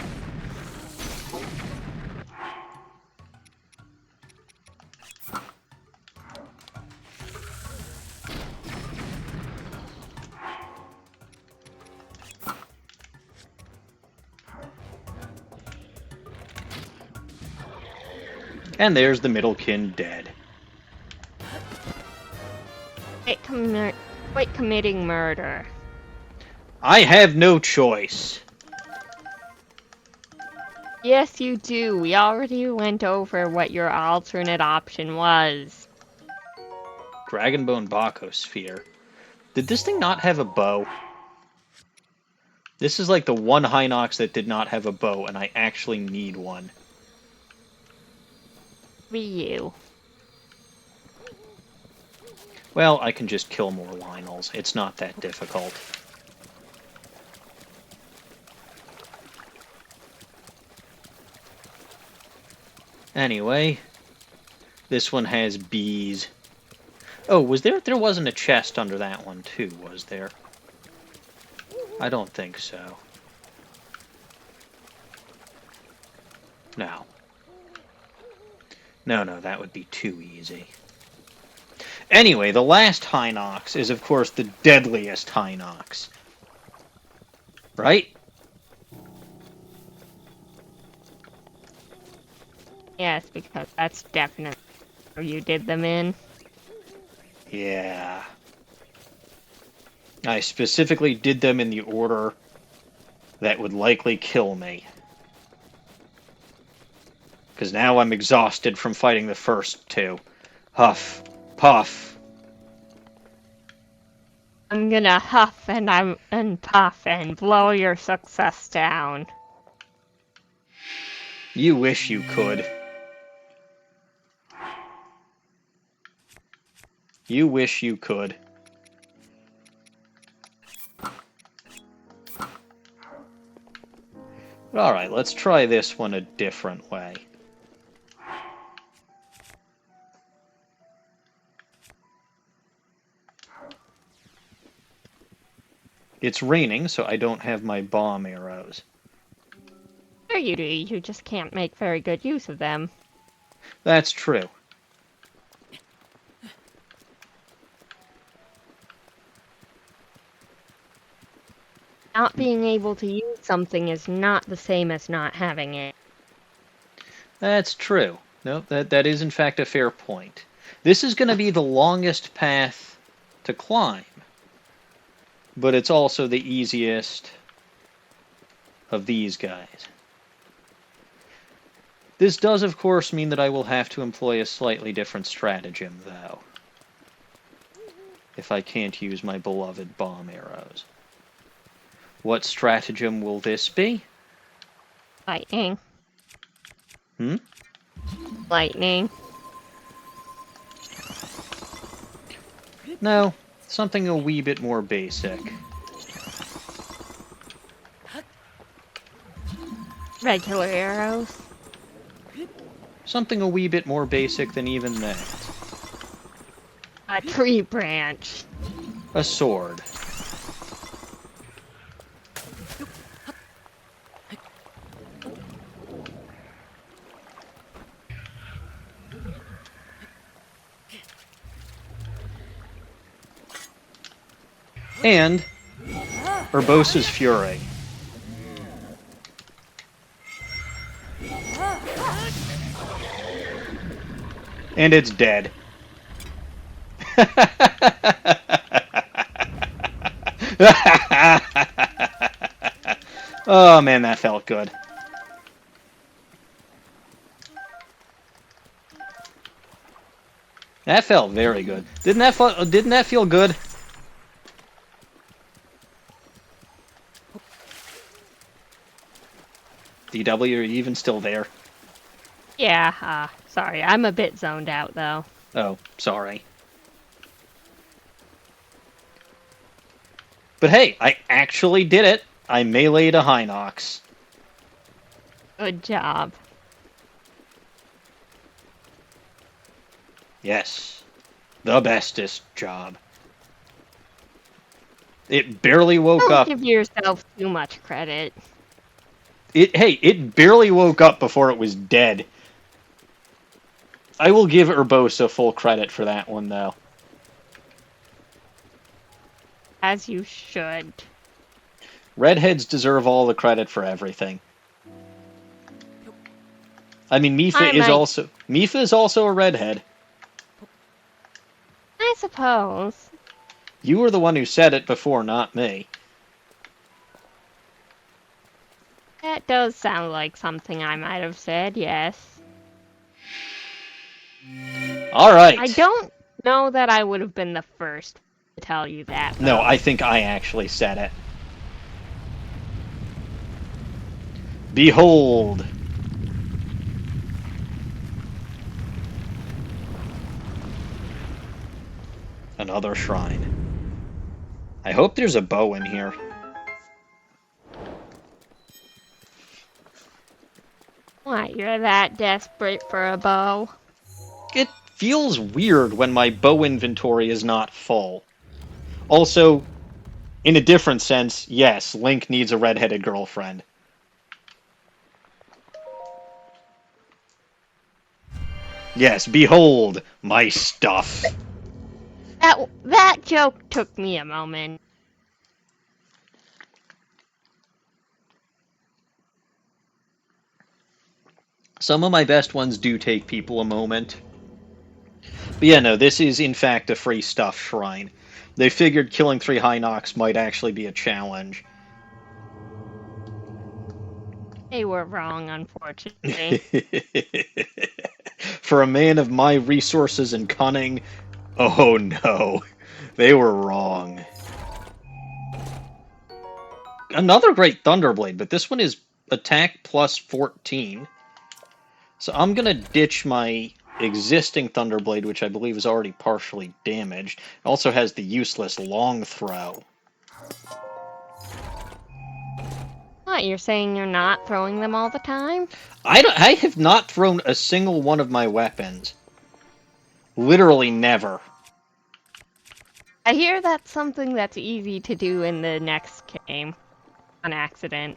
And there's the middle kin dead. Quit committing murder. I have no choice. Yes, you do. We already went over what your alternate option was. Dragonbone Bacosphere. Did this thing not have a bow? This is like the one Hinox that did not have a bow, and I actually need one. Be you. Well, I can just kill more Lionels. It's not that difficult. Anyway, this one has bees. Oh, was there? There wasn't a chest under that one too, was there? I don't think so. No. No, that would be too easy. Anyway, the last Hinox is, of course, the deadliest Hinox. Right? Yes, because that's definitely where you did them in. Yeah. I specifically did them in the order that would likely kill me. Because now I'm exhausted from fighting the first two. Huff. Puff. I'm gonna huff and puff and blow your success down. You wish you could. You wish you could. Alright, let's try this one a different way. It's raining, so I don't have my bomb arrows. Sure you do, you just can't make very good use of them. That's true. Not being able to use something is not the same as not having it. That's true. No, that is in fact a fair point. This is going to be the longest path to climb, but it's also the easiest of these guys. This does, of course, mean that I will have to employ a slightly different stratagem, though, if I can't use my beloved bomb arrows. What stratagem will this be? Lightning. Hmm? Lightning. No, something a wee bit more basic. Regular arrows. Something a wee bit more basic than even that. A tree branch. A sword. And Urbosa's Fury. And it's dead. Oh man, that felt good. That felt very good. Didn't that feel good? DW, are you even still there? Yeah, sorry, I'm a bit zoned out though. Oh, sorry. But hey, I actually did it. I meleeed a Hinox. Good job. Yes. The bestest job. It barely woke Don't up. give yourself too much credit. It barely woke up before it was dead. I will give Urbosa full credit for that one, though. As you should. Redheads deserve all the credit for everything. I mean, Mipha is also a redhead. I suppose. You were the one who said it before, not me. That does sound like something I might have said, yes. Alright. I don't know that I would have been the first to tell you that, though. No, I think I actually said it. Behold! Another shrine. I hope there's a bow in here. Why, you're that desperate for a bow? It feels weird when my bow inventory is not full. Also, in a different sense, yes, Link needs a redheaded girlfriend. Yes, behold my stuff. That joke took me a moment. Some of my best ones do take people a moment. But yeah, no, this is in fact a free stuff shrine. They figured killing 3 Hinox might actually be a challenge. They were wrong, unfortunately. For a man of my resources and cunning, oh no, they were wrong. Another great Thunderblade, but this one is attack plus 14. So I'm going to ditch my existing Thunderblade, which I believe is already partially damaged. It also has the useless long throw. What, you're saying you're not throwing them all the time? I have not thrown a single one of my weapons. Literally never. I hear that's something that's easy to do in the next game. On accident.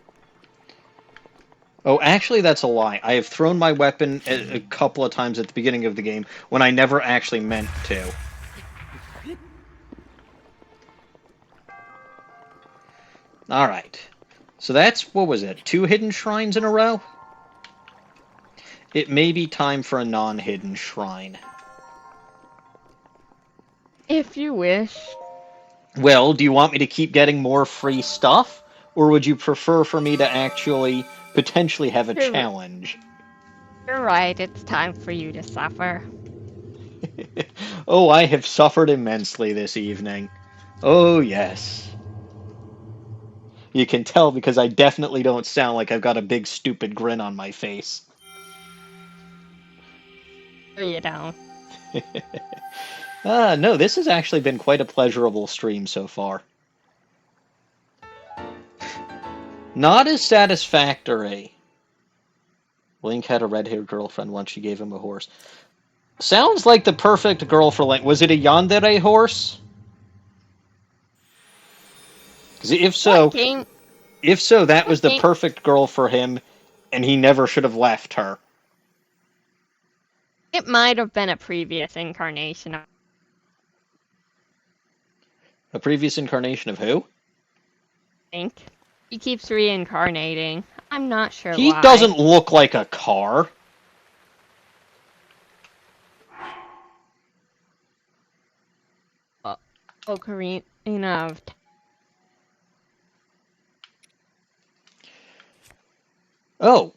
Oh, actually, that's a lie. I have thrown my weapon a couple of times at the beginning of the game when I never actually meant to. Alright. So that's, what was it, 2 hidden shrines in a row? It may be time for a non-hidden shrine. If you wish. Well, do you want me to keep getting more free stuff? Or would you prefer for me to actually potentially have a challenge? You're right, it's time for you to suffer. Oh, I have suffered immensely this evening. Oh, yes. You can tell because I definitely don't sound like I've got a big stupid grin on my face. Or you don't. No, this has actually been quite a pleasurable stream so far. Not as satisfactory. Link had a red-haired girlfriend once she gave him a horse. Sounds like the perfect girl for Link. Was it a yandere horse? Because if so, that was the perfect girl for him, and he never should have left her. It might have been a previous incarnation of A previous incarnation of who? Link. He keeps reincarnating. I'm not sure He why. doesn't look like a car. Ocarina of Oh,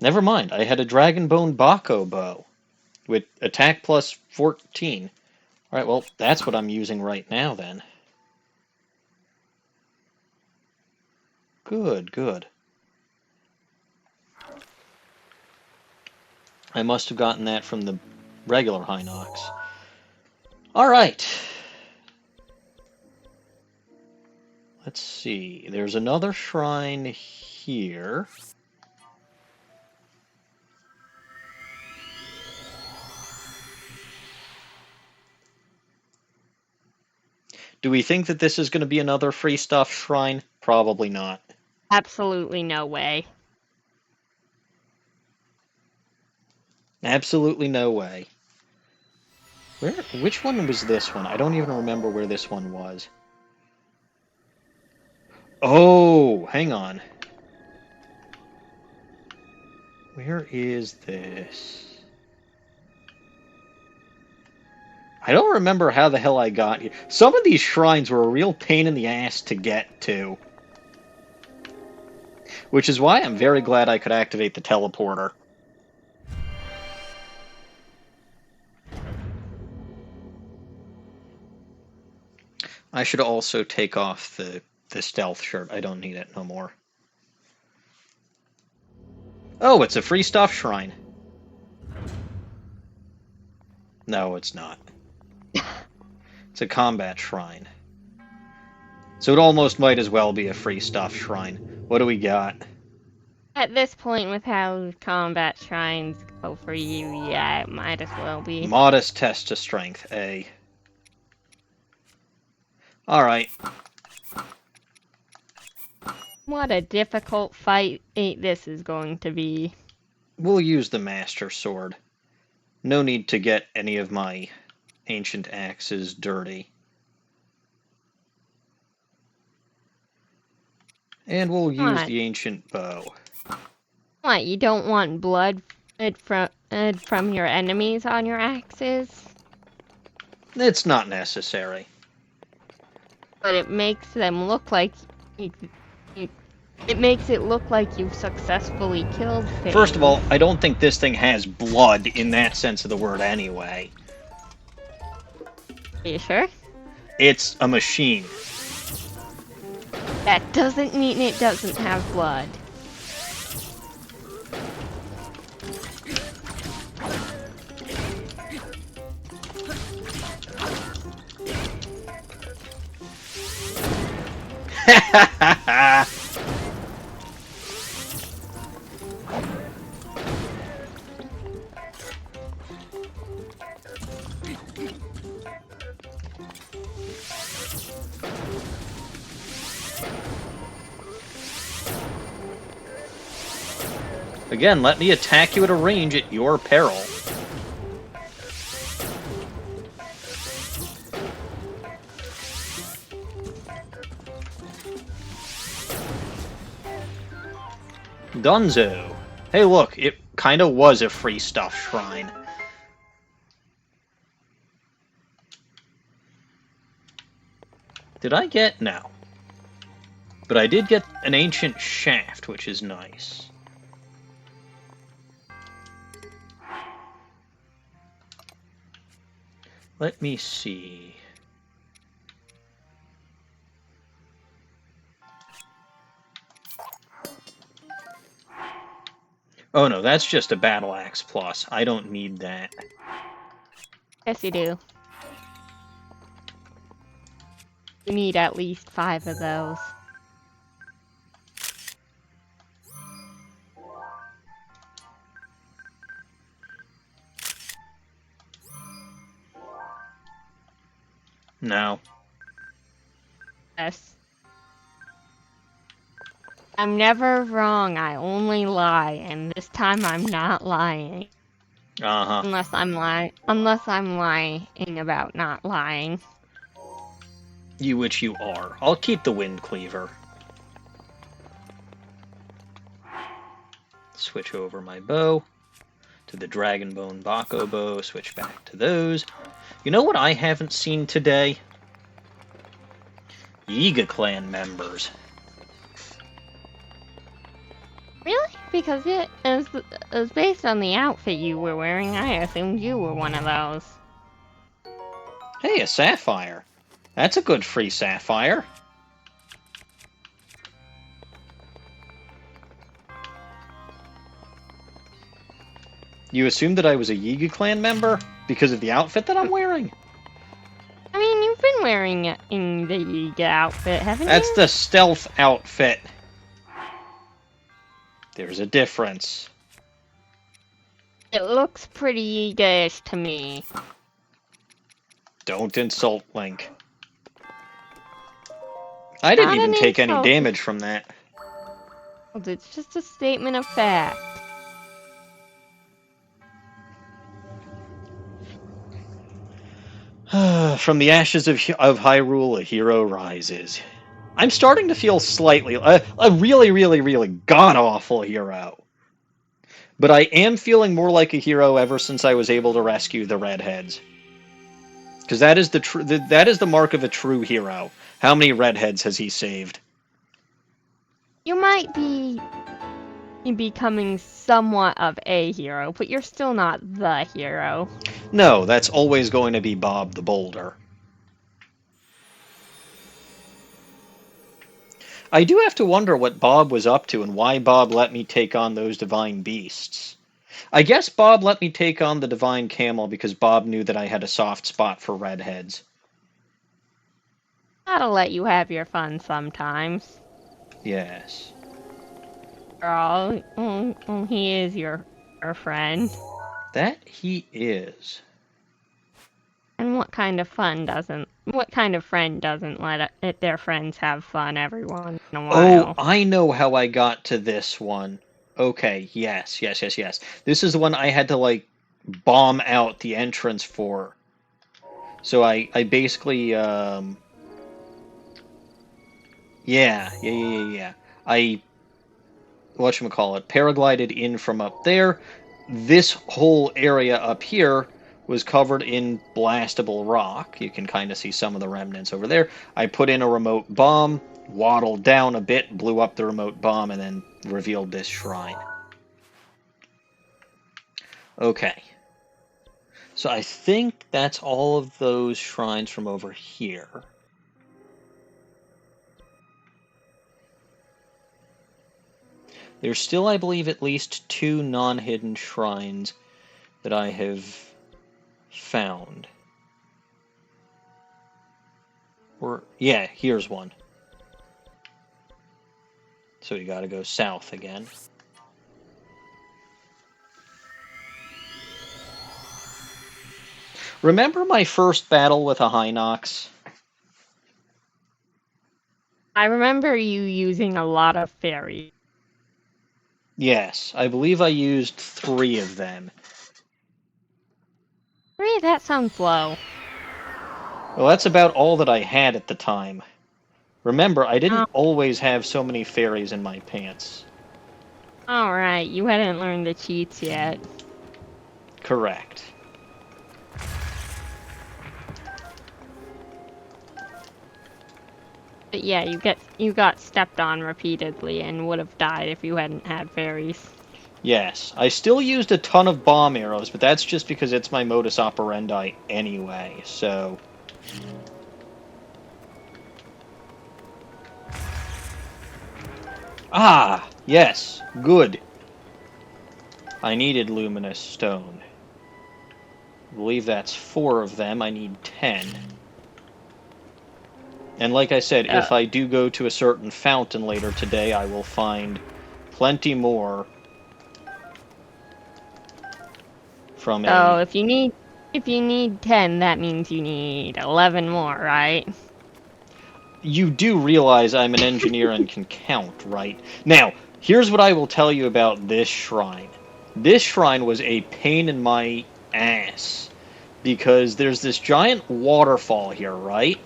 never mind. I had a Dragonbone Bako bow with attack plus 14. Alright, well, that's what I'm using right now, then. Good, good. I must have gotten that from the regular Hinox. Alright. Let's see. There's another shrine here. Do we think that this is going to be another free stuff shrine? Probably not. Absolutely no way. Absolutely no way. Which one was this one? I don't even remember where this one was. Oh, hang on. Where is this? I don't remember how the hell I got here. Some of these shrines were a real pain in the ass to get to. Which is why I'm very glad I could activate the teleporter. I should also take off the stealth shirt. I don't need it no more. Oh, it's a free stuff shrine. No, it's not. It's a combat shrine. So it almost might as well be a free stuff shrine. What do we got? At this point, with how combat shrines go for you, yeah, it might as well be. Modest test to strength, A. Alright. What a difficult fight this is going to be. We'll use the Master Sword. No need to get any of my ancient axes dirty. And we'll use the ancient bow. What, you don't want blood from your enemies on your axes? It's not necessary. But it makes them look like it makes it look like you've successfully killed things. First of all, I don't think this thing has blood in that sense of the word anyway. Are you sure? It's a machine. That doesn't mean it doesn't have blood. Again, let me attack you at a range at your peril. Dunzo. Hey look, it kinda was a free stuff shrine. Did I get? No. But I did get an ancient shaft, which is nice. Let me see. Oh no, that's just a battle axe plus. I don't need that. Yes, you do. You need at least 5 of those. No. Yes. I'm never wrong, I only lie, and this time I'm not lying. Uh-huh. Unless I'm lying about not lying. Which you are. I'll keep the Wind Cleaver. Switch over my bow to the Dragonbone Bako bow. Switch back to those. You know what I haven't seen today? Yiga Clan members. Really? Because it is based on the outfit you were wearing, I assumed you were one of those. Hey, a sapphire. That's a good free sapphire. You assumed that I was a Yiga Clan member because of the outfit that I'm wearing? I mean, you've been wearing it in the Yiga outfit, haven't That's you? the stealth outfit. There's a difference. It looks pretty Yiga-ish to me. Don't insult Link. I didn't Not even an take any insult. damage from that. It's just a statement of fact. From the ashes of Hyrule, a hero rises. I'm starting to feel slightly a really, really, really god-awful hero. But I am feeling more like a hero ever since I was able to rescue the redheads. Because that is that is the mark of a true hero. How many redheads has he saved? You might be becoming somewhat of a hero, but you're still not the hero. No, that's always going to be Bob the Boulder. I do have to wonder what Bob was up to and why Bob let me take on those divine beasts. I guess Bob let me take on the divine camel because Bob knew that I had a soft spot for redheads. That'll let you have your fun sometimes. Yes. After all, he is your friend. That he is. And what kind of friend doesn't let their friends have fun every once in a Oh, while? I know how I got to this one. Okay, yes. This is the one I had to, like, bomb out the entrance for. So I basically, yeah. I, whatchamacallit, paraglided in from up there. This whole area up here was covered in blastable rock. You can kind of see some of the remnants over there. I put in a remote bomb, waddled down a bit, blew up the remote bomb, and then revealed this shrine. Okay. So I think that's all of those shrines from over here. There's still, I believe, at least 2 non-hidden shrines that I have found. Or, yeah, here's one. So we gotta go south again. Remember my first battle with a Hinox? I remember you using a lot of fairies. Yes, I believe I used 3 of them. 3? That sounds low. Well, that's about all that I had at the time. Remember, I Oh, didn't always have so many fairies in my pants. alright, you hadn't learned the cheats yet. Correct. But yeah, you got stepped on repeatedly and would have died if you hadn't had fairies. Yes, I still used a ton of bomb arrows, but that's just because it's my modus operandi anyway, so... Ah, yes, good. I needed luminous stone. I believe that's 4 of them. I need 10. And like I said, if I do go to a certain fountain later today, I will find plenty more from So a... if you need 10, that means you need 11 more, right? You do realize I'm an engineer and can count, right? Now, here's what I will tell you about this shrine. This shrine was a pain in my ass, because there's this giant waterfall here, right?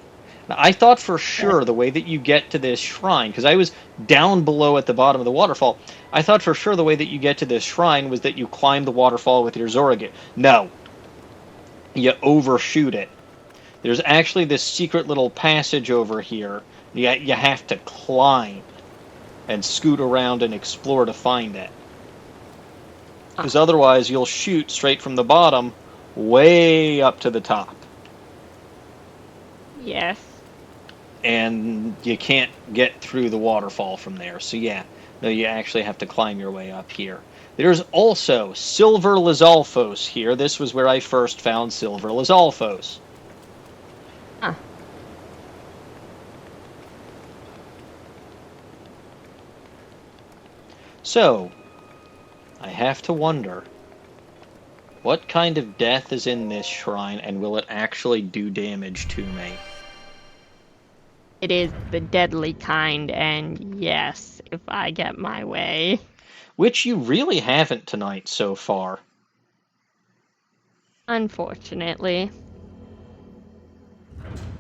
Now, I thought for sure the way that you get to this shrine, because I was down below at the bottom of the waterfall, I thought for sure the way that you get to this shrine was that you climb the waterfall with your Zoragit. No. You overshoot it. There's actually this secret little passage over here. You have to climb and scoot around and explore to find it. Because otherwise you'll shoot straight from the bottom way up to the top. Yes. And you can't get through the waterfall from there. So yeah, no, you actually have to climb your way up here. There's also Silver Lizalfos here. This was where I first found Silver Lizalfos. Huh. So, I have to wonder, what kind of death is in this shrine, and will it actually do damage to me? It is the deadly kind, and yes, if I get my way. Which you really haven't tonight so far. Unfortunately.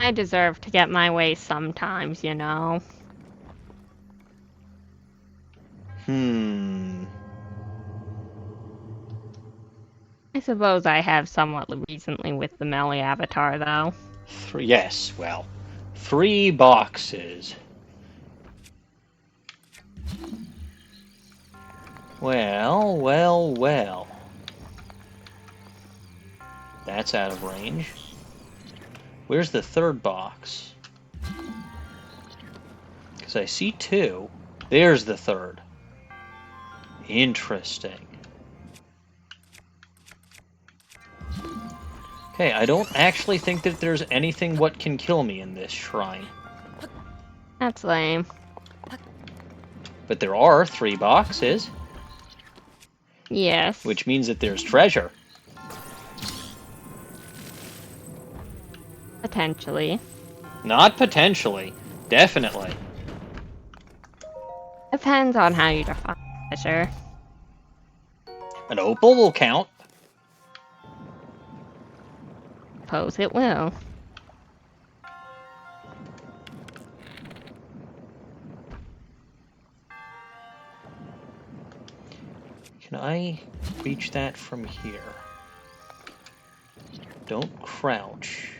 I deserve to get my way sometimes, you know. I suppose I have somewhat recently with the melee avatar, though. Yes, well, 3 boxes. Well, well, well. That's out of range. Where's the 3rd box? Because I see 2. There's the 3rd. Interesting. Okay, I don't actually think that there's anything what can kill me in this shrine. That's lame. But there are 3 boxes. Yes. Which means that there's treasure. Potentially. Not potentially. Definitely. Depends on how you define treasure. An opal will count. Suppose it will. Can I reach that from here? Don't crouch.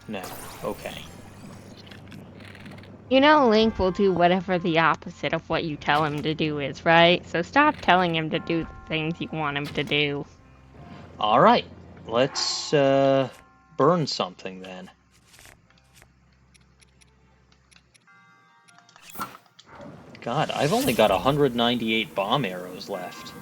No. Okay. You know Link will do whatever the opposite of what you tell him to do is, right? So stop telling him to do the things you want him to do. Alright. Let's, burn something then. God, I've only got 198 bomb arrows left.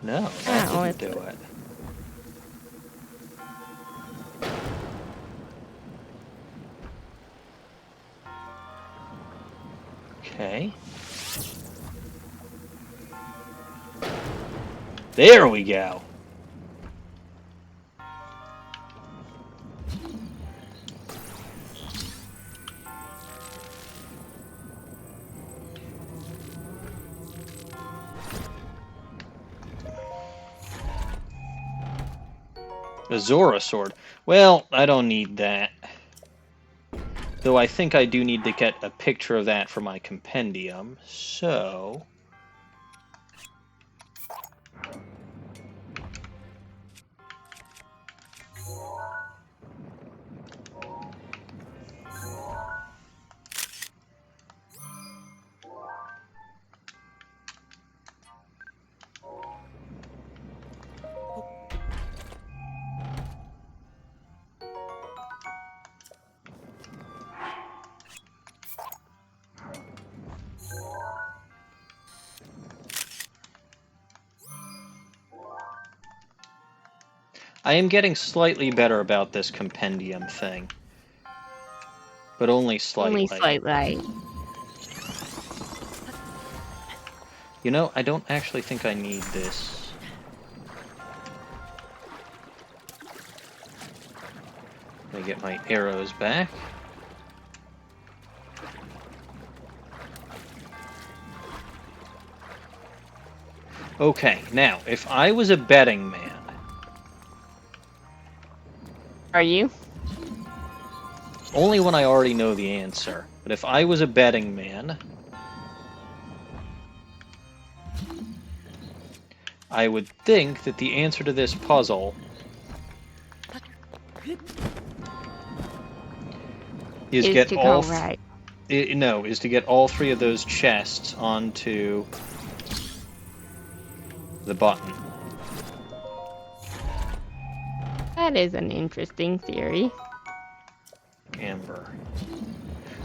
No, that didn't do it. Okay. There we go. A Zora sword. Well, I don't need that. Though I think I do need to get a picture of that for my compendium, so... I am getting slightly better about this compendium thing. But only slightly. Only slightly. You know, I don't actually think I need this. Let me get my arrows back. Okay, now, if I was a betting man... Are you? Only when I already know the answer. But if I was a betting man... I would think that the answer to this puzzle is Is get to all go right. is to get all three of those chests onto the button. That is an interesting theory. Amber.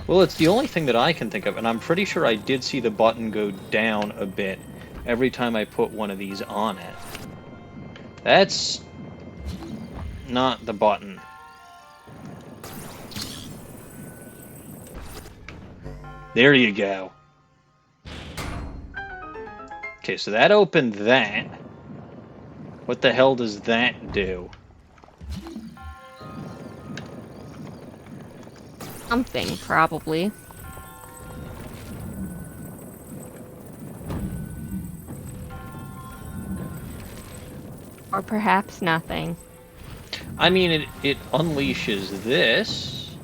Well, it's the only thing that I can think of, and I'm pretty sure I did see the button go down a bit every time I put one of these on it. That's not the button. There you go. Okay, so that opened that. What the hell does that do? Something, probably. Or perhaps nothing. I mean, it unleashes this.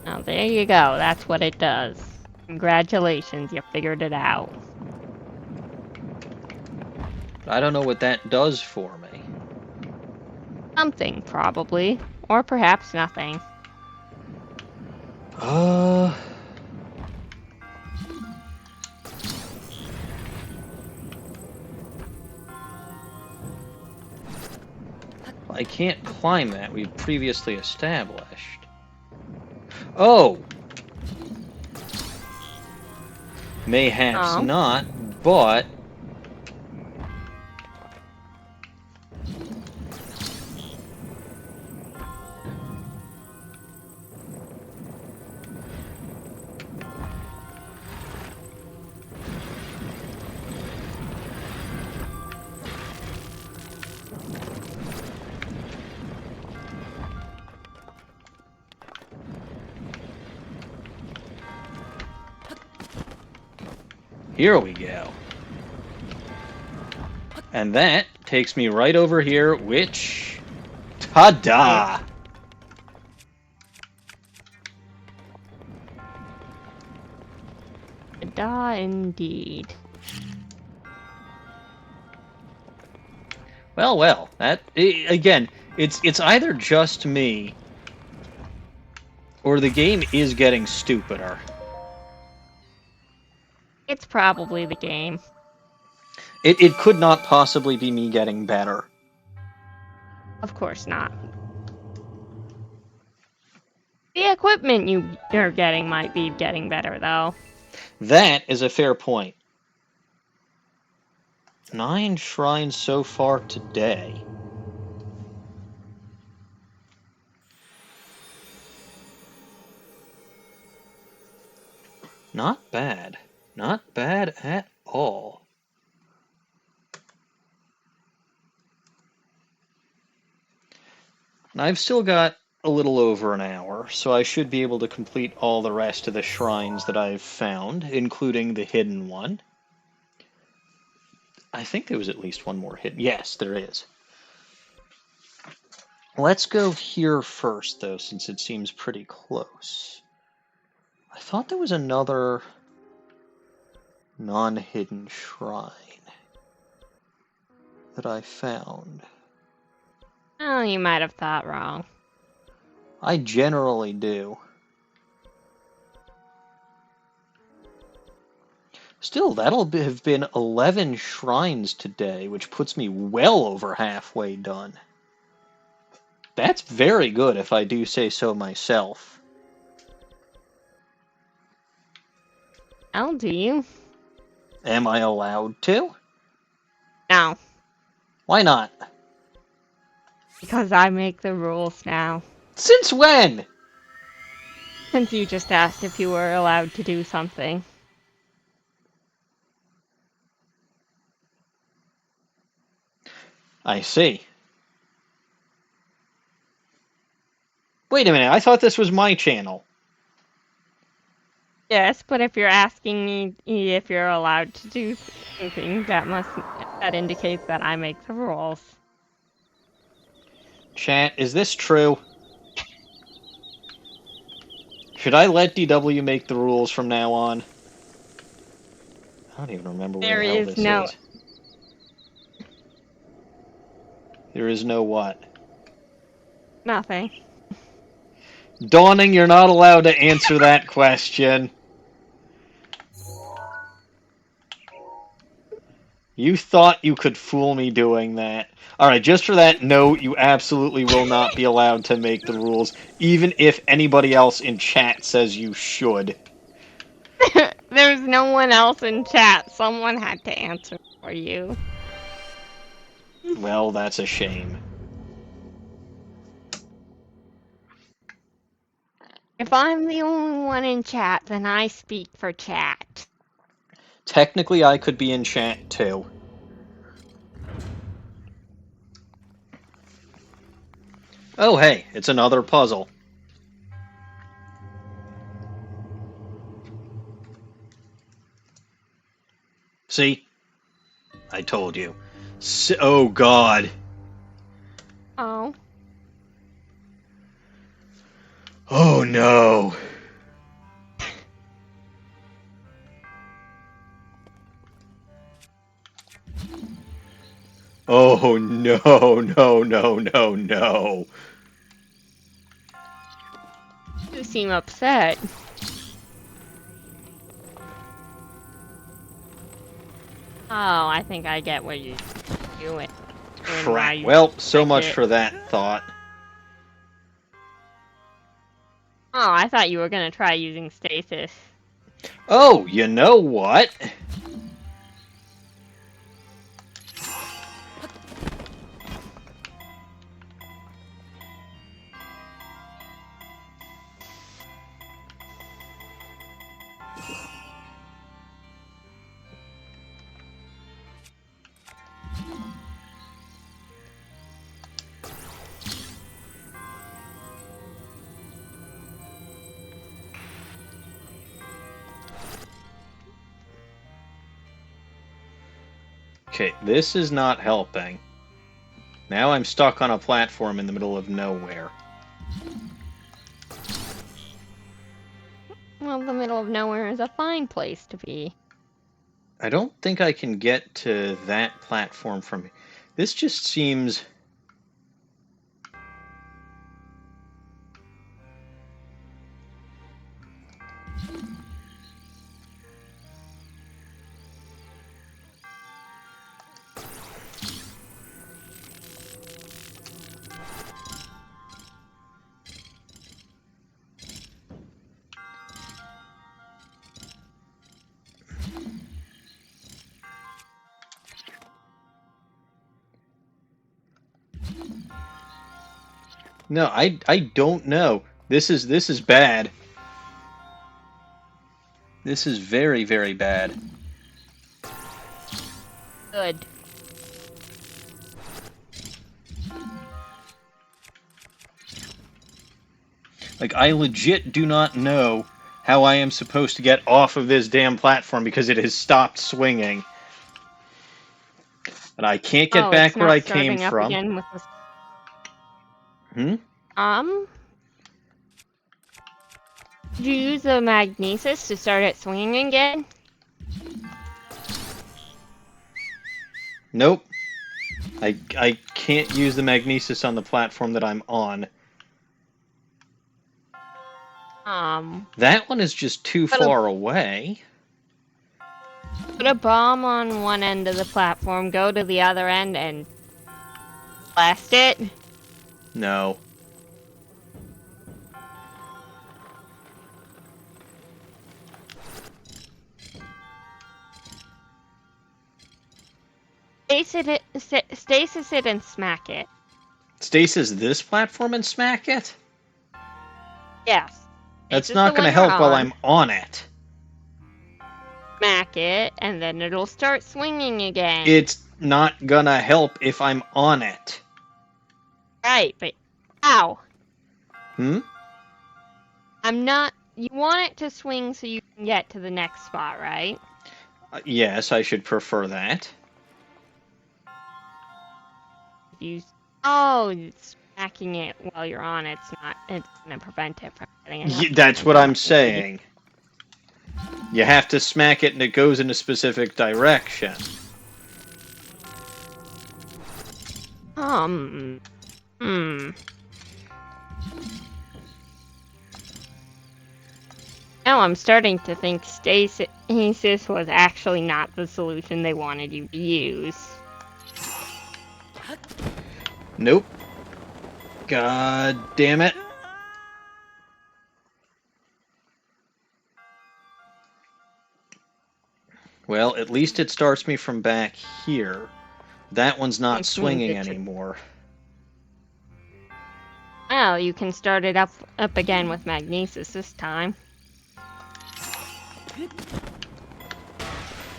Oh, there you go. That's what it does. Congratulations, you figured it out. I don't know what that does for me. Something, probably. Or perhaps nothing. I can't climb that. We've previously established. Oh! Mayhaps Oh. not, but... Here we go. And that takes me right over here, which... Ta-da! Da indeed. Well, well, again, it's either just me, or the game is getting stupider. It's probably the game. It could not possibly be me getting better. Of course not. The equipment you're getting might be getting better, though. That is a fair point. 9 shrines so far today. Not bad. Not bad at all. And I've still got a little over an hour, so I should be able to complete all the rest of the shrines that I've found, including the hidden one. I think there was at least one more hidden. Yes, there is. Let's go here first, though, since it seems pretty close. I thought there was another non-hidden shrine that I found. Oh, you might have thought wrong. I generally do. Still, have been 11 shrines today, which puts me well over halfway done. That's very good, if I do say so myself. I'll do you. Am I allowed to? No, Why not? because I make the rules now. Since when? Since you just asked if you were allowed to do something. I see. Wait a minute, I thought this was my channel. Yes, but if you're asking me if you're allowed to do something, that indicates that I make the rules. Chat, is this true? Should I let DW make the rules from now on? I don't even remember where There the hell is this no- is. There is no what? Nothing. Dawning, you're not allowed to answer that question. You thought you could fool me doing that. Alright, just for that, no, you absolutely will not be allowed to make the rules, even if anybody else in chat says you should. There's no one else in chat. Someone had to answer for you. Well, that's a shame. If I'm the only one in chat, then I speak for chat. Technically, I could be in chat, too. Oh, hey, it's another puzzle. See? I told you. Oh, God. Oh. Oh, no. Oh, no, no, no, no, no. You seem upset. Oh, I think I get what you're doing. Crap. Well, so much for that thought. Oh, I thought you were gonna try using stasis. Oh, you know what? Okay, this is not helping. Now I'm stuck on a platform in the middle of nowhere. Well, the middle of nowhere is a fine place to be. I don't think I can get to that platform from here. This just seems... No, I don't know. This is bad. This is very, very bad. Good. Like, I legit do not know how I am supposed to get off of this damn platform because it has stopped swinging. But I can't get Oh, back it's where not I came starting up from. again with this. Hmm? Did you use the magnesis to start it swinging again? Nope. I can't use the magnesis on the platform that I'm on. That one is just too Put a- far away. Put a bomb on one end of the platform, go to the other end, and blast it. No. Stasis it and smack it. Stasis this platform and smack it? Yes. That's This is not the going to one you're help while on. I'm on it. Smack it, and then it'll start swinging again. It's not going to help if I'm on it. Right, but ow. Hmm? I'm not. You want it to swing so you can get to the next spot, right? Yes, I should prefer that. Oh, it's smacking it while you're on. It's not. It's gonna prevent it from getting enough. That's what I'm saying. You have to smack it and it goes in a specific direction. Now I'm starting to think stasis was actually not the solution they wanted you to use. Nope. God damn it. Well, at least it starts me from back here. That one's not Which means swinging it should- anymore. Well, you can start it up again with magnesis this time.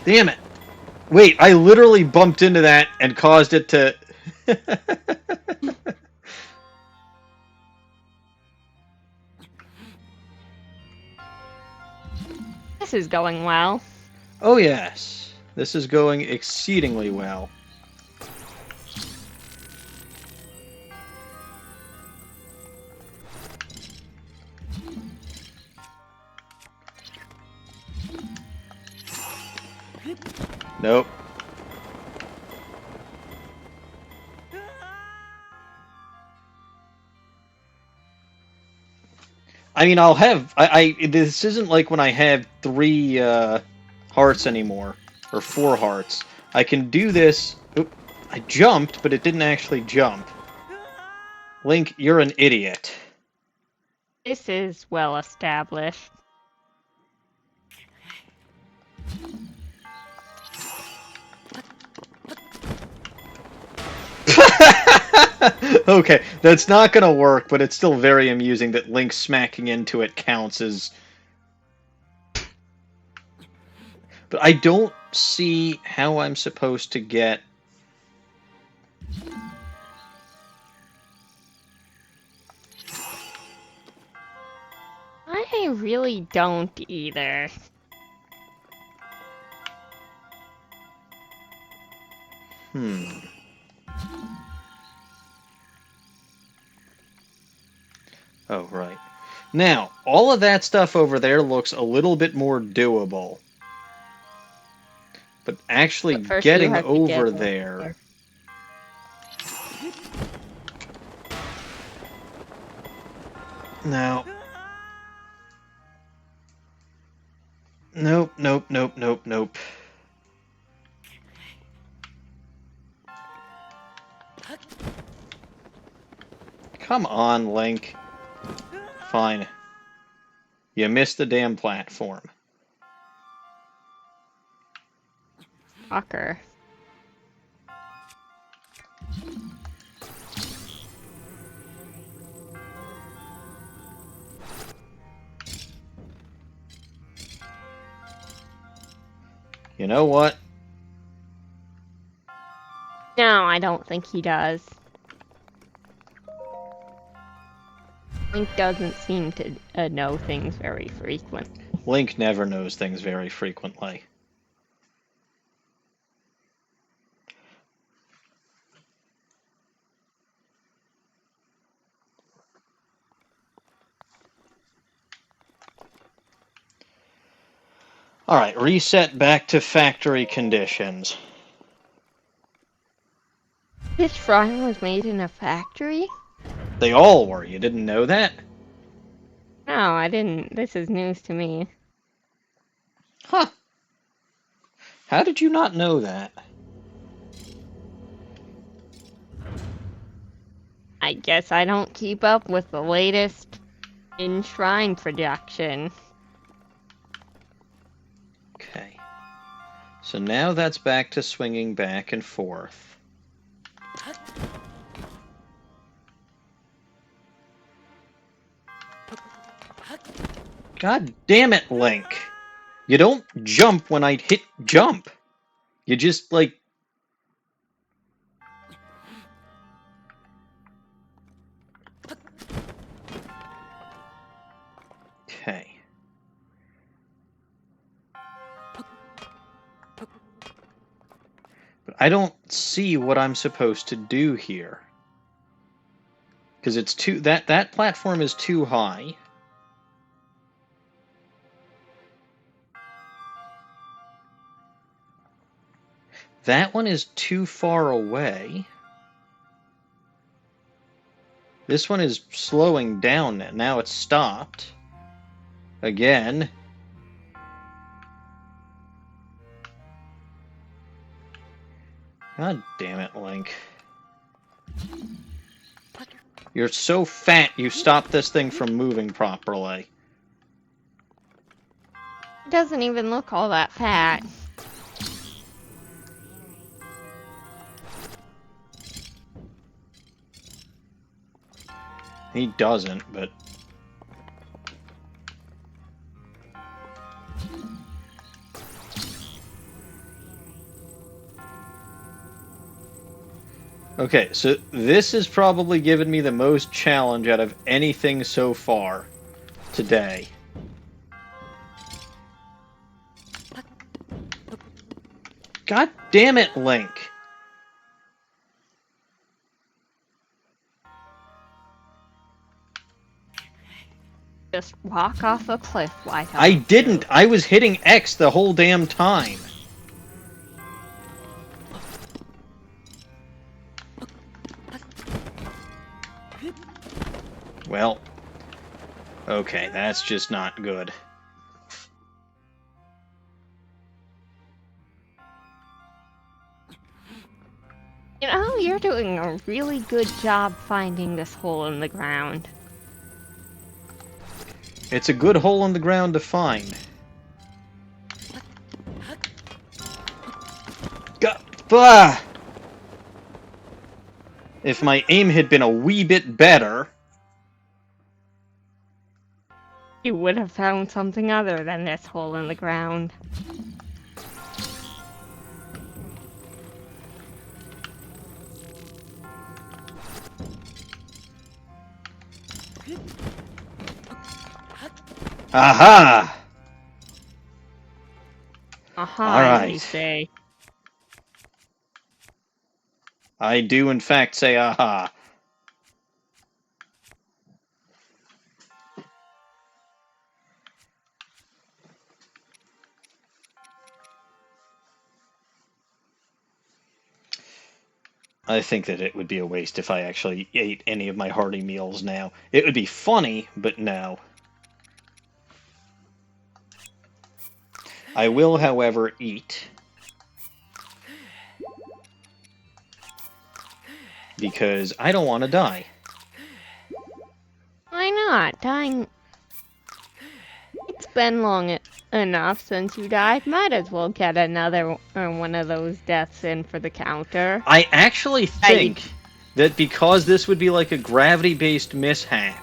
Damn it. Wait, I literally bumped into that and caused it to... This is going well. Oh yes, this is going exceedingly well. Nope. I mean, I'll have... this isn't like when I have 3 hearts anymore. Or 4 hearts. I can do this... Oop, I jumped, but it didn't actually jump. Link, you're an idiot. This is well established. Okay, that's not gonna work, but it's still very amusing that Link smacking into it counts as... But I don't see how I'm supposed to get... I really don't either. Oh, right. Now, all of that stuff over there looks a little bit more doable. But actually But first you getting have to over get there... Now... Nope, nope, nope, nope, nope. Come on, Link. Fine. You missed the damn platform. Fucker. You know what? No, I don't think he does. Link doesn't seem to know things very frequently. Link never knows things very frequently. Alright, reset back to factory conditions. This shrine was made in a factory? They all were. You didn't know that? No, I didn't. This is news to me. Huh. How did you not know that? I guess I don't keep up with the latest in shrine production. Okay. So now that's back to swinging back and forth. God damn it, Link. You don't jump when I hit jump. You just, like... Okay. But I don't see what I'm supposed to do here. Because it's too... That platform is too high. That one is too far away. This one is slowing down. Now it's stopped. Again. God damn it, Link. You're so fat you stopped this thing from moving properly. It doesn't even look all that fat. He doesn't, but... Okay, so this has probably given me the most challenge out of anything so far today. God damn it, Link! Just walk off a cliff, why don't I didn't! I was hitting X the whole damn time! Well, okay, that's just not good. You know, you're doing a really good job finding this hole in the ground. It's a good hole in the ground to find. Bah! If my aim had been a wee bit better... You would have found something other than this hole in the ground. Aha! Aha, All right. you say. I do in fact say aha. I think that it would be a waste if I actually ate any of my hearty meals now. It would be funny, but no. I will, however, eat. Because I don't want to die. Why not? Dying... It's been long enough since you died. Might as well get another one of those deaths in for the counter. I actually think that because this would be like a gravity-based mishap,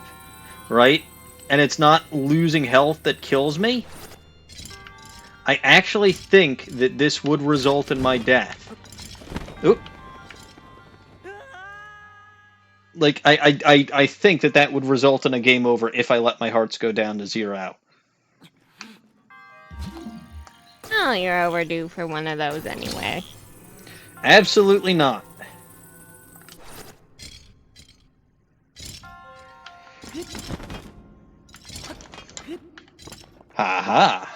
right? And it's not losing health that kills me, I actually think that this would result in my death. Oop. Like, I think that that would result in a game over if I let my hearts go down to 0. Oh, you're overdue for one of those anyway. Absolutely not. Ha ha.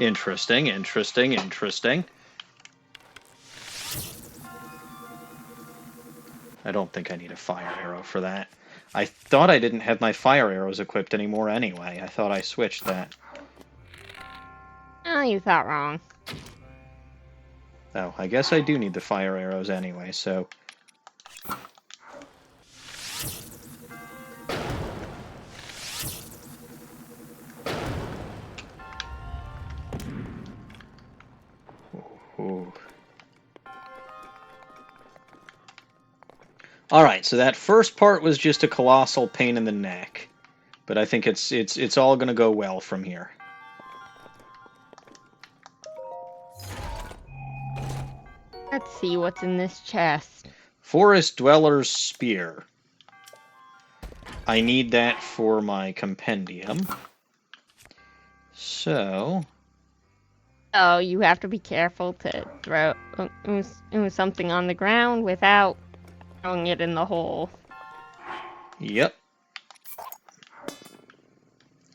Interesting, interesting, interesting. I don't think I need a fire arrow for that. I thought I didn't have my fire arrows equipped anymore anyway. I thought I switched that. Oh, you thought wrong. Oh, I guess I do need the fire arrows anyway, so... Ooh. Alright, so that first part was just a colossal pain in the neck. But I think it's all gonna go well from here. Let's see what's in this chest. Forest Dweller's Spear. I need that for my compendium. So... Oh, you have to be careful to throw something on the ground without throwing it in the hole. Yep.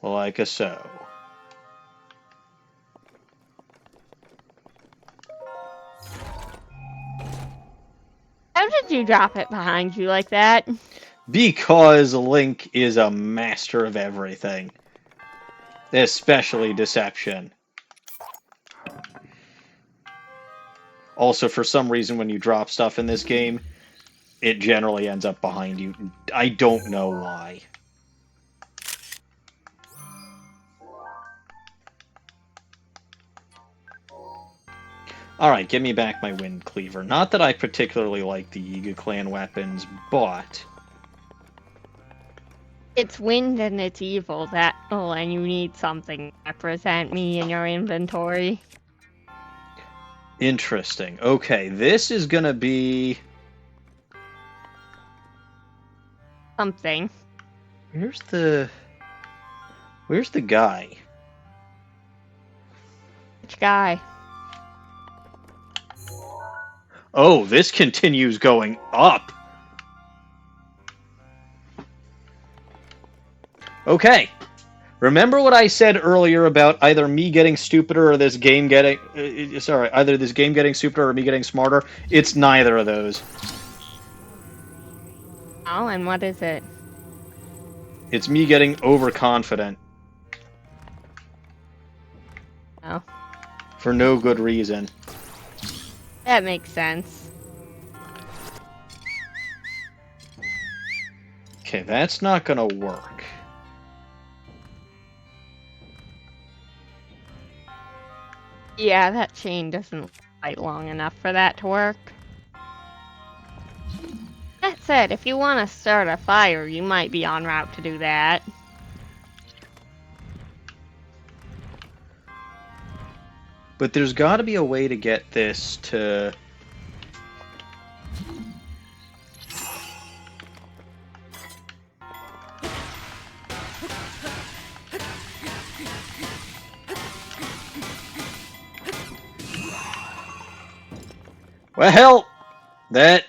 Like a so. How did you drop it behind you like that? Because Link is a master of everything. Especially deception. Also, for some reason, when you drop stuff in this game, it generally ends up behind you. I don't know why. Alright, give me back my Wind Cleaver. Not that I particularly like the Yiga Clan weapons, but... It's wind and it's evil, and you need something to represent me in your inventory. Interesting. Okay, this is gonna be... Something. Where's the guy? Which guy? Oh, this continues going up. Okay. Remember what I said earlier about either me getting stupider or this game getting... either this game getting stupider or me getting smarter? It's neither of those. Oh, and what is it? It's me getting overconfident. Oh. For no good reason. That makes sense. Okay, that's not gonna work. Yeah, that chain doesn't light long enough for that to work. That said, if you want to start a fire, you might be en route to do that. But there's gotta be a way to get this to... Well, that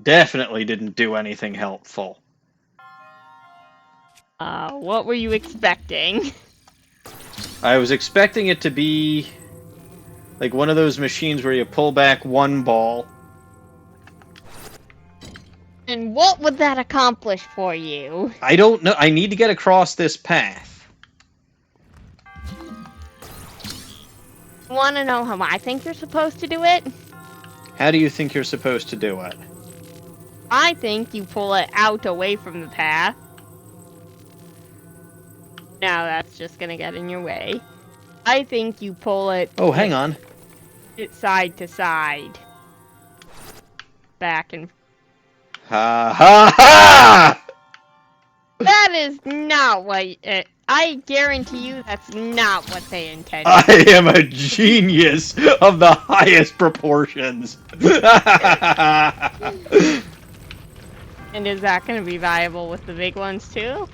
definitely didn't do anything helpful. What were you expecting? I was expecting it to be like one of those machines where you pull back one ball. And what would that accomplish for you? I don't know. I need to get across this path. Want to know how I think you're supposed to do it? How do you think you're supposed to do it? I think you pull it out away from the path. Now that's just gonna get in your way. I think you pull it... Oh, hang on. It side to side. Back and... Ha ha ha! That is not what... I guarantee you that's not what they intended. I am a genius of the highest proportions. And is that going to be viable with the big ones too?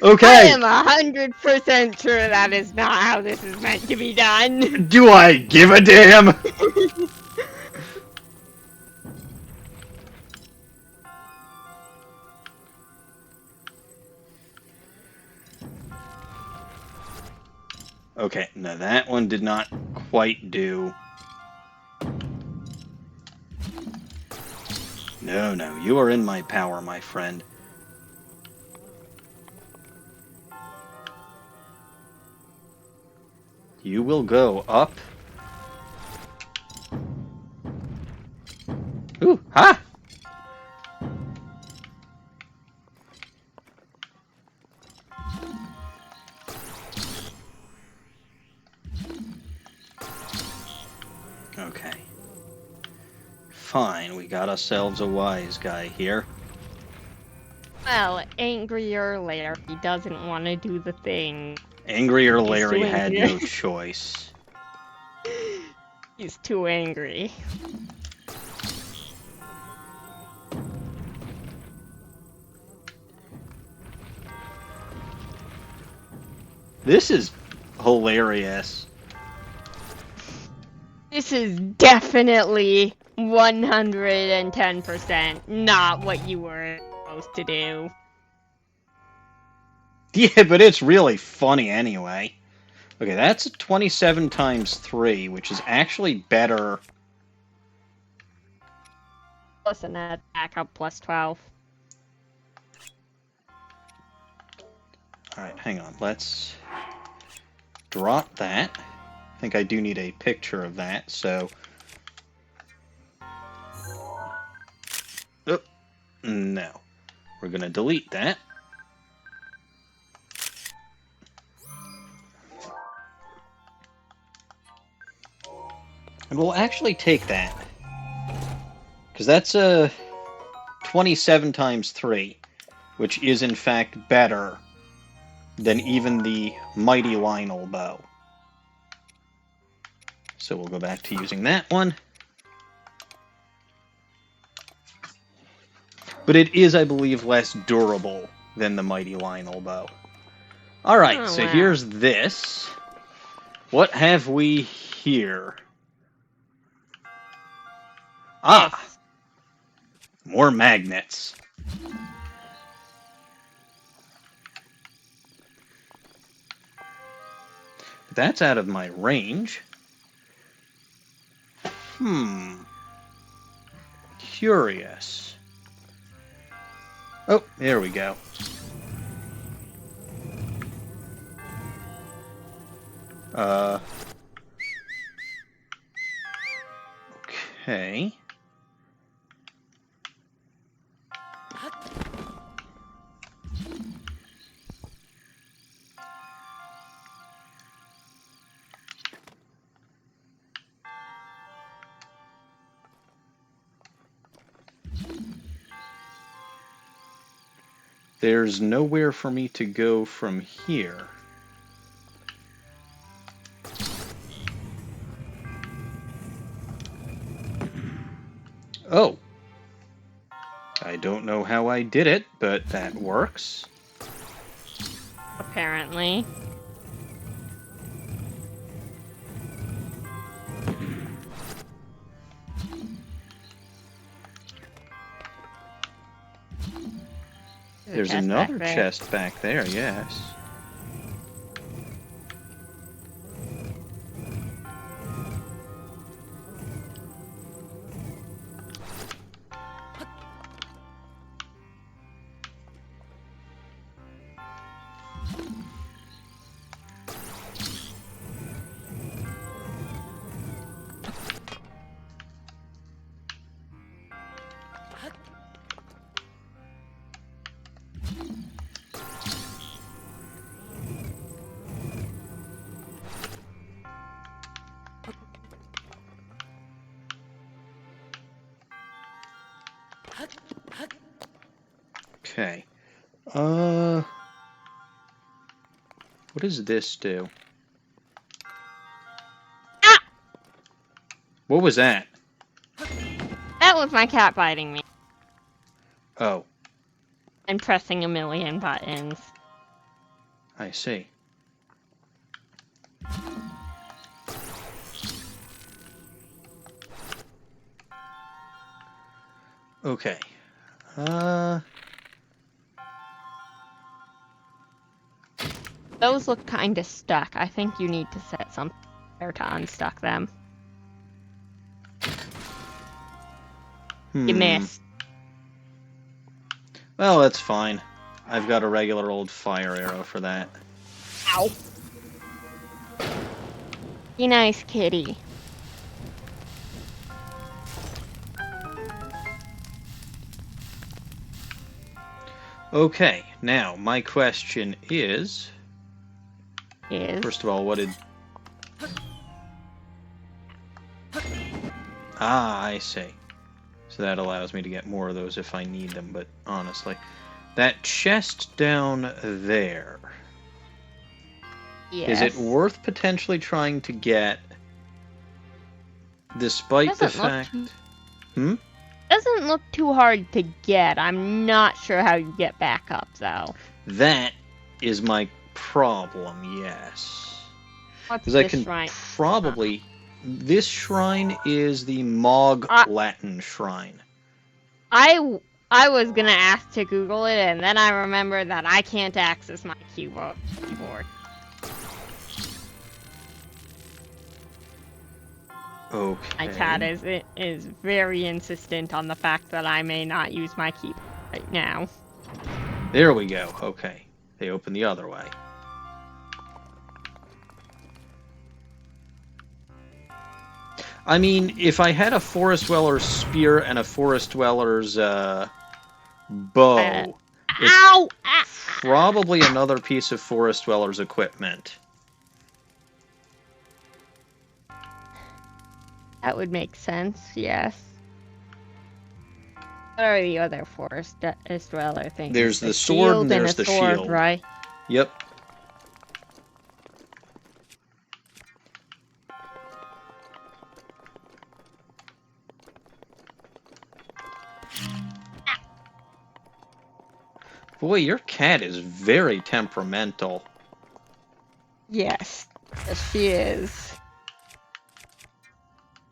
Okay. I am 100% sure that is not how this is meant to be done. Do I give a damn? Okay, no, that one did not quite do. No, no, you are in my power, my friend. You will go up. Ooh, ha! Okay. Fine, we got ourselves a wise guy here. Well, angrier Larry doesn't want to do the thing. Angrier He's Larry too had angry. no choice. He's too angry. This is hilarious. This is definitely 110% not what you were supposed to do. Yeah, but it's really funny anyway. Okay, that's 27 times 3, which is actually better. Plus an attack up plus 12. Alright, hang on. Let's drop that. I think I do need a picture of that, so... Oh, no. We're going to delete that. And we'll actually take that. Because that's a 27 times 3, which is in fact better than even the mighty Lionel bow. So we'll go back to using that one. But it is, I believe, less durable than the mighty Lionel bow. Alright, Oh, so wow. here's this. What have we here? Ah! Yes. More magnets. That's out of my range. Curious. Oh, there we go. Okay. There's nowhere for me to go from here. Oh. I don't know how I did it, but that works. Apparently. There's Chest another back there. chest back there, yes. Okay. What does this do? Ah! What was that? That was my cat biting me Oh, and pressing a million buttons. I see. Okay. Those look kind of stuck. I think you need to set something there to unstuck them. You missed. Well, that's fine. I've got a regular old fire arrow for that. Ow. Be nice, kitty. Okay, now my question is... First of all, what did... Ah, I see. So that allows me to get more of those if I need them, but honestly... That chest down there... Yes. Is it worth potentially trying to get... Despite the fact... Doesn't look too hard to get. I'm not sure how you get back up, though. That is my problem, yes. What's Because I this can shrine? probably... This shrine is the Mog Latin shrine. I was gonna ask to Google it, and then I remembered that I can't access my keyboard. Okay. My cat is very insistent on the fact that I may not use my keyboard right now. There we go. Okay. They open the other way. I mean, if I had a Forest Dweller's spear and a Forest Dweller's bow, it's Ow! probably another piece of Forest Dweller's equipment. That would make sense, yes. What are the other Forest Dweller things? There's the sword and there's the shield. Right? Yep. Boy, your cat is very temperamental. Yes. Yes, she is.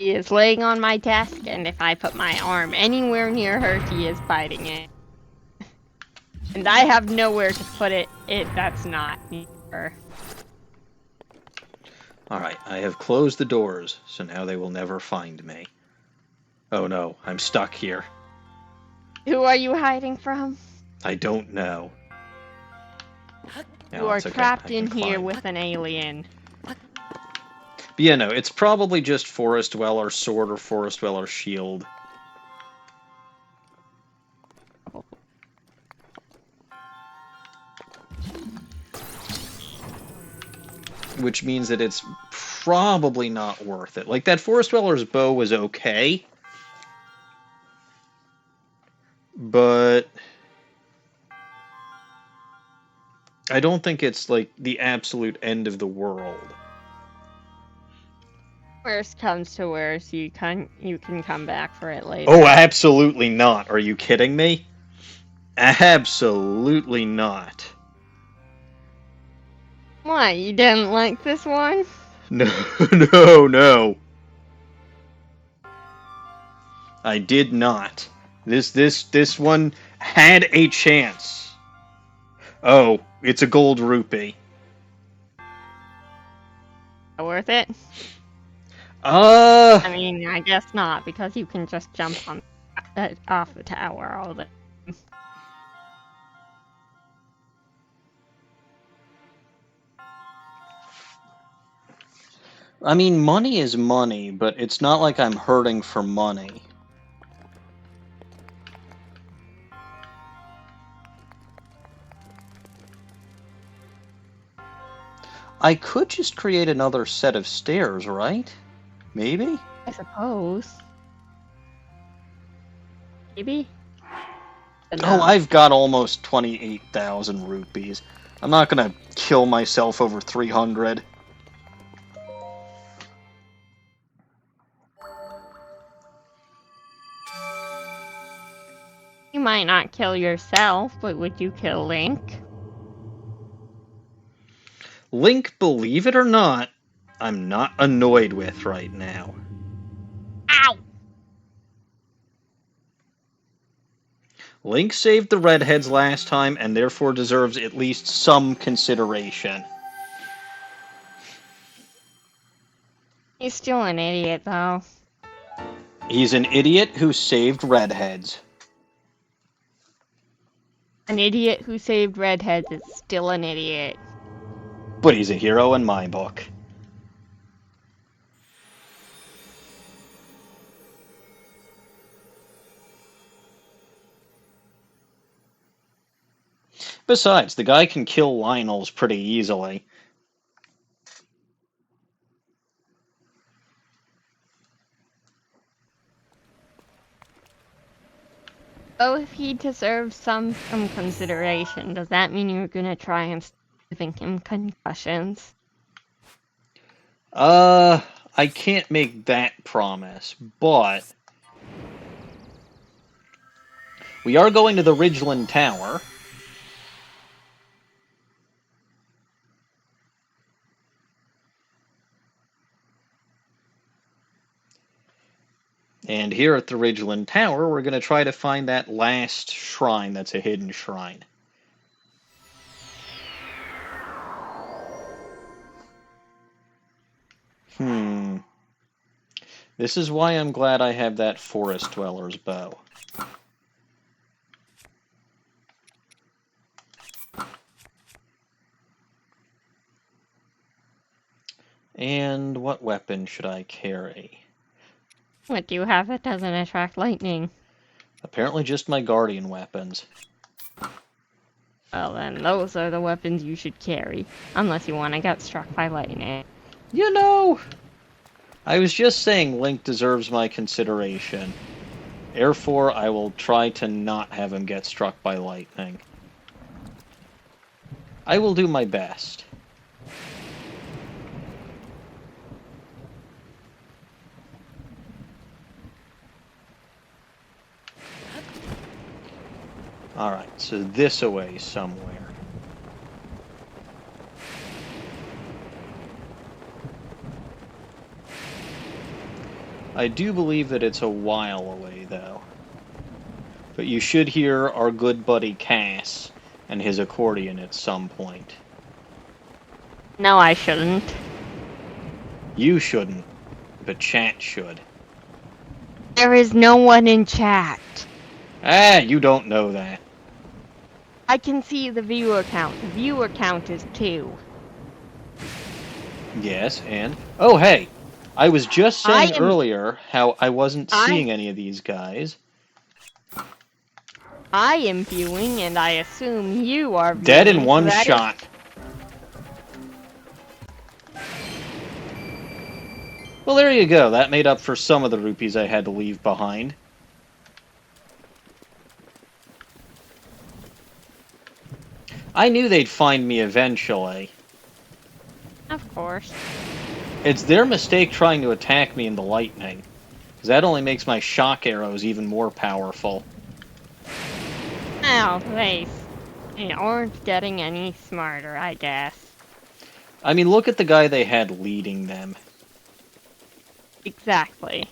She is laying on my desk, and if I put my arm anywhere near her, she is biting it. And I have nowhere to put it that's not near her. Alright, I have closed the doors, so now they will never find me. Oh no, I'm stuck here. Who are you hiding from? I don't know. You No, are it's okay, trapped I can in here climb. with an alien. But yeah, no, it's probably just Forest Dweller sword or Forest Dweller shield. Which means that it's probably not worth it. Like, that Forest Dweller's bow was okay. But... I don't think it's, like, the absolute end of the world. Worst comes to worst, you can come back for it later. Oh, absolutely not. Are you kidding me? Absolutely not. Why, you didn't like this one? No, no. I did not. This one had a chance. Oh, it's a gold rupee. Worth it? Uh, I mean, I guess not, because you can just jump on off the tower all the time. I mean, money is money, but it's not like I'm hurting for money. I could just create another set of stairs, right? Maybe? I suppose. Maybe? But Oh, no. I've got almost 28,000 rupees. I'm not gonna kill myself over 300. You might not kill yourself, but would you kill Link? Link, believe it or not, I'm not annoyed with right now. Ow! Link saved the redheads last time and therefore deserves at least some consideration. He's still an idiot, though. He's an idiot who saved redheads. An idiot who saved redheads is still an idiot. But he's a hero in my book. Besides, the guy can kill Lionels pretty easily. Oh, if he deserves some consideration, does that mean you're gonna try and giving him concussions? I can't make that promise, but we are going to the Ridgeland Tower. And here at the Ridgeland Tower, we're going to try to find that last shrine that's a hidden shrine. This is why I'm glad I have that Forest Dweller's bow. And what weapon should I carry? What do you have that doesn't attract lightning? Apparently just my guardian weapons. Well, then those are the weapons you should carry, unless you want to get struck by lightning. You know, I was just saying Link deserves my consideration. Therefore, I will try to not have him get struck by lightning. I will do my best. Alright, so this away somewhere. I do believe that it's a while away, though. But you should hear our good buddy Cass and his accordion at some point. No, I shouldn't. You shouldn't, but chat should. There is no one in chat. Ah, you don't know that. I can see the viewer count. The viewer count is 2. Yes, and... Oh, hey! I was just saying earlier how I wasn't seeing any of these guys. I am viewing, and I assume you are viewing. Dead in one shot. Well, there you go. That made up for some of the rupees I had to leave behind. I knew they'd find me eventually. Of course. It's their mistake trying to attack me in the lightning, because that only makes my shock arrows even more powerful. Oh, they aren't getting any smarter, I guess. I mean, look at the guy they had leading them. Exactly.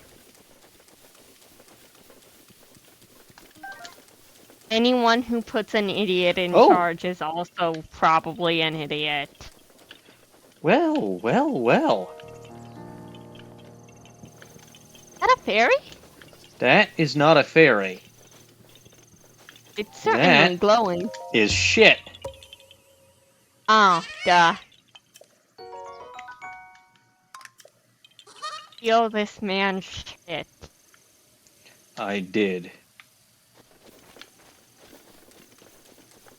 Anyone who puts an idiot in charge is also probably an idiot. Well, well, well. Is that a fairy? That is not a fairy. It's certainly That glowing. is shit. Oh, duh. Steal this man's shit. I did.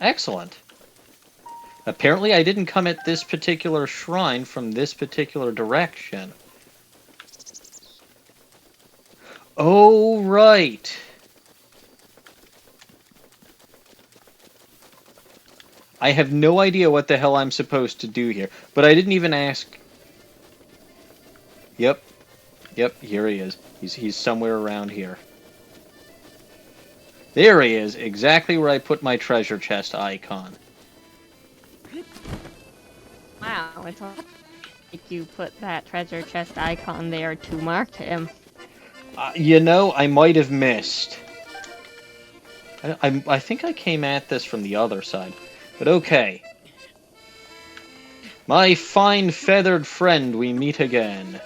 Excellent. Apparently I didn't come at this particular shrine from this particular direction. Oh, right. I have no idea what the hell I'm supposed to do here, but I didn't even ask. Yep. Yep, here he is. He's somewhere around here. There he is, exactly where I put my treasure chest icon. Wow, it's like you put that treasure chest icon there to mark him. You know, I might have missed. I think I came at this from the other side. But okay. My fine feathered friend, we meet again.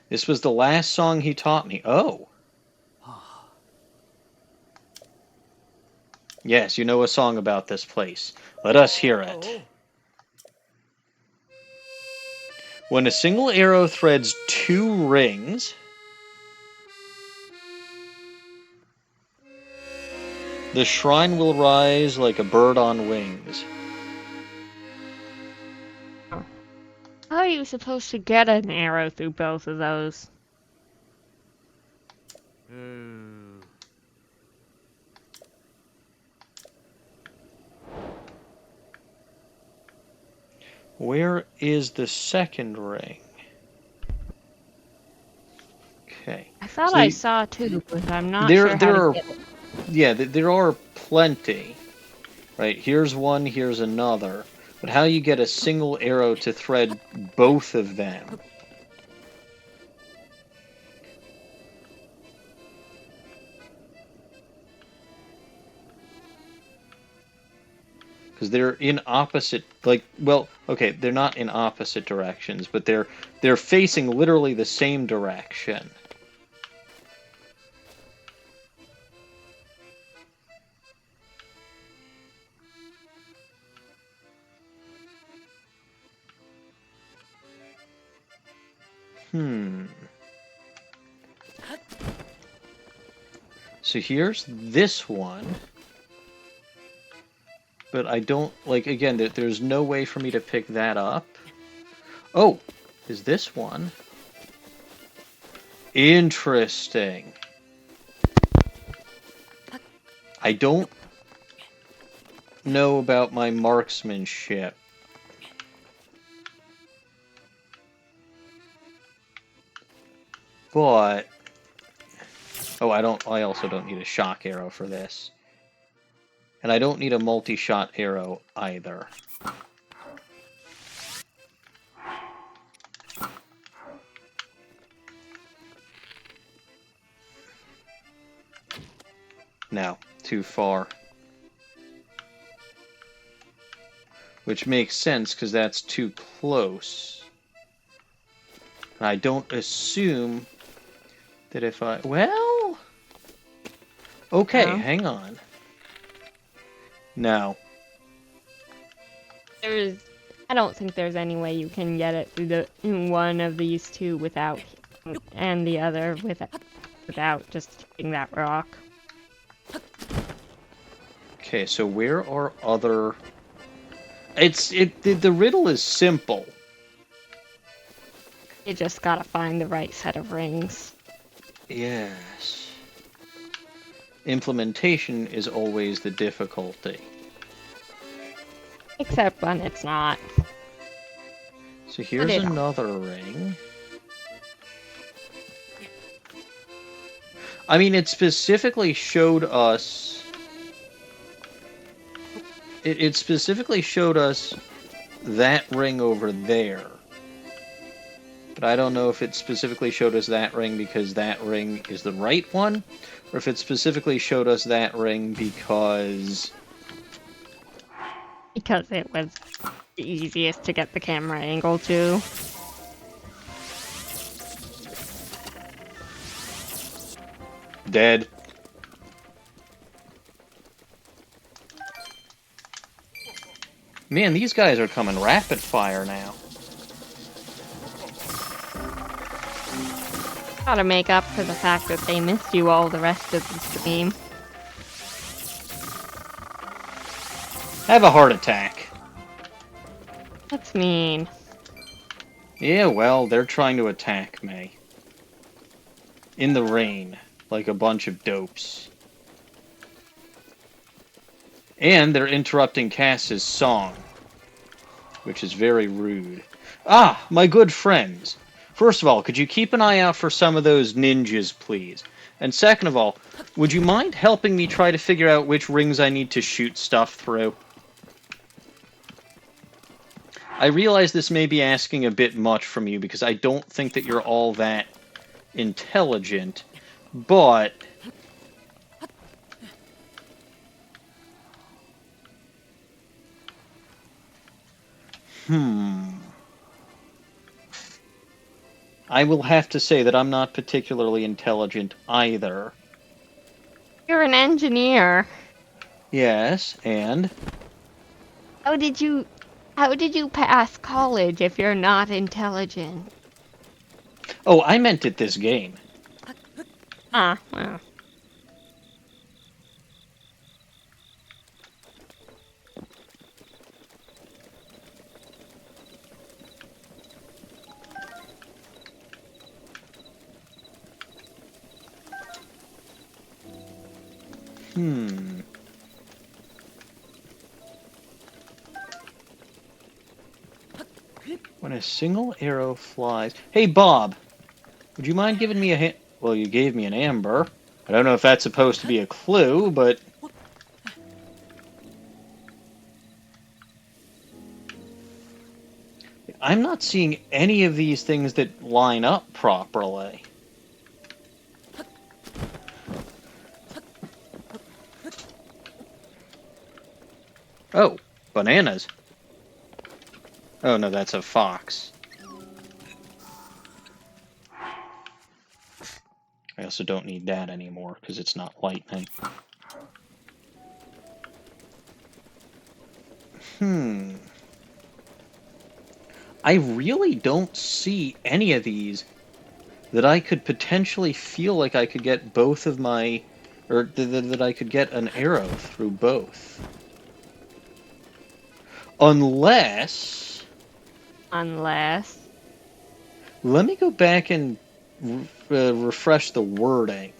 This was the last song he taught me. Oh. Yes, you know a song about this place. Let us hear it. Oh. When a single arrow threads 2 rings, the shrine will rise like a bird on wings. How are you supposed to get an arrow through both of those? Where is the second ring? Okay. I thought So I saw two, but I'm not there, sure how there to are, get it. yeah, there are plenty. Right, here's one, here's another. But how you get a single arrow to thread both of them? Because they're in opposite, like, well, okay, they're not in opposite directions, but they're facing literally the same direction. So here's this one. But I don't, like, again, there's no way for me to pick that up. Oh, is this one? Interesting. I don't know about my marksmanship. But oh, I also don't need a shock arrow for this. And I don't need a multi-shot arrow either. No, too far. Which makes sense because that's too close. And I don't assume that if I, well, okay, No. hang on. No. I don't think there's any way you can get it through the one of these two without, and the other without just hitting that rock. Okay, so where are other... The riddle is simple. You just gotta find the right set of rings. Yes. Implementation is always the difficulty. Except when it's not. So here's it another ring. I mean, it specifically showed us... It specifically showed us that ring over there. But I don't know if it specifically showed us that ring because that ring is the right one, or if it specifically showed us that ring because... Because it was the easiest to get the camera angle to. Dead. Man, these guys are coming rapid fire now. Gotta make up for the fact that they missed you all the rest of the stream. Have a heart attack. That's mean. Yeah, well, they're trying to attack me. In the rain, like a bunch of dopes. And they're interrupting Cass's song, which is very rude. Ah, my good friends. First of all, could you keep an eye out for some of those ninjas, please? And second of all, would you mind helping me try to figure out which rings I need to shoot stuff through? I realize this may be asking a bit much from you because I don't think that you're all that intelligent, but... I will have to say that I'm not particularly intelligent either. You're an engineer. Yes, and? How did you pass college if you're not intelligent? Oh, I meant it this game. Ah, well. Hmm. When a single arrow flies... Hey, Bob! Would you mind giving me a hint? Well, you gave me an amber. I don't know if that's supposed to be a clue, but... I'm not seeing any of these things that line up properly. Oh, bananas. Oh, no, that's a fox. I also don't need that anymore, because it's not lightning. I really don't see any of these that I could potentially feel like I could get both of my... Or that I could get an arrow through both. Unless... Unless. Let me go back and refresh the wording.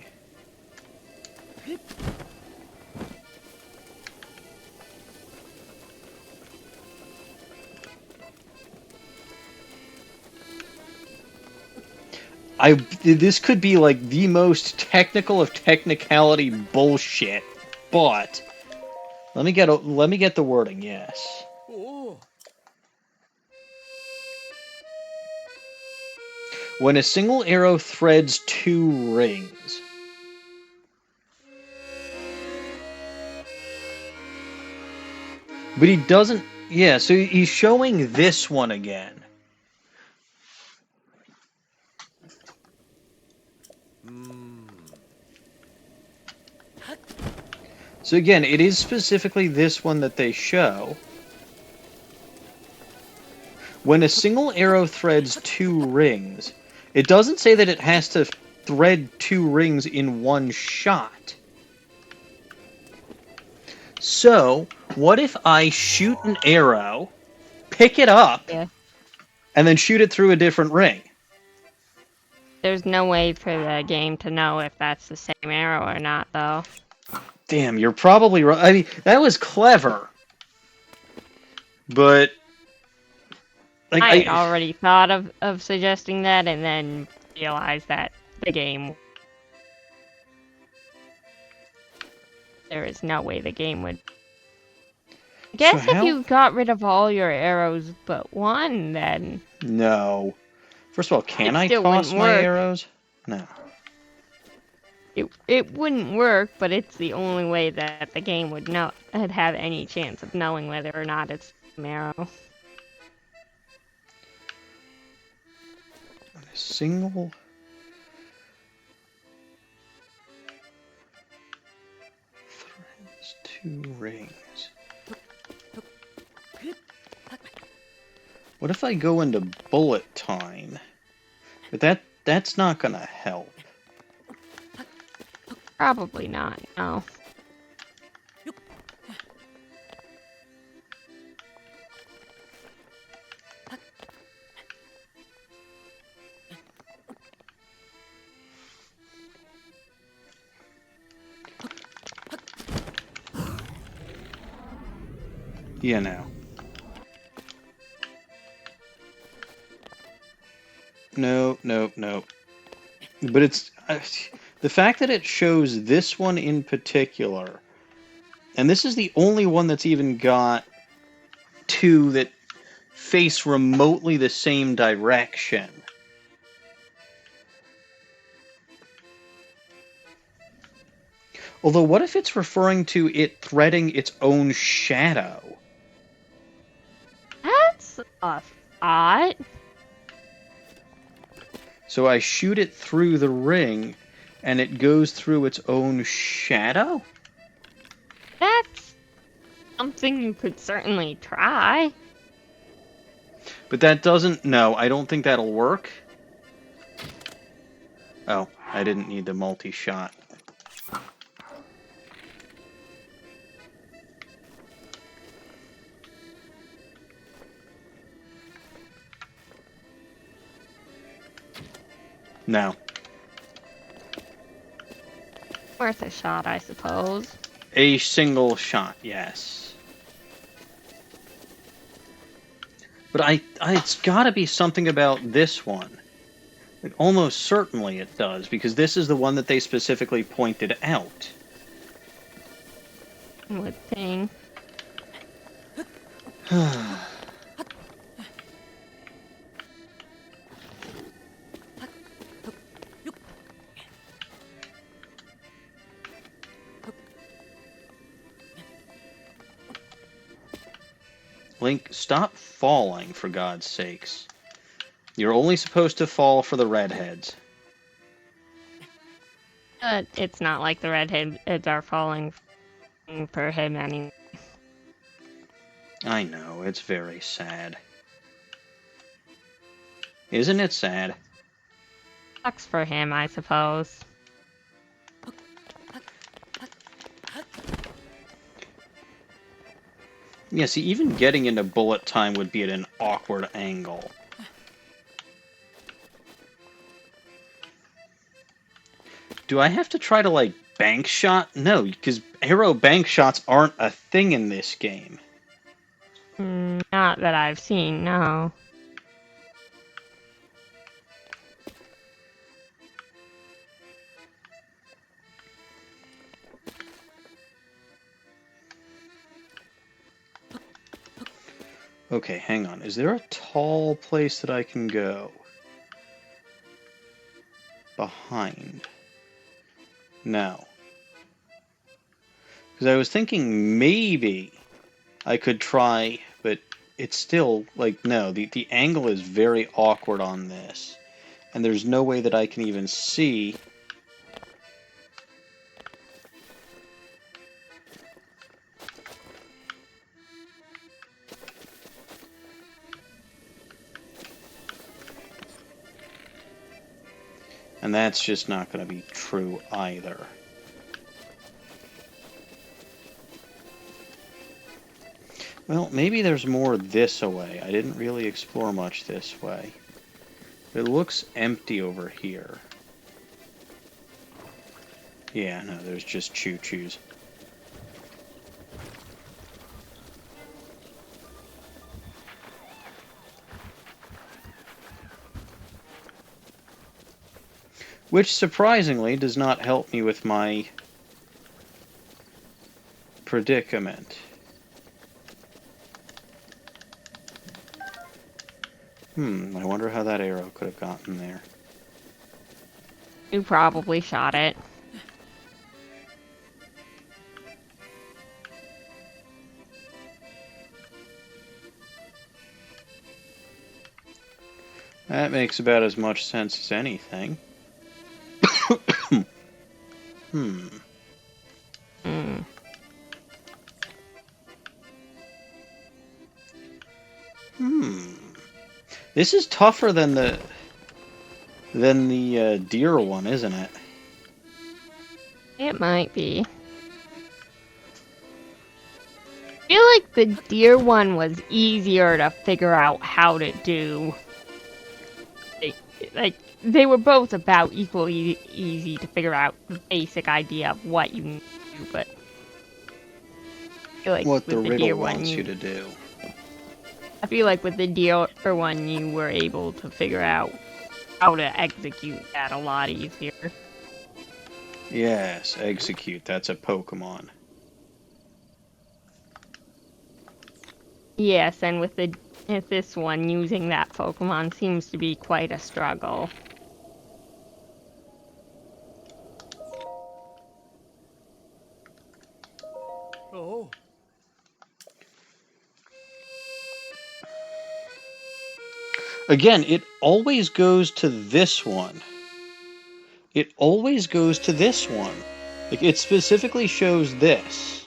This could be like the most technical of technicality bullshit, but let me get the wording. Yes. Oh. When a single arrow threads 2 rings. But he doesn't... Yeah, so he's showing this one again. So again, it is specifically this one that they show. When a single arrow threads 2 rings, it doesn't say that it has to thread 2 rings in one shot. So, what if I shoot an arrow, pick it up, Yeah. and then shoot it through a different ring? There's no way for the game to know if that's the same arrow or not, though. Damn, you're probably right. I mean, that was clever. But... like, I had already thought of suggesting that and then realized that the game... There is no way the game would... I guess So if you got rid of all your arrows but one, then... No. First of all, can It I still toss wouldn't my work. arrows? No. It wouldn't work, but it's the only way that the game would have any chance of knowing whether or not it's an arrow. A single... threads 2 rings. What if I go into bullet time? But that's not gonna help. Probably not, no. Yeah, no. No. But it's... the fact that it shows this one in particular, and this is the only one that's even got 2 that face remotely the same direction. Although, what if it's referring to it threading its own shadow? That's a thought. So I shoot it through the ring, and it goes through its own shadow? That's something you could certainly try. But that doesn't... No, I don't think that'll work. Oh, I didn't need the multi-shot. No. Worth a shot, I suppose. A single shot, yes. But it's gotta be something about this one. Like, almost certainly it does, because this is the one that they specifically pointed out. Would think. Link, stop falling, for God's sakes. You're only supposed to fall for the redheads. It's not like the redheads are falling for him anymore. I know, it's very sad. Isn't it sad? Sucks for him, I suppose. Yeah, see, even getting into bullet time would be at an awkward angle. Do I have to try to, like, bank shot? No, because arrow bank shots aren't a thing in this game. Not that I've seen, no. Okay, hang on. Is there a tall place that I can go? Behind. No. Because I was thinking maybe I could try, but it's still, like, no. The angle is very awkward on this. And there's no way that I can even see... And that's just not going to be true either. Well, maybe there's more this way. I didn't really explore much this way. It looks empty over here. Yeah, no, there's just choo-choos. Which, surprisingly, does not help me with my predicament. I wonder how that arrow could have gotten there. You probably shot it. That makes about as much sense as anything. This is tougher than the deer one, isn't it? It might be. I feel like the deer one was easier to figure out how to do. They were both about equally easy to figure out the basic idea of what you need to do, but I feel like What with the the deer riddle one, wants you to do. I feel like with the deer one, you were able to figure out how to execute that a lot easier. Yes, execute. That's a Pokemon. Yes, and with this one, using that Pokemon seems to be quite a struggle. Oh. Again, it always goes to this one. It always goes to this one. Like, it specifically shows this.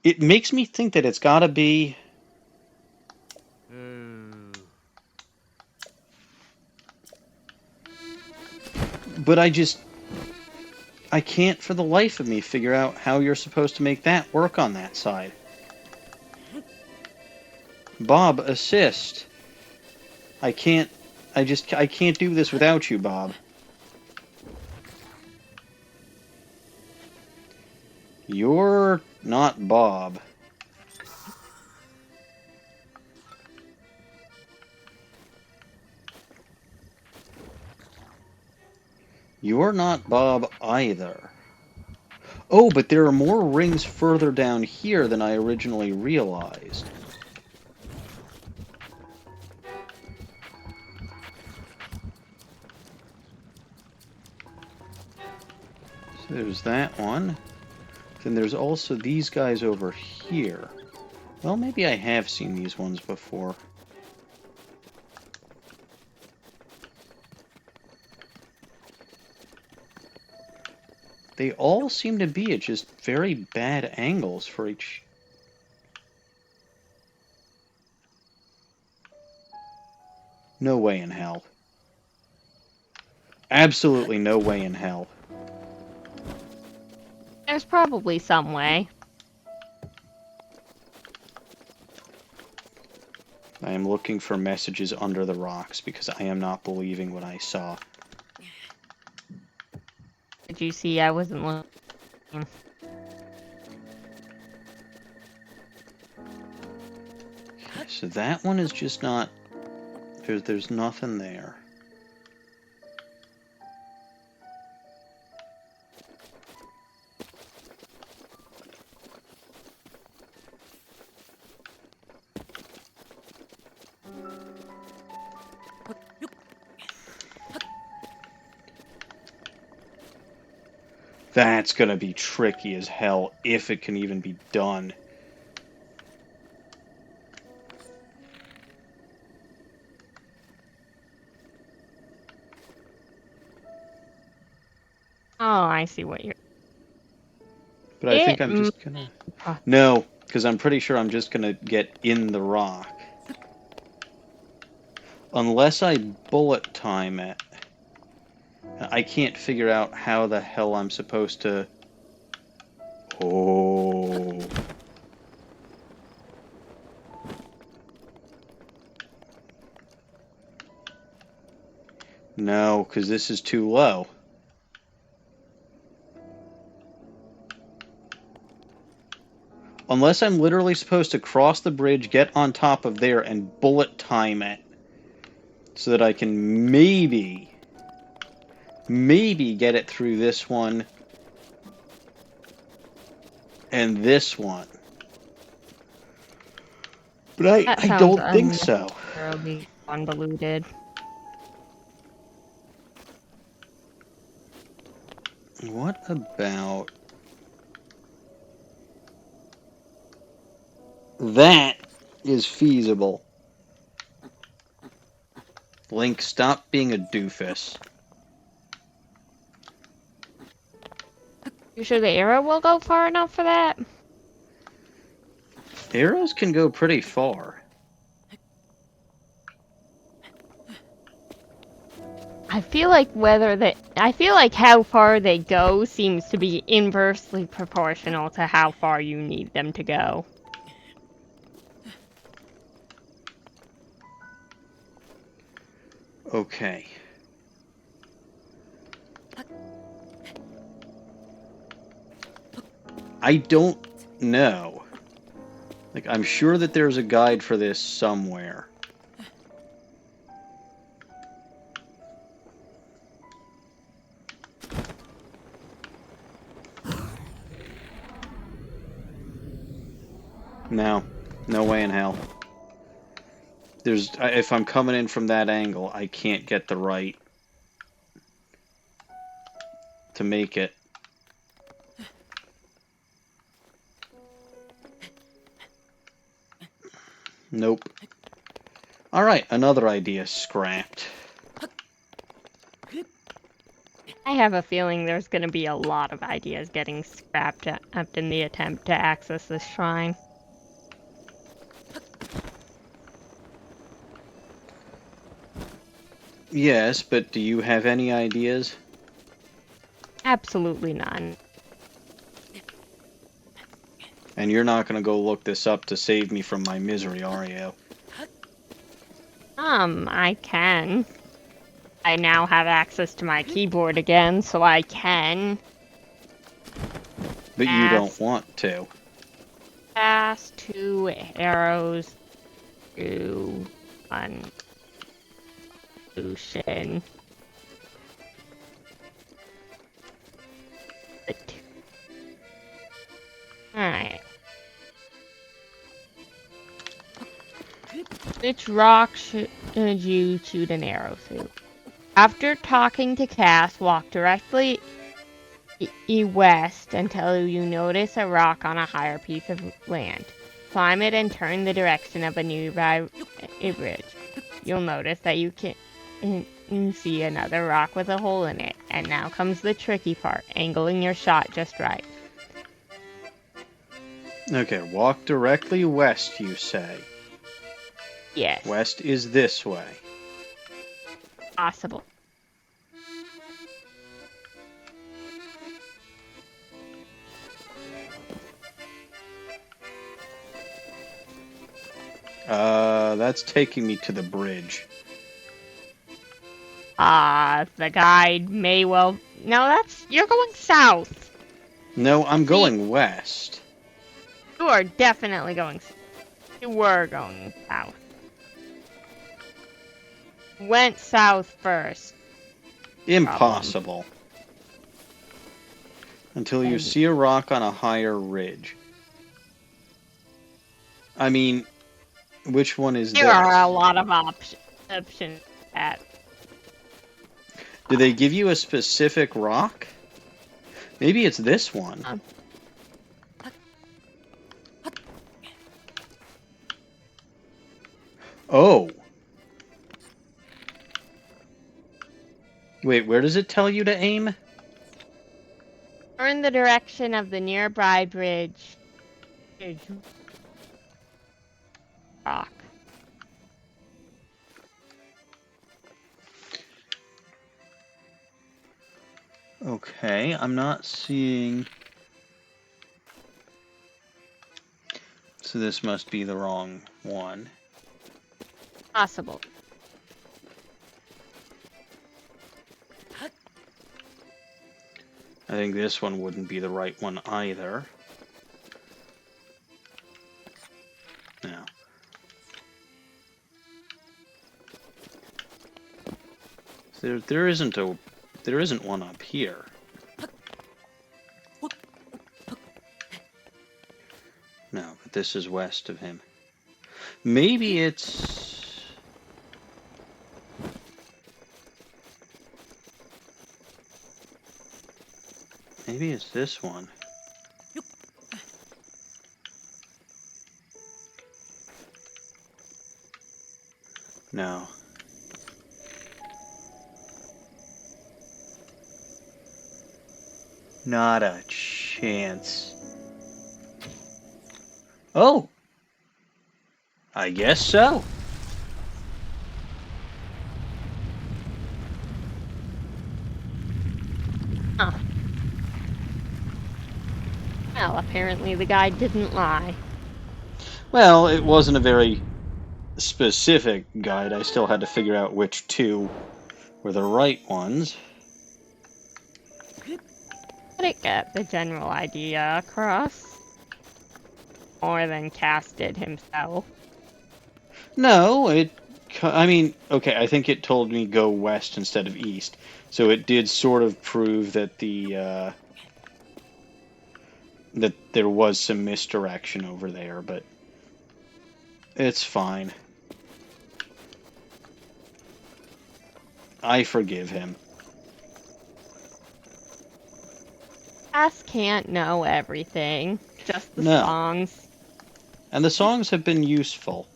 It makes me think that it's gotta be... But I can't for the life of me figure out how you're supposed to make that work on that side. Bob, assist. I can't do this without you, Bob. You're not Bob. You're not Bob either. Oh, but there are more rings further down here than I originally realized. So there's that one. Then there's also these guys over here. Well, maybe I have seen these ones before. They all seem to be at just very bad angles for each... No way in hell. Absolutely no way in hell. There's probably some way. I am looking for messages under the rocks because I am not believing what I saw. Did you see I wasn't looking? So that one is just not... There's nothing there. That's gonna be tricky as hell, if it can even be done. Oh, I see what you're... But I think I'm just gonna... No, because I'm pretty sure I'm just gonna get in the rock. Unless I bullet time it. I can't figure out how the hell I'm supposed to... Oh... No, because this is too low. Unless I'm literally supposed to cross the bridge, get on top of there, and bullet time it. So that I can maybe get it through this one. And this one. But I don't think so. Terribly convoluted. What about... That is feasible. Link, stop being a doofus. You sure the arrow will go far enough for that? Arrows can go pretty far. I feel like how far they go seems to be inversely proportional to how far you need them to go. Okay. I don't know. Like, I'm sure that there's a guide for this somewhere. No. No way in hell. If I'm coming in from that angle, I can't get the right to make it. Nope. Alright, another idea scrapped. I have a feeling there's going to be a lot of ideas getting scrapped up in the attempt to access this shrine. Yes, but do you have any ideas? Absolutely none. And you're not going to go look this up to save me from my misery, are you? I can. I now have access to my keyboard again, so I can. But you don't want to. Pass 2 arrows to one solution. Alright. Which rock should you shoot an arrow through? After talking to Cass, walk directly west until you notice a rock on a higher piece of land. Climb it and turn the direction of a nearby bridge. You'll notice that you can see another rock with a hole in it. And now comes the tricky part, angling your shot just right. Okay, walk directly west, you say. Yes. West is this way. Possible. That's taking me to the bridge. The guide may well... No, you're going south. No, I'm going west. You are definitely going... You were going south. Went south first. Impossible. Until you see a rock on a higher ridge. I mean, which one is There this? are a lot of options at... Do they give you a specific rock? Maybe it's this one. Oh. Wait, where does it tell you to aim? Turn the direction of the nearby bridge. Rock. Okay, I'm not seeing... So this must be the wrong one. Possible. I think this one wouldn't be the right one either. No. There isn't one up here. No, but this is west of him. Maybe it's... Maybe it's this one. No. Not a chance. Oh! I guess so. Huh. Well, apparently the guide didn't lie. Well, it wasn't a very specific guide. I still had to figure out which two were the right ones. But it got the general idea across. More than Cass did himself. No, I mean, okay, I think it told me go west instead of east. So it did sort of prove that that there was some misdirection over there, but it's fine. I forgive him. Cass can't know everything. Just the No. songs. And the songs have been useful.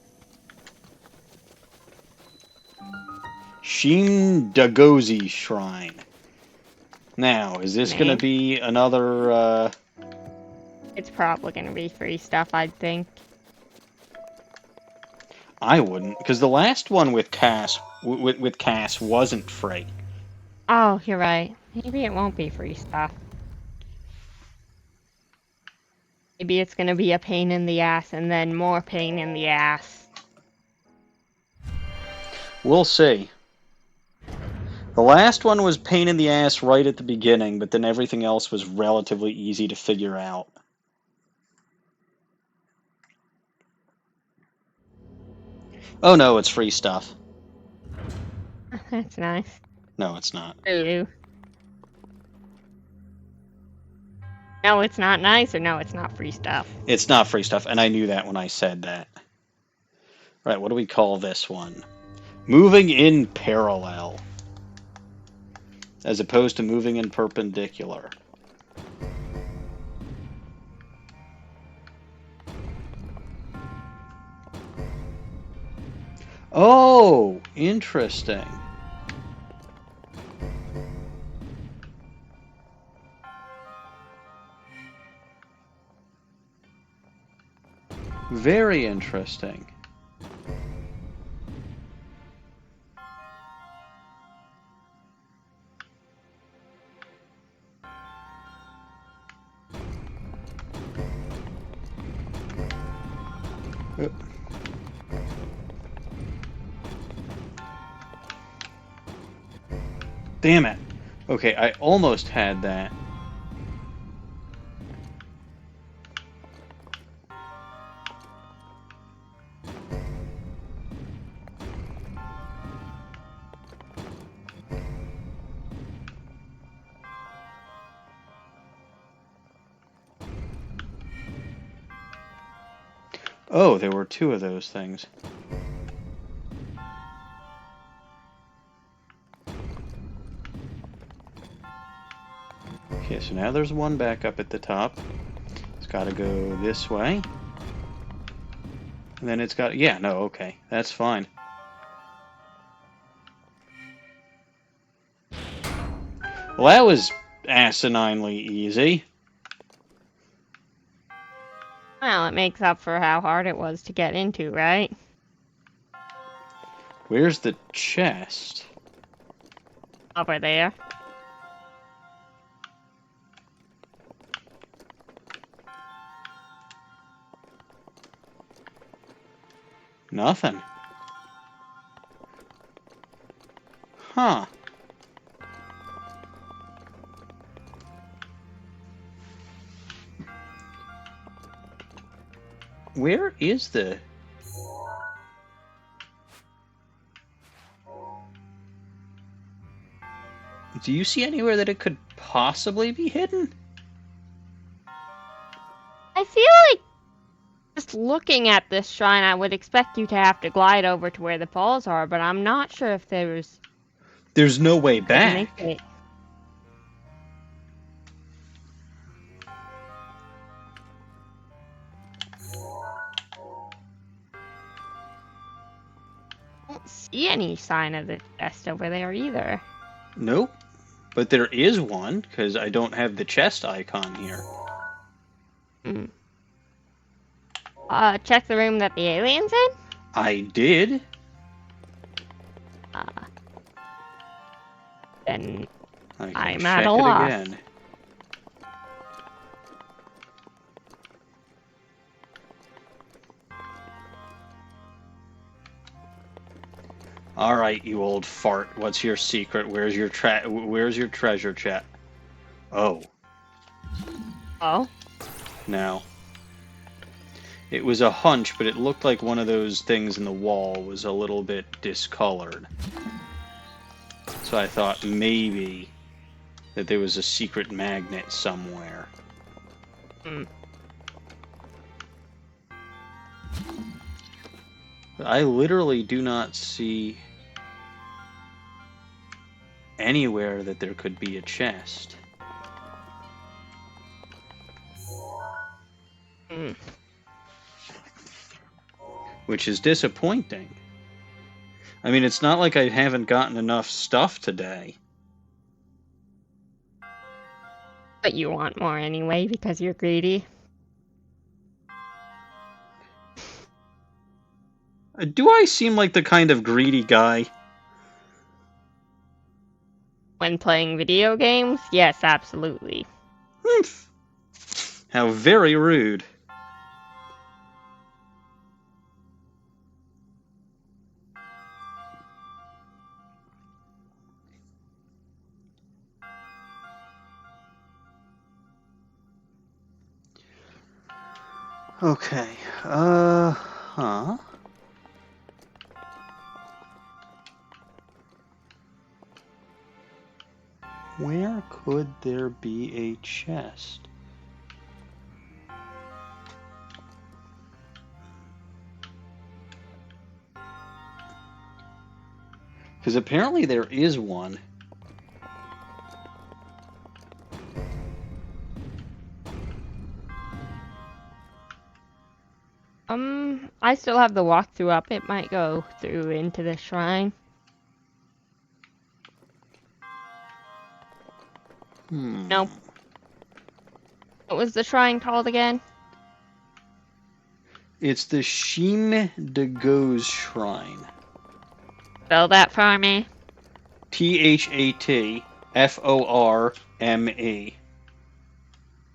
Dagozi Shrine. Now, is this going to Man. be another, It's probably gonna be free stuff, I think. I wouldn't, because the last one with Cass, with Cass wasn't free. Oh, you're right. Maybe it won't be free stuff. Maybe it's gonna be a pain in the ass and then more pain in the ass. We'll see. The last one was pain in the ass right at the beginning, but then everything else was relatively easy to figure out. Oh no, it's free stuff. That's nice. No, it's not. Ooh. No, it's not nice, or no, it's not free stuff. It's not free stuff, and I knew that when I said that. Right, what do we call this one? Moving in parallel. As opposed to moving in perpendicular. Oh, interesting. Very interesting. Damn it. Okay, I almost had that. Oh, there were two of those things. Okay, so now there's one back up at the top. It's got to go this way. And then it's got... Yeah, no, okay. That's fine. Well, that was asininely easy. Well, it makes up for how hard it was to get into, right? Where's the chest? Over there. Nothing. Huh. Where is the... Do you see anywhere that it could possibly be hidden? I feel like just looking at this shrine, I would expect you to have to glide over to where the falls are, but I'm not sure if there's... There's no way back. Make it. I don't see any sign of the chest over there either. Nope. But there is one, because I don't have the chest icon here. Hmm. Check the room that the alien's in? I did. Then I can I'm check at a it loss. again. All right, you old fart. What's your secret? Where's your treasure chest? Oh, Oh? no. It was a hunch, but it looked like one of those things in the wall was a little bit discolored. So I thought maybe that there was a secret magnet somewhere. Hmm. But I literally do not see anywhere that there could be a chest. Hmm. Which is disappointing. I mean, it's not like I haven't gotten enough stuff today. But you want more anyway because you're greedy. Do I seem like the kind of greedy guy? When playing video games, yes, absolutely. How very rude. Okay, huh? Where could there be a chest? Because apparently there is one. I still have the walkthrough up. It might go through into the shrine. Nope. What was the shrine called again? It's the Shim de Go's Shrine. Spell that for me.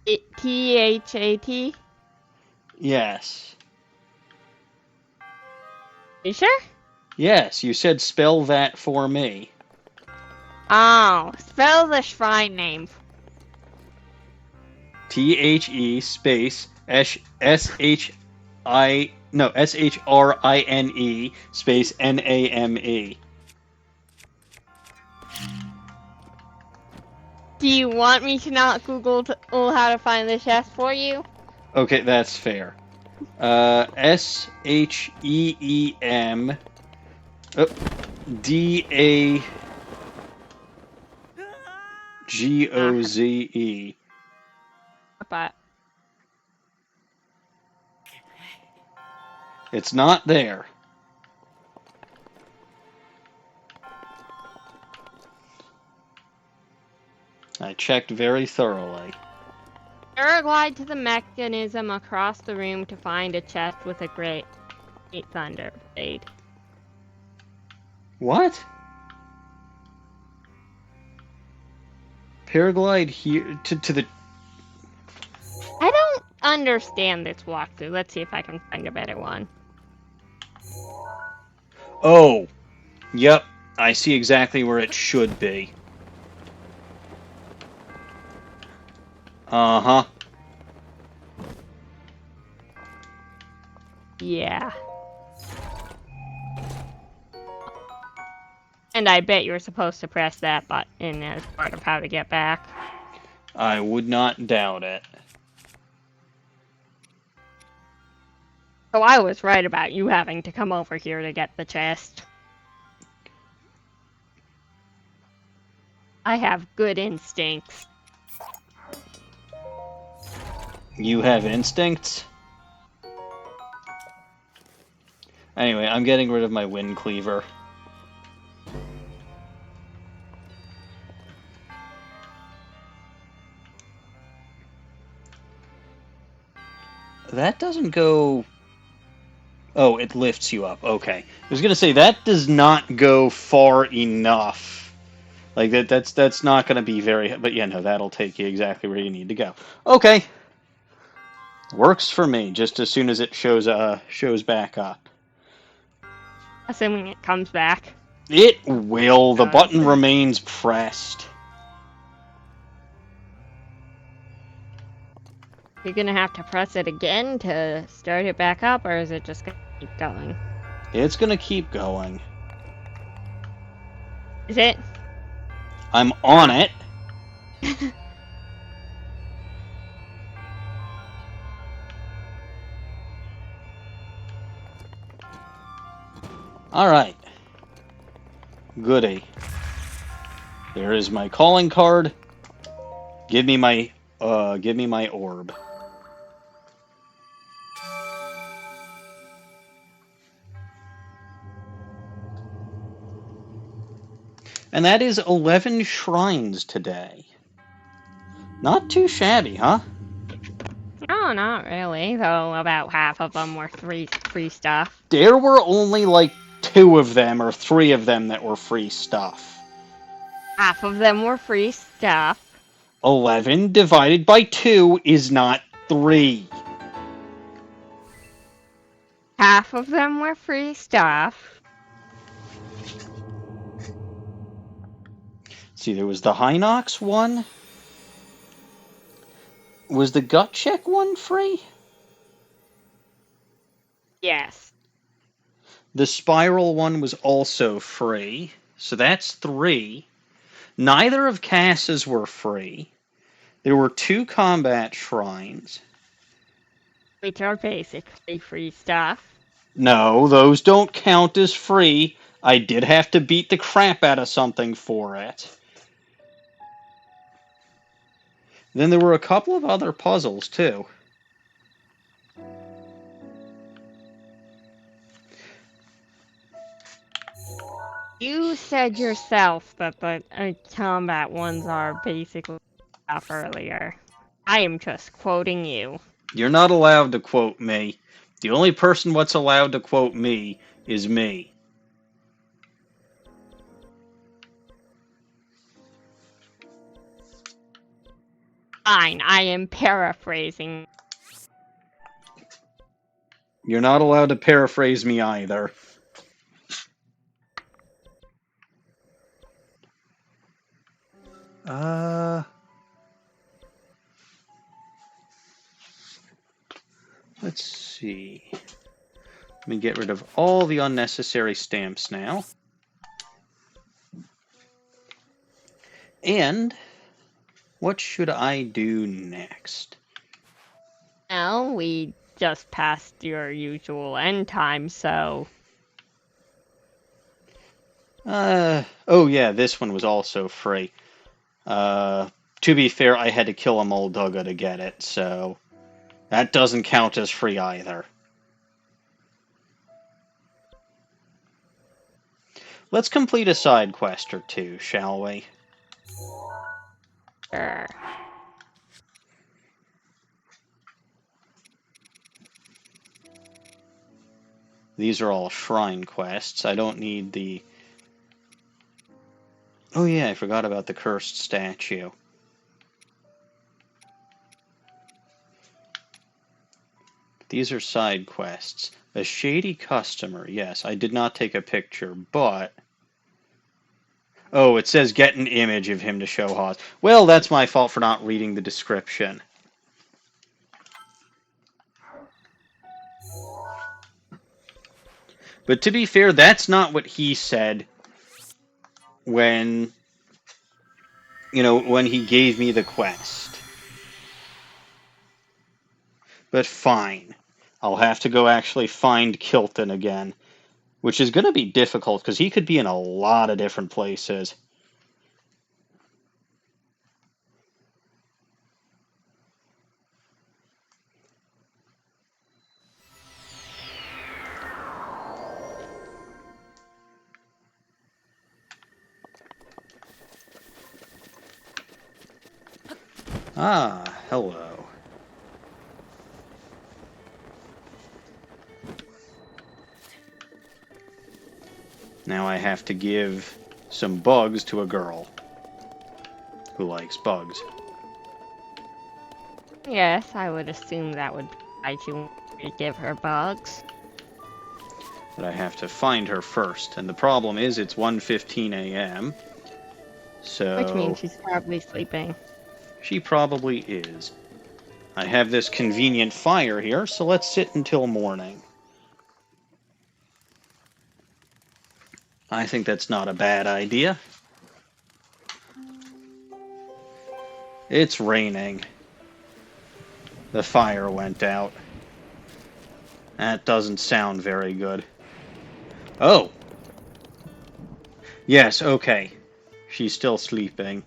Thatforme. T-H-A-T? Yes. You sure? Yes, you said spell that for me. Oh, spell the shrine name. THE space SHRINE space NAME. Do you want me to not Google how to find the chest for you? Okay, that's fair. SHEEM DAGOZE. But It's not there. I checked very thoroughly. paraglide to the mechanism across the room to find a chest with a great thunder blade. What? Paraglide here to the. I don't understand this walkthrough. Let's see if I can find a better one. Oh, yep. I see exactly where it should be. Uh-huh. Yeah. And I bet you're supposed to press that button as part of how to get back. I would not doubt it. So I was right about you having to come over here to get the chest. I have good instincts. You have instincts? Anyway, I'm getting rid of my wind cleaver. That doesn't go... Oh, it lifts you up. Okay. I was gonna say, that does not go far enough. Like, that's not gonna be very... But yeah, no, that'll take you exactly where you need to go. Okay. Works for me, just as soon as it shows back up. Assuming it comes back. It will. The button remains pressed. You're gonna have to press it again to start it back up, or is it just gonna keep going? It's gonna keep going. Is it? I'm on it. Alright. Goody. There is my calling card. Give me my orb. And that is 11 shrines today. Not too shabby, huh? Oh, not really, though about half of them were free stuff. There were only like 2 of them or 3 of them that were free stuff. Half of them were free stuff. 11 divided by 2 is not 3. Half of them were free stuff. See, there was the Hinox one. Was the gut check one free? Yes. The spiral one was also free, so that's 3. Neither of Cass's were free. There were 2 combat shrines. Which are basically free stuff. No, those don't count as free. I did have to beat the crap out of something for it. Then there were a couple of other puzzles, too. You said yourself that the combat ones are basically stuff earlier. I am just quoting you. You're not allowed to quote me. The only person what's allowed to quote me is me. Fine, I am paraphrasing. You're not allowed to paraphrase me either. Let's see. Let me get rid of all the unnecessary stamps now. And what should I do next? Well, we just passed your usual end time, so... Oh yeah, this one was also free. To be fair, I had to kill a Molduga to get it, so that doesn't count as free either. Let's complete a side quest or 2, shall we? Sure. These are all shrine quests. I don't need the... Oh yeah, I forgot about the cursed statue. These are side quests. A shady customer. Yes, I did not take a picture, but... Oh, it says get an image of him to show Haas. Well, that's my fault for not reading the description. But to be fair, that's not what he said when, when he gave me the quest. But fine. I'll have to go actually find Kilton again. Which is going to be difficult, because he could be in a lot of different places. Ah, hello. Now I have to give some bugs to a girl who likes bugs. Yes, I would assume that would I you to give her bugs. But I have to find her first, and the problem is it's 1:15 a.m. So Which means she's probably sleeping. she probably is. I have this convenient fire here, so let's sit until morning. I think that's not a bad idea. It's raining. The fire went out. That doesn't sound very good. Oh! Yes, okay. She's still sleeping.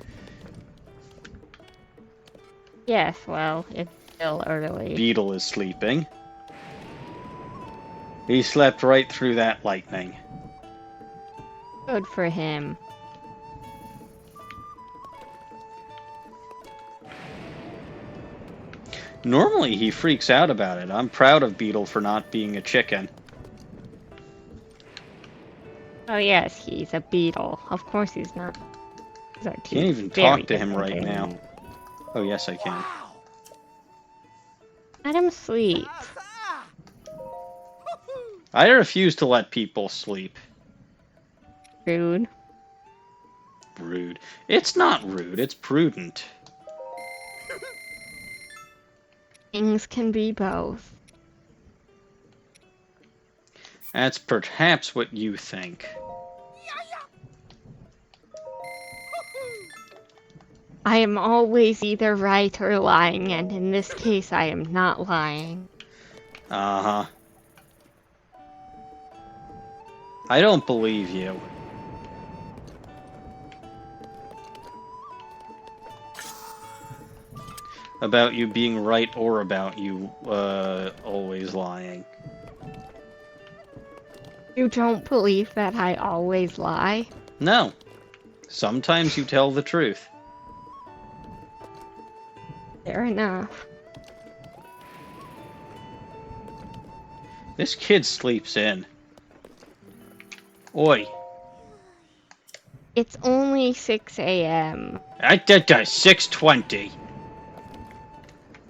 Yes, well, it's still early. Beetle is sleeping. He slept right through that lightning. Good for him. Normally he freaks out about it. I'm proud of Beetle for not being a chicken. Oh yes, he's a beetle. Of course he's not. These are two Can't even very talk to him different right now. things. Oh, yes, I can. Let him sleep. I refuse to let people sleep. Rude. Rude. It's not rude, it's prudent. Things can be both. That's perhaps what you think. I am always either right or lying, and in this case I am not lying. Uh-huh. I don't believe you. About you being right or about you, always lying. You don't believe that I always lie? No. Sometimes you tell the truth. Fair enough. This kid sleeps in. Oi. It's only 6 a.m. I did 6:20.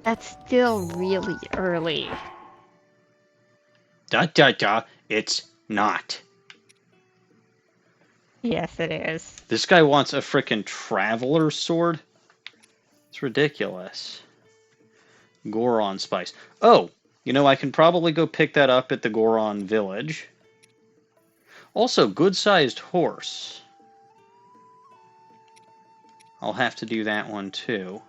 That's still really early. It's not. Yes, it is. This guy wants a frickin' traveler's sword? It's ridiculous. Goron spice. Oh, you know, I can probably go pick that up at the Goron village. Also, good-sized horse. I'll have to do that one too.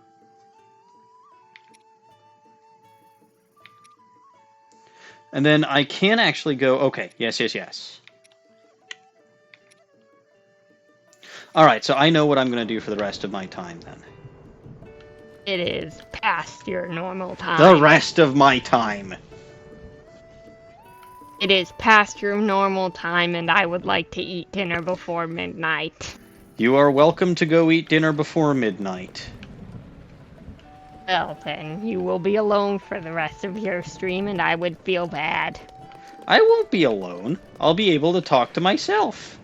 And then I can actually go... Okay, yes. Alright, so I know what I'm going to do for the rest of my time then. It is past your normal time. The rest of my time! It is past your normal time, and I would like to eat dinner before midnight. You are welcome to go eat dinner before midnight. Well then, you will be alone for the rest of your stream, and I would feel bad. I won't be alone. I'll be able to talk to myself.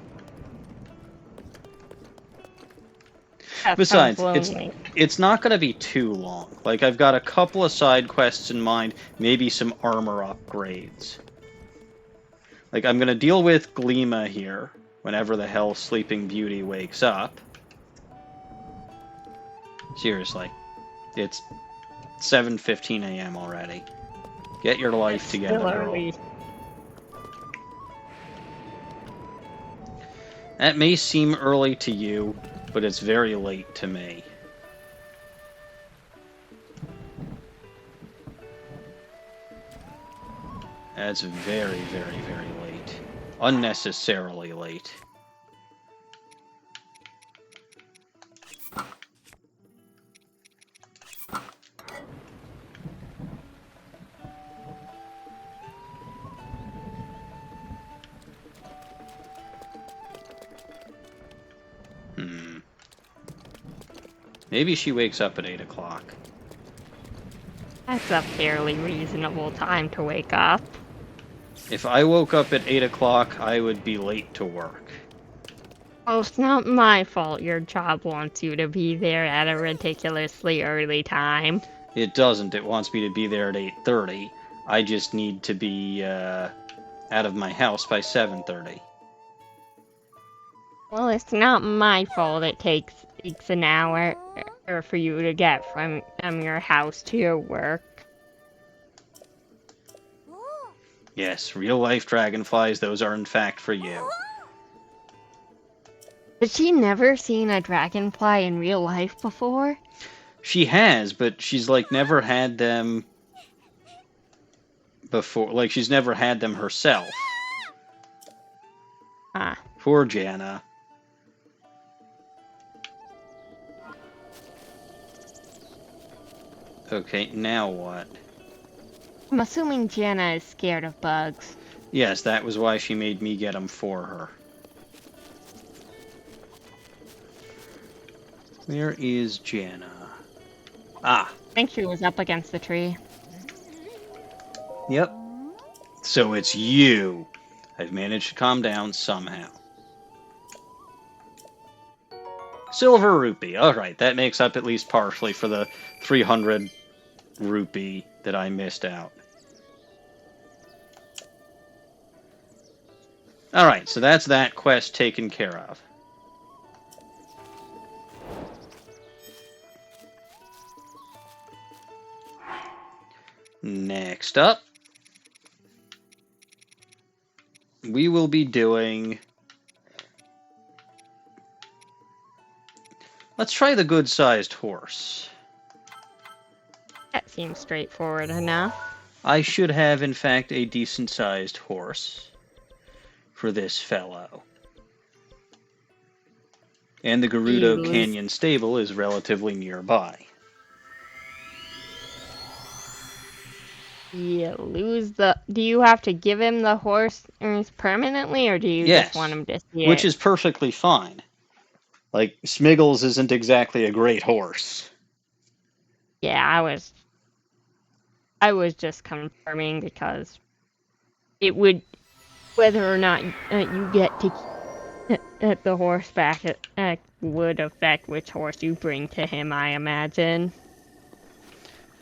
That Besides, sounds lonely. it's not going to be too long. Like, I've got a couple of side quests in mind, maybe some armor upgrades. Like, I'm going to deal with Gleema here, whenever the hell Sleeping Beauty wakes up. Seriously. It's 7:15 a.m. already. Get your life It's together, still girl. early. That may seem early to you, but it's very late to me. That's very, very, very late. Unnecessarily late. Maybe she wakes up at 8 o'clock. That's a fairly reasonable time to wake up. If I woke up at 8 o'clock, I would be late to work. Well, it's not my fault your job wants you to be there at a ridiculously early time. It doesn't. It wants me to be there at 8:30. I just need to be out of my house by 7:30. Well, it's not my fault it takes an hour for you to get from your house to your work. Yes, real-life dragonflies, those are in fact for you. Has she never seen a dragonfly in real life before? She has, but she's, like, never had them before. Like, she's never had them herself. Ah. Poor Jana. Okay, now what? I'm assuming Jana is scared of bugs. Yes, that was why she made me get them for her. Where is Jana? Ah, I think she was up against the tree. yep. So it's you. I've managed to calm down somehow. Silver rupee. Alright, that makes up at least partially for the 300 rupee that I missed out. Alright, so that's that quest taken care of. Next up, we will be doing... Let's try the good-sized horse. That seems straightforward enough. I should have, in fact, a decent-sized horse for this fellow. And the Gerudo Canyon stable is relatively nearby. You lose the... Do you have to give him the horse permanently, or do you Yes, just want him to see which it? is perfectly fine. Like, Smiggles isn't exactly a great horse. Yeah, I was just confirming because it would... Whether or not you get to keep the horse back, it would affect which horse you bring to him, I imagine.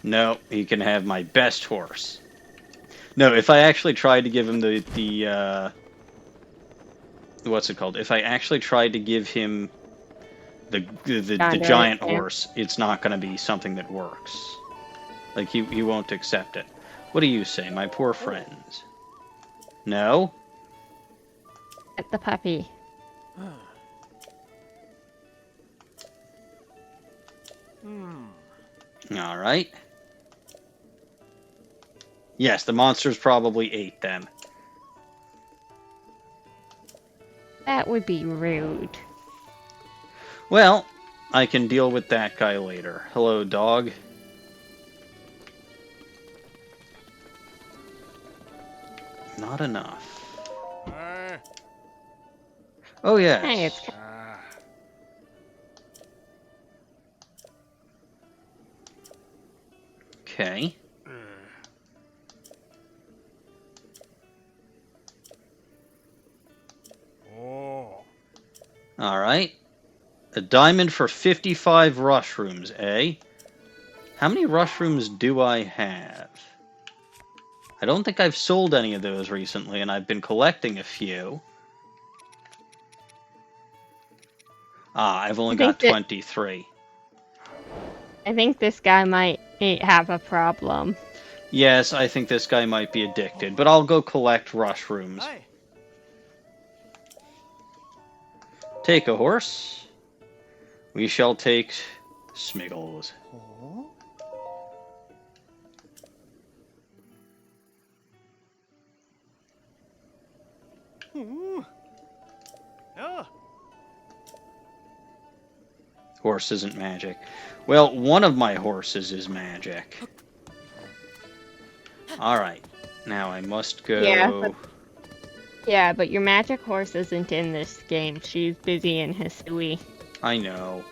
No, he can have my best horse. No, if I actually tried to give him the what's it called? If I actually tried to give him the giant horse, it's not going to be something that works. Like, he won't accept it. What do you say, my poor friends? No? Get the puppy. Alright. Yes, the monsters probably ate them. That would be rude. Well, I can deal with that guy later. Hello, dog. Not enough. Oh, yes. Hey, it's Okay. Alright. A diamond for 55 rush rooms, eh? How many rush rooms do I have? I don't think I've sold any of those recently, and I've been collecting a few. Ah, I've only got 23. I think this guy might have a problem. Yes, I think this guy might be addicted, but I'll go collect rush rooms. Take a horse. We shall take Smiggles. Horse isn't magic. Well, one of my horses is magic. Alright. Now I must go... Yeah, but your magic horse isn't in this game. She's busy in Hisui. I know.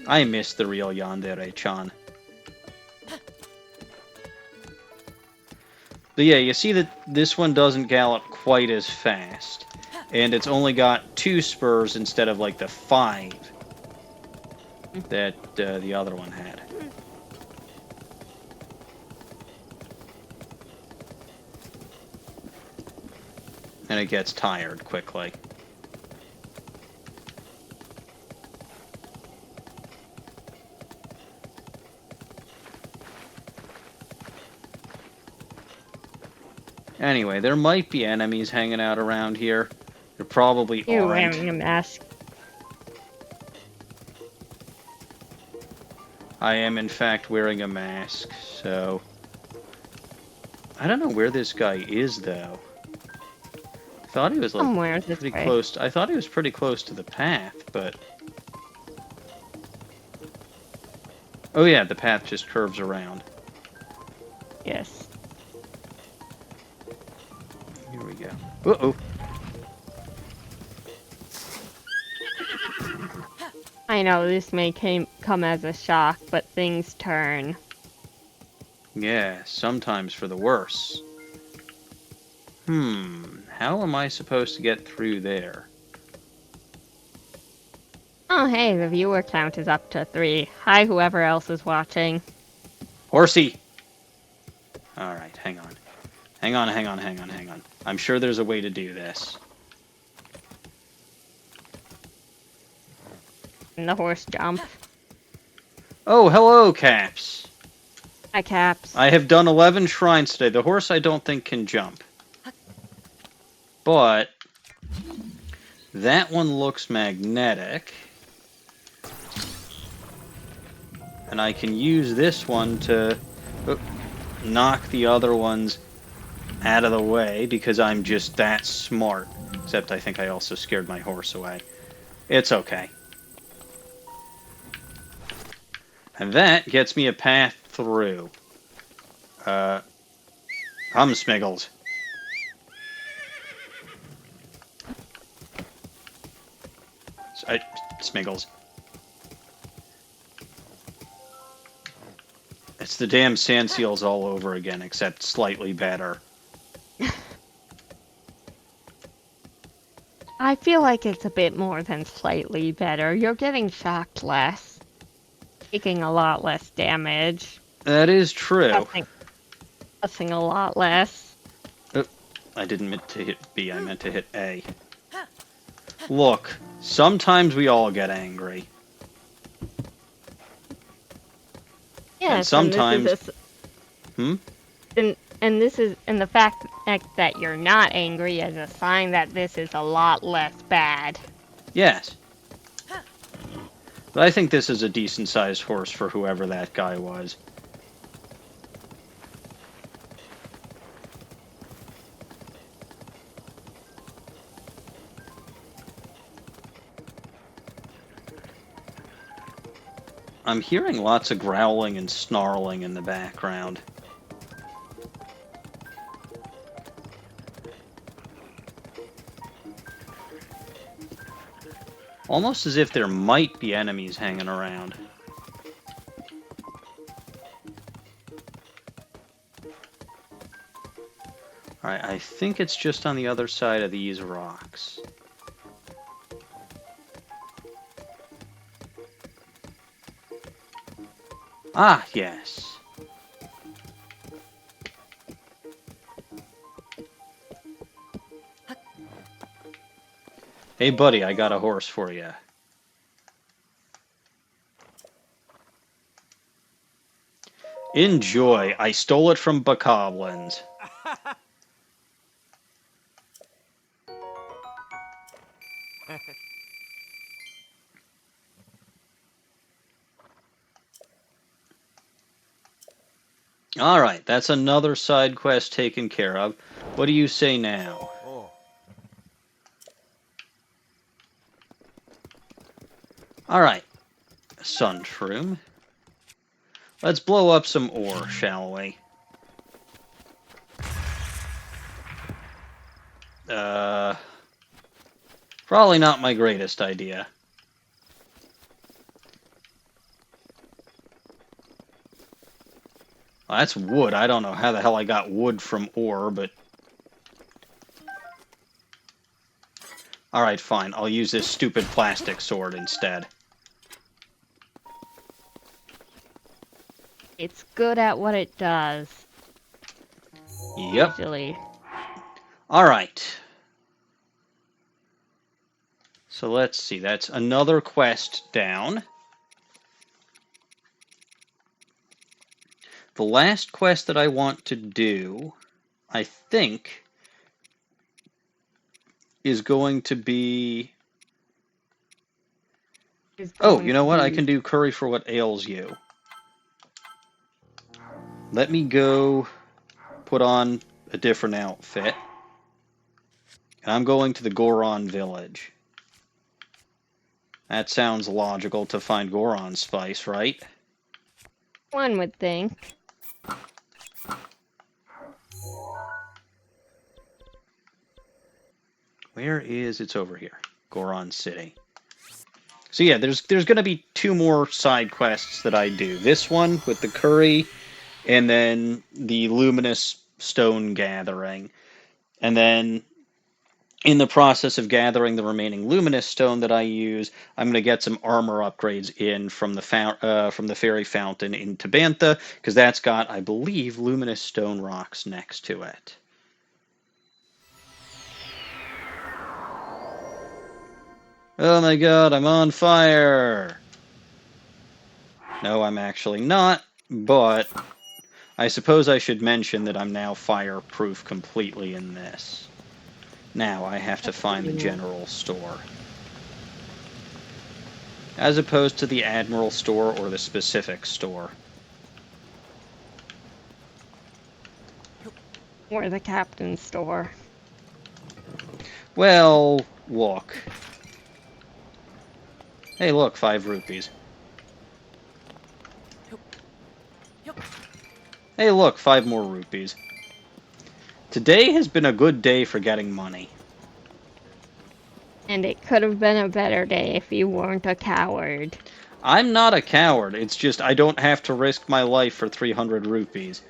I miss the real Yandere-chan. But yeah, you see that this one doesn't gallop quite as fast. And it's only got 2 spurs instead of like the 5 that the other one had. And it gets tired quickly. Anyway, there might be enemies hanging out around here. There probably You're aren't. wearing a mask. I am, in fact, wearing a mask, so... I don't know where this guy is, though. I thought he was, like, Somewhere this pretty way. close... I thought he was pretty close to the path, but... Oh yeah, the path just curves around. Yes. Here we go. Uh-oh. I know this may come as a shock, but things turn. Yeah, sometimes for the worse. How am I supposed to get through there? Oh, hey, the viewer count is up to 3. Hi, whoever else is watching. Horsey! Alright, hang on. Hang on. I'm sure there's a way to do this. And the horse jump. Oh, hello, Caps! Hi, Caps. I have done 11 shrines today. The horse I don't think can jump. But that one looks magnetic. And I can use this one to knock the other ones out of the way because I'm just that smart. Except I think I also scared my horse away. It's okay. And that gets me a path through. Smiggles. Smiggles. It's the damn sand seals all over again, except slightly better. I feel like it's a bit more than slightly better. You're getting shocked less. Taking a lot less damage. That is true. Pressing a lot less. I didn't mean to hit B, I meant to hit A. Look, sometimes we all get angry. Yes, and sometimes... And this is, and the fact that you're not angry is a sign that this is a lot less bad. Yes. But I think this is a decent-sized horse for whoever that guy was. I'm hearing lots of growling and snarling in the background. Almost as if there might be enemies hanging around. Alright, I think it's just on the other side of these rocks. Ah, yes. Hey, buddy, I got a horse for you. Enjoy. I stole it from Bokoblins. Alright, that's another side quest taken care of. What do you say now? Alright, Sun Shroom. Let's blow up some ore, shall we? Probably not my greatest idea. Well, that's wood. I don't know how the hell I got wood from ore, but... Alright, fine. I'll use this stupid plastic sword instead. It's good at what it does. Yep. Usually. Alright. So let's see. That's another quest down. The last quest that I want to do, I think, is going to be... Oh, you know what? I can do curry for what ails you. Let me go put on a different outfit. And I'm going to the Goron village. That sounds logical to find Goron spice, right? One would think. Where is... It's over here. Goron City. So yeah, there's going to be 2 more side quests that I do. This one with the curry, and then the luminous stone gathering. And then in the process of gathering the remaining luminous stone that I use, I'm going to get some armor upgrades in from the fairy fountain in Tabantha, because that's got, I believe, luminous stone rocks next to it. Oh my god, I'm on fire! No, I'm actually not, but I suppose I should mention that I'm now fireproof completely in this. Now I have to find the general store. As opposed to the Admiral store or the specific store. Or the captain's store. Well, look. Hey, look, 5 rupees. Hey, look, 5 more rupees. Today has been a good day for getting money. And it could have been a better day if you weren't a coward. I'm not a coward, it's just I don't have to risk my life for 300 rupees.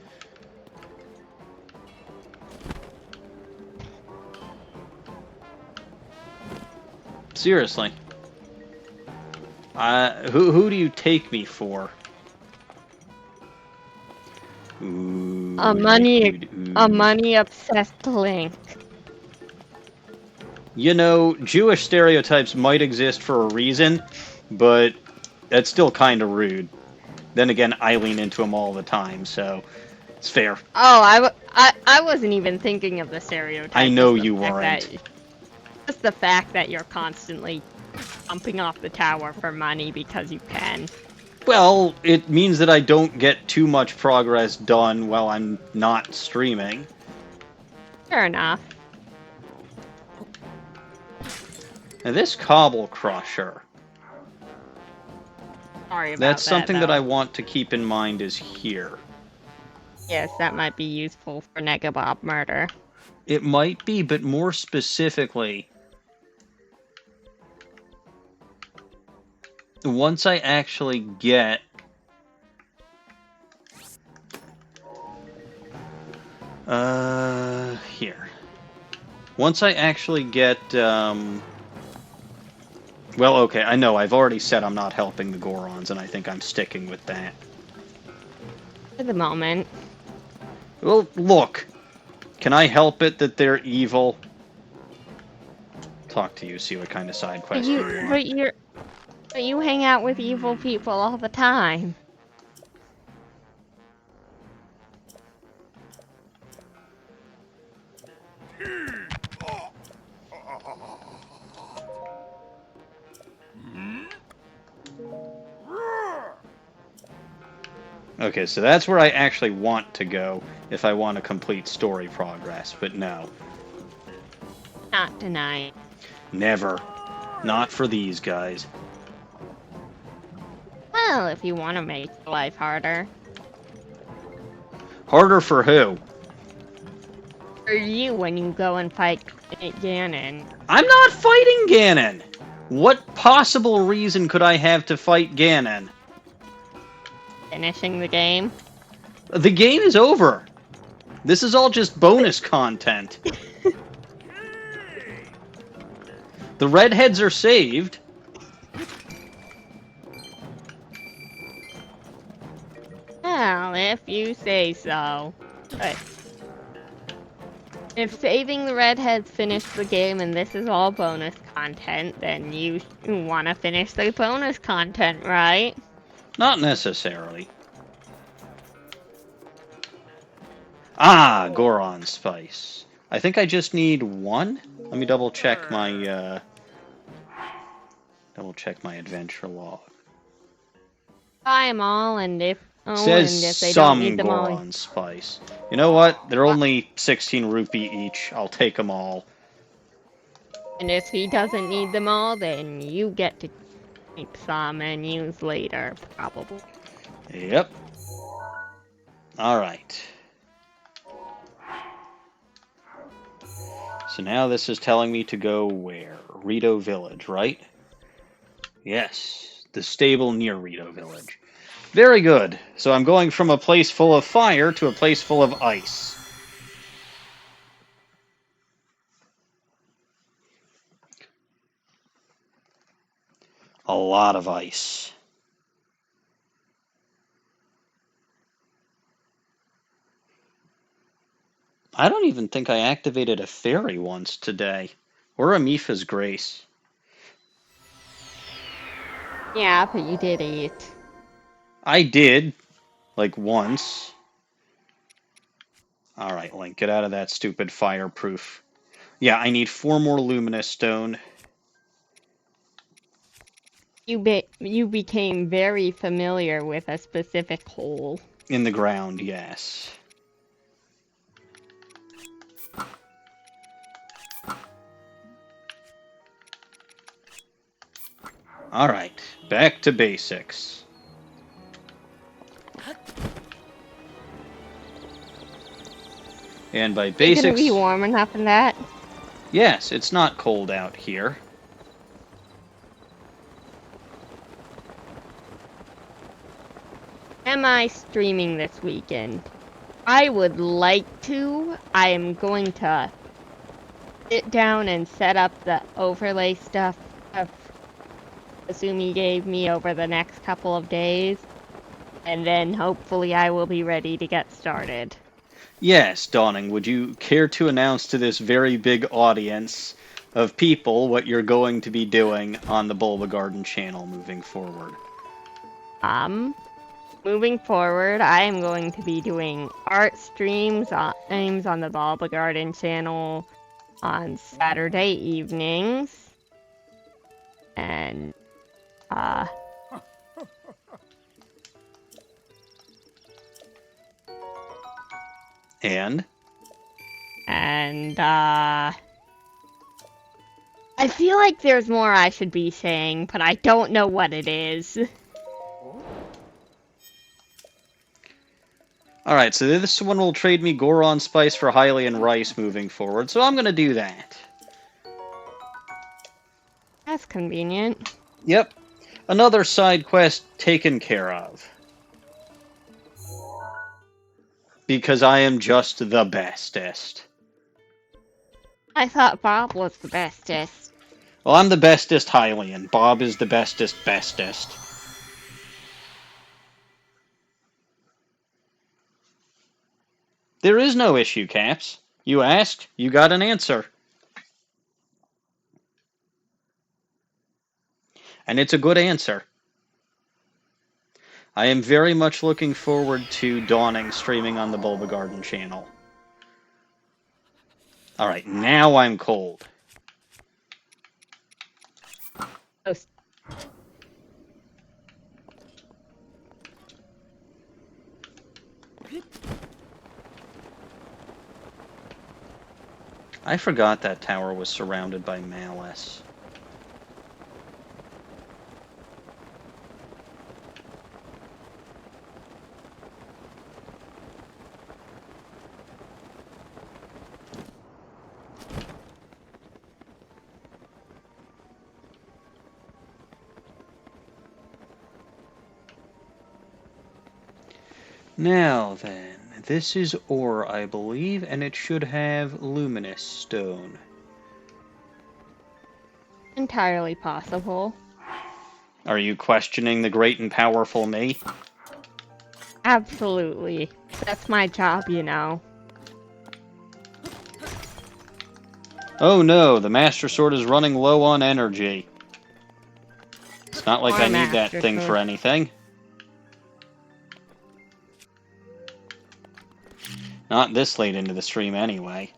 Seriously. Who do you take me for? Ooh, A money-obsessed Link. You know, Jewish stereotypes might exist for a reason, but that's still kind of rude. Then again, I lean into them all the time, so it's fair. Oh, I wasn't even thinking of the stereotype. I know you weren't. Just the fact that you're constantly jumping off the tower for money because you can. Well, it means that I don't get too much progress done while I'm not streaming. Fair enough. Now, this cobble crusher. Sorry about That's something that I though. want to keep in mind is here. Yes, that might be useful for Negabob murder. It might be, but more specifically, once I actually get here. Once I actually get well, okay, I know I've already said I'm not helping the Gorons, and I think I'm sticking with that. For the moment. Well, look. Can I help it that they're evil? Talk to you, see what kind of side quest you want. But you hang out with evil people all the time. Okay, so that's where I actually want to go if I want to complete story progress, but no. Not tonight. Never. Not for these guys. Well, if you want to make life harder. Harder for who? For you when you go and fight Ganon. I'm not fighting Ganon! What possible reason could I have to fight Ganon? Finishing the game. The game is over. This is all just bonus content. The redheads are saved. Well, if you say so. But if saving the redheads finished the game and this is all bonus content, then you want to finish the bonus content, right? Not necessarily. Ah, Goron Spice. I think I just need 1. Let me double check my adventure log. Buy them all, and if Says and if they some don't need them all, Goron Spice. You know what? They're only 16 rupee each. I'll take them all. and if he doesn't need them all, then you get to keep some and use later, probably. Yep. Alright. So now this is telling me to go where? Rito Village, right? Yes, the stable near Rito Village. Very good. So I'm going from a place full of fire to a place full of ice. A lot of ice. I don't even think I activated a fairy once today. Or a Mifa's Grace. Yeah, but you did eat. I did, like once. Alright, Link, get out of that stupid fireproof. Yeah, I need 4 more luminous stone. You became very familiar with a specific hole. In the ground, yes. Alright, back to basics. And by Is it gonna basics... be warm enough in that? Yes, it's not cold out here. Am I streaming this weekend? I would like to. I am going to sit down and set up the overlay stuff Asumi gave me over the next couple of days. And then hopefully I will be ready to get started. Yes, Dawning, would you care to announce to this very big audience of people what you're going to be doing on the Bulba Garden channel moving forward? Moving forward, I am going to be doing art streams on the Bulba Garden channel on Saturday evenings. And, And? I feel like there's more I should be saying, but I don't know what it is. Alright, so this one will trade me Goron Spice for Hylian Rice moving forward, so I'm gonna do that. That's convenient. Yep. Another side quest taken care of. Because I am just the bestest. I thought Bob was the bestest. Well, I'm the bestest Hylian. Bob is the bestest. There is no issue, Caps. You asked, you got an answer. And it's a good answer. I am very much looking forward to Dawning streaming on the Bulba Garden channel. Alright, now I'm cold. Oh, I forgot that tower was surrounded by malice. Now then, this is ore, I believe, and it should have luminous stone. entirely possible. Are you questioning the great and powerful me? Absolutely. That's my job, you know. Oh no, the Master Sword is running low on energy. It's not like I need that Master thing Sword. for anything. Not this late into the stream anyway.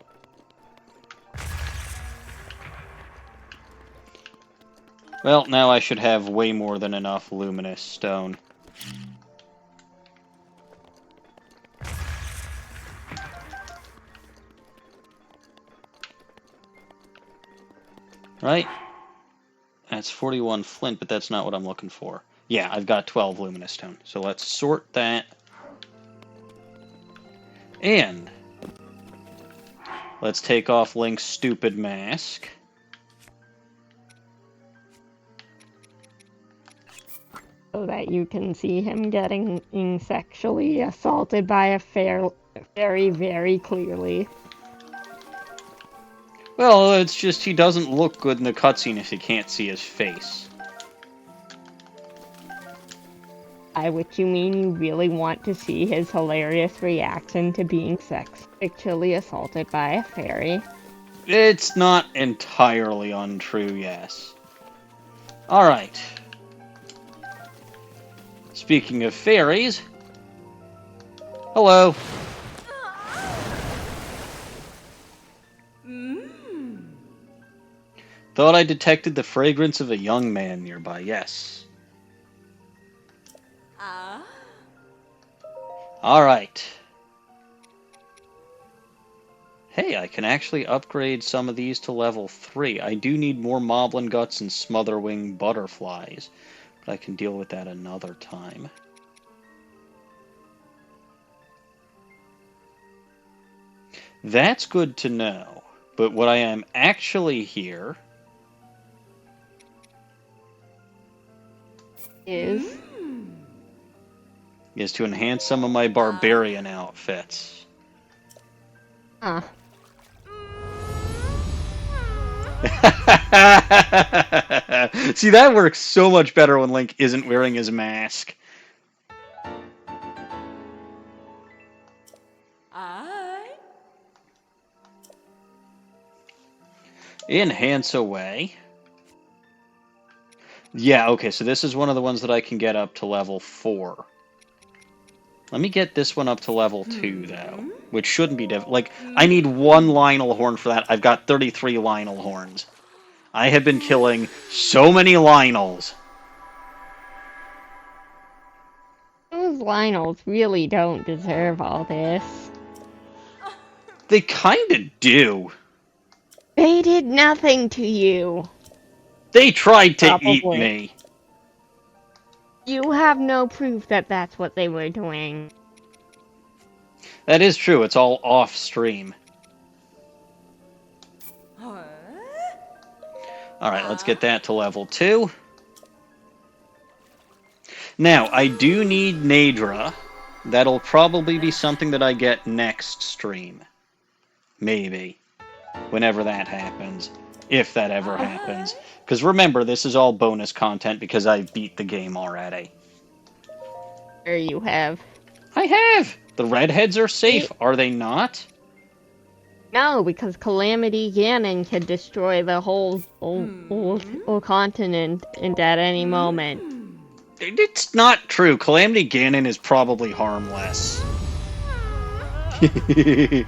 Well, now I should have way more than enough luminous stone. Right? That's 41 flint, but that's not what I'm looking for. Yeah, I've got 12 luminous stone. So let's sort that. And let's take off Link's stupid mask. so that you can see him getting sexually assaulted by a fairy very clearly. Well, it's just he doesn't look good in the cutscene if you can't see his face. By which you mean you really want to see his hilarious reaction to being sexually assaulted by a fairy. It's not entirely untrue, yes. Alright. Speaking of fairies... Hello. Thought I detected the fragrance of a young man nearby, yes. Alright. Hey, I can actually upgrade some of these to level 3. I do need more moblin guts and smotherwing butterflies, but I can deal with that another time. That's good to know, but what I am actually here... Is to enhance some of my barbarian outfits. Huh. See, that works so much better when Link isn't wearing his mask. Enhance away. Yeah, okay, so this is one of the ones that I can get up to level 4. Let me get this one up to level 2, though. Which shouldn't be difficult. Like, I need 1 Lionel horn for that. I've got 33 Lionel horns. I have been killing so many Lionels. Those Lionels really don't deserve all this. They kinda do. They did nothing to you. They tried to eat Probably. me. You have no proof that that's what they were doing. That is true. It's all off stream. Alright, let's get that to level 2. Now, I do need Nadra. That'll probably be something that I get next stream. Maybe. Whenever that happens. If that ever happens. Because remember, this is all bonus content because I beat the game already. Sure you have. I have! The redheads are safe, are they not? No, because Calamity Ganon can destroy the whole continent at any moment. It's not true. Calamity Ganon is probably harmless. I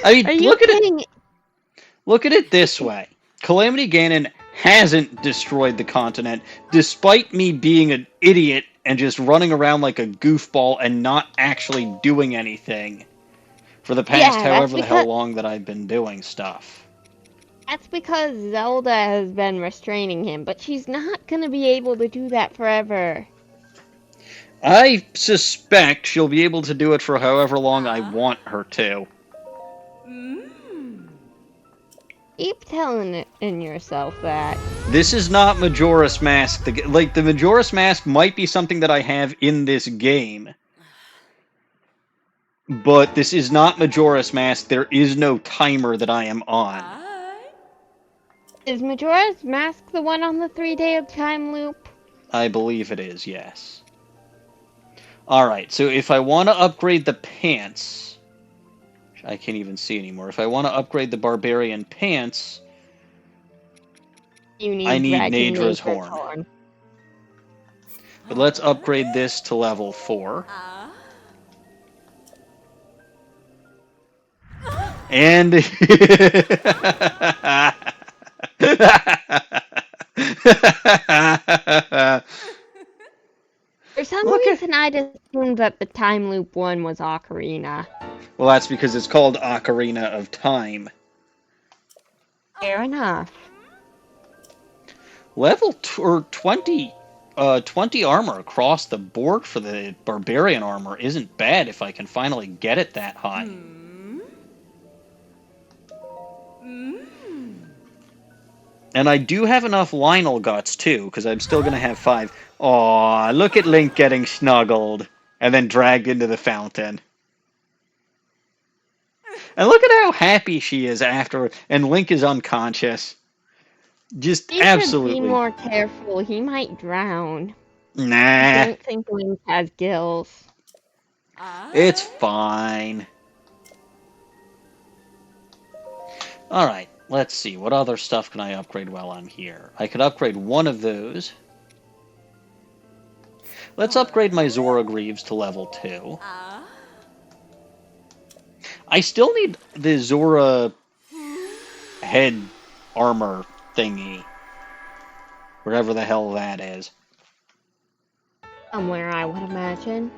mean, Are you kidding? Look at it this way. Calamity Ganon hasn't destroyed the continent, despite me being an idiot and just running around like a goofball and not actually doing anything for the past however the hell long that I've been doing stuff. That's because Zelda has been restraining him, but she's not gonna be able to do that forever. I suspect she'll be able to do it for however long I want her to. Keep telling it in yourself that. This is not Majora's Mask. Like, the Majora's Mask might be something that I have in this game. But this is not Majora's Mask. There is no timer that I am on. Is Majora's Mask the one on the 3-day time loop? I believe it is, yes. Alright, so if I want to upgrade the pants... I can't even see anymore. If I want to upgrade the barbarian pants... I need Nadra's horn. But let's upgrade this to level 4. And... For some reason, I'd assumed that the time loop one was Ocarina. Well, that's because it's called Ocarina of Time. Fair enough. Level 20 armor across the board for the barbarian armor isn't bad if I can finally get it that high. And I do have enough Lionel guts, too, because I'm still going to have 5. Aw, look at Link getting snuggled and then dragged into the fountain. And look at how happy she is after, and Link is unconscious. Just He should be absolutely. more careful. He might drown. I Nah, don't think Link has gills. it's fine. Alright, let's see. What other stuff can I upgrade while I'm here? I could upgrade one of those. Let's upgrade my Zora Greaves to level 2. I still need the Zora head armor thingy. Wherever the hell that is. Somewhere, I would imagine.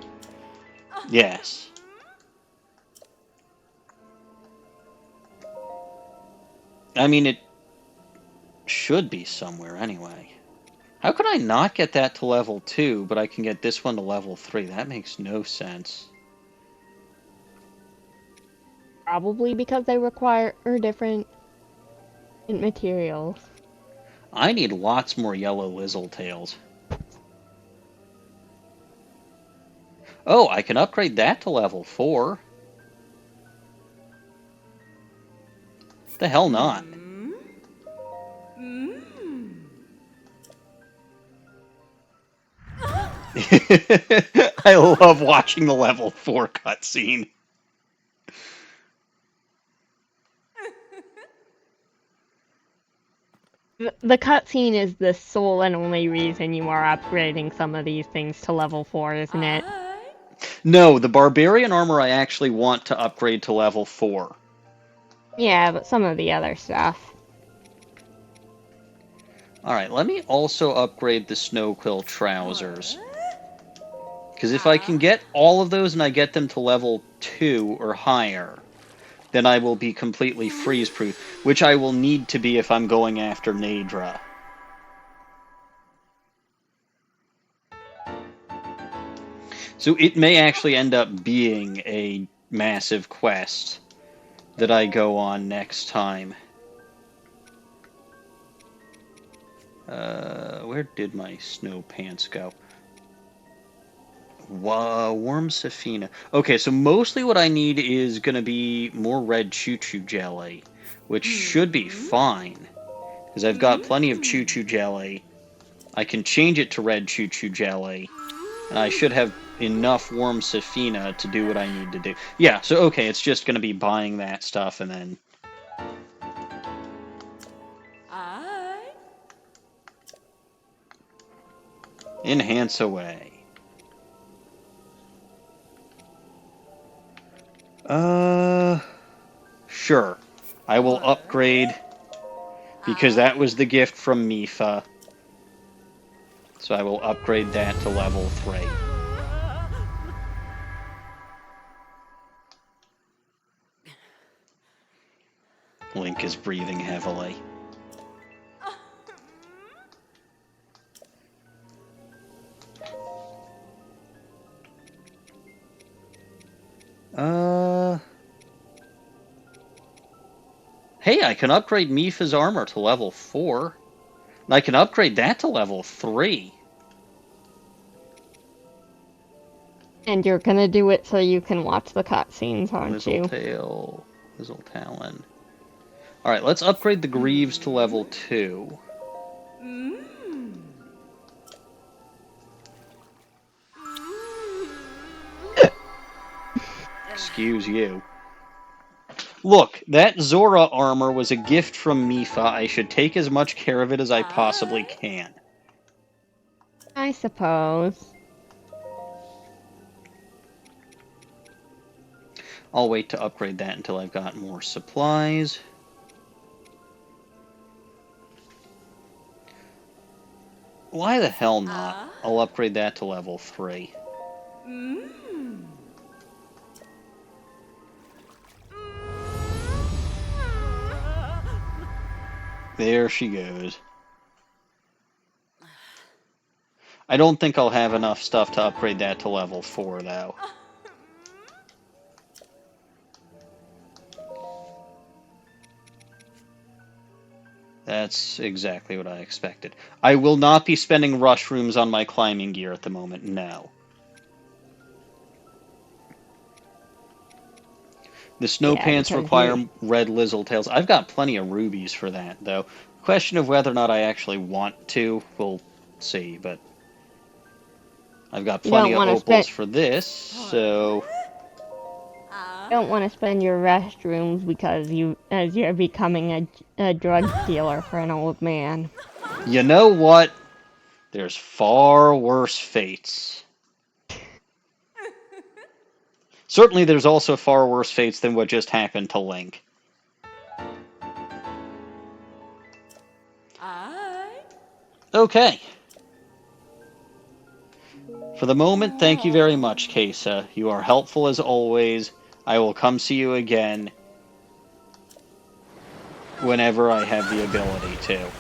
Yes. I mean, it should be somewhere anyway. How could I not get that to level 2, but I can get this one to level 3? That makes no sense. Probably because they require different materials. I need lots more yellow Lizzletails. Oh, I can upgrade that to level 4. The hell not? I love watching the level 4 cutscene. The cutscene is the sole and only reason you are upgrading some of these things to level 4, isn't it? No, the Barbarian armor I actually want to upgrade to level 4. Yeah, but some of the other stuff. Alright, let me also upgrade the Snowquill trousers. Because if I can get all of those and I get them to level 2 or higher, then I will be completely freeze-proof, which I will need to be if I'm going after Nadra. So it may actually end up being a massive quest that I go on next time. Where did my snow pants go? Warm Safina. Okay, so mostly what I need is going to be more red choo-choo jelly, which should be fine, because I've got plenty of choo-choo jelly. I can change it to red choo-choo jelly, and I should have enough warm Safina to do what I need to do. Yeah, so okay, it's just going to be buying that stuff and then... Enhance away. Sure. I will upgrade, because that was the gift from Mifa. So I will upgrade that to level 3. Link is breathing heavily. Hey, I can upgrade Mifa's armor to level 4. And I can upgrade that to level 3. And you're gonna do it so you can watch the cutscenes, aren't you? Lizzletalon. Alright, let's upgrade the Greaves to level 2. Excuse you. Look, that Zora armor was a gift from Mifa. I should take as much care of it as I possibly can. I suppose. I'll wait to upgrade that until I've got more supplies. Why the hell not? I'll upgrade that to level 3. There she goes. I don't think I'll have enough stuff to upgrade that to level 4, though. That's exactly what I expected. I will not be spending rush rooms on my climbing gear at the moment, no. The snow Yeah, pants because require you red lizzle tails. I've got plenty of rubies for that, though. Question of whether or not I actually want to, we'll see, but I've got plenty don't of want to opals spend for this, so... don't want to spend your restrooms because you're becoming a drug dealer for an old man. You know what? There's far worse fates. Certainly there's also far worse fates than what just happened to Link. Okay. For the moment, thank you very much, Kesa. You are helpful as always. I will come see you again whenever I have the ability to.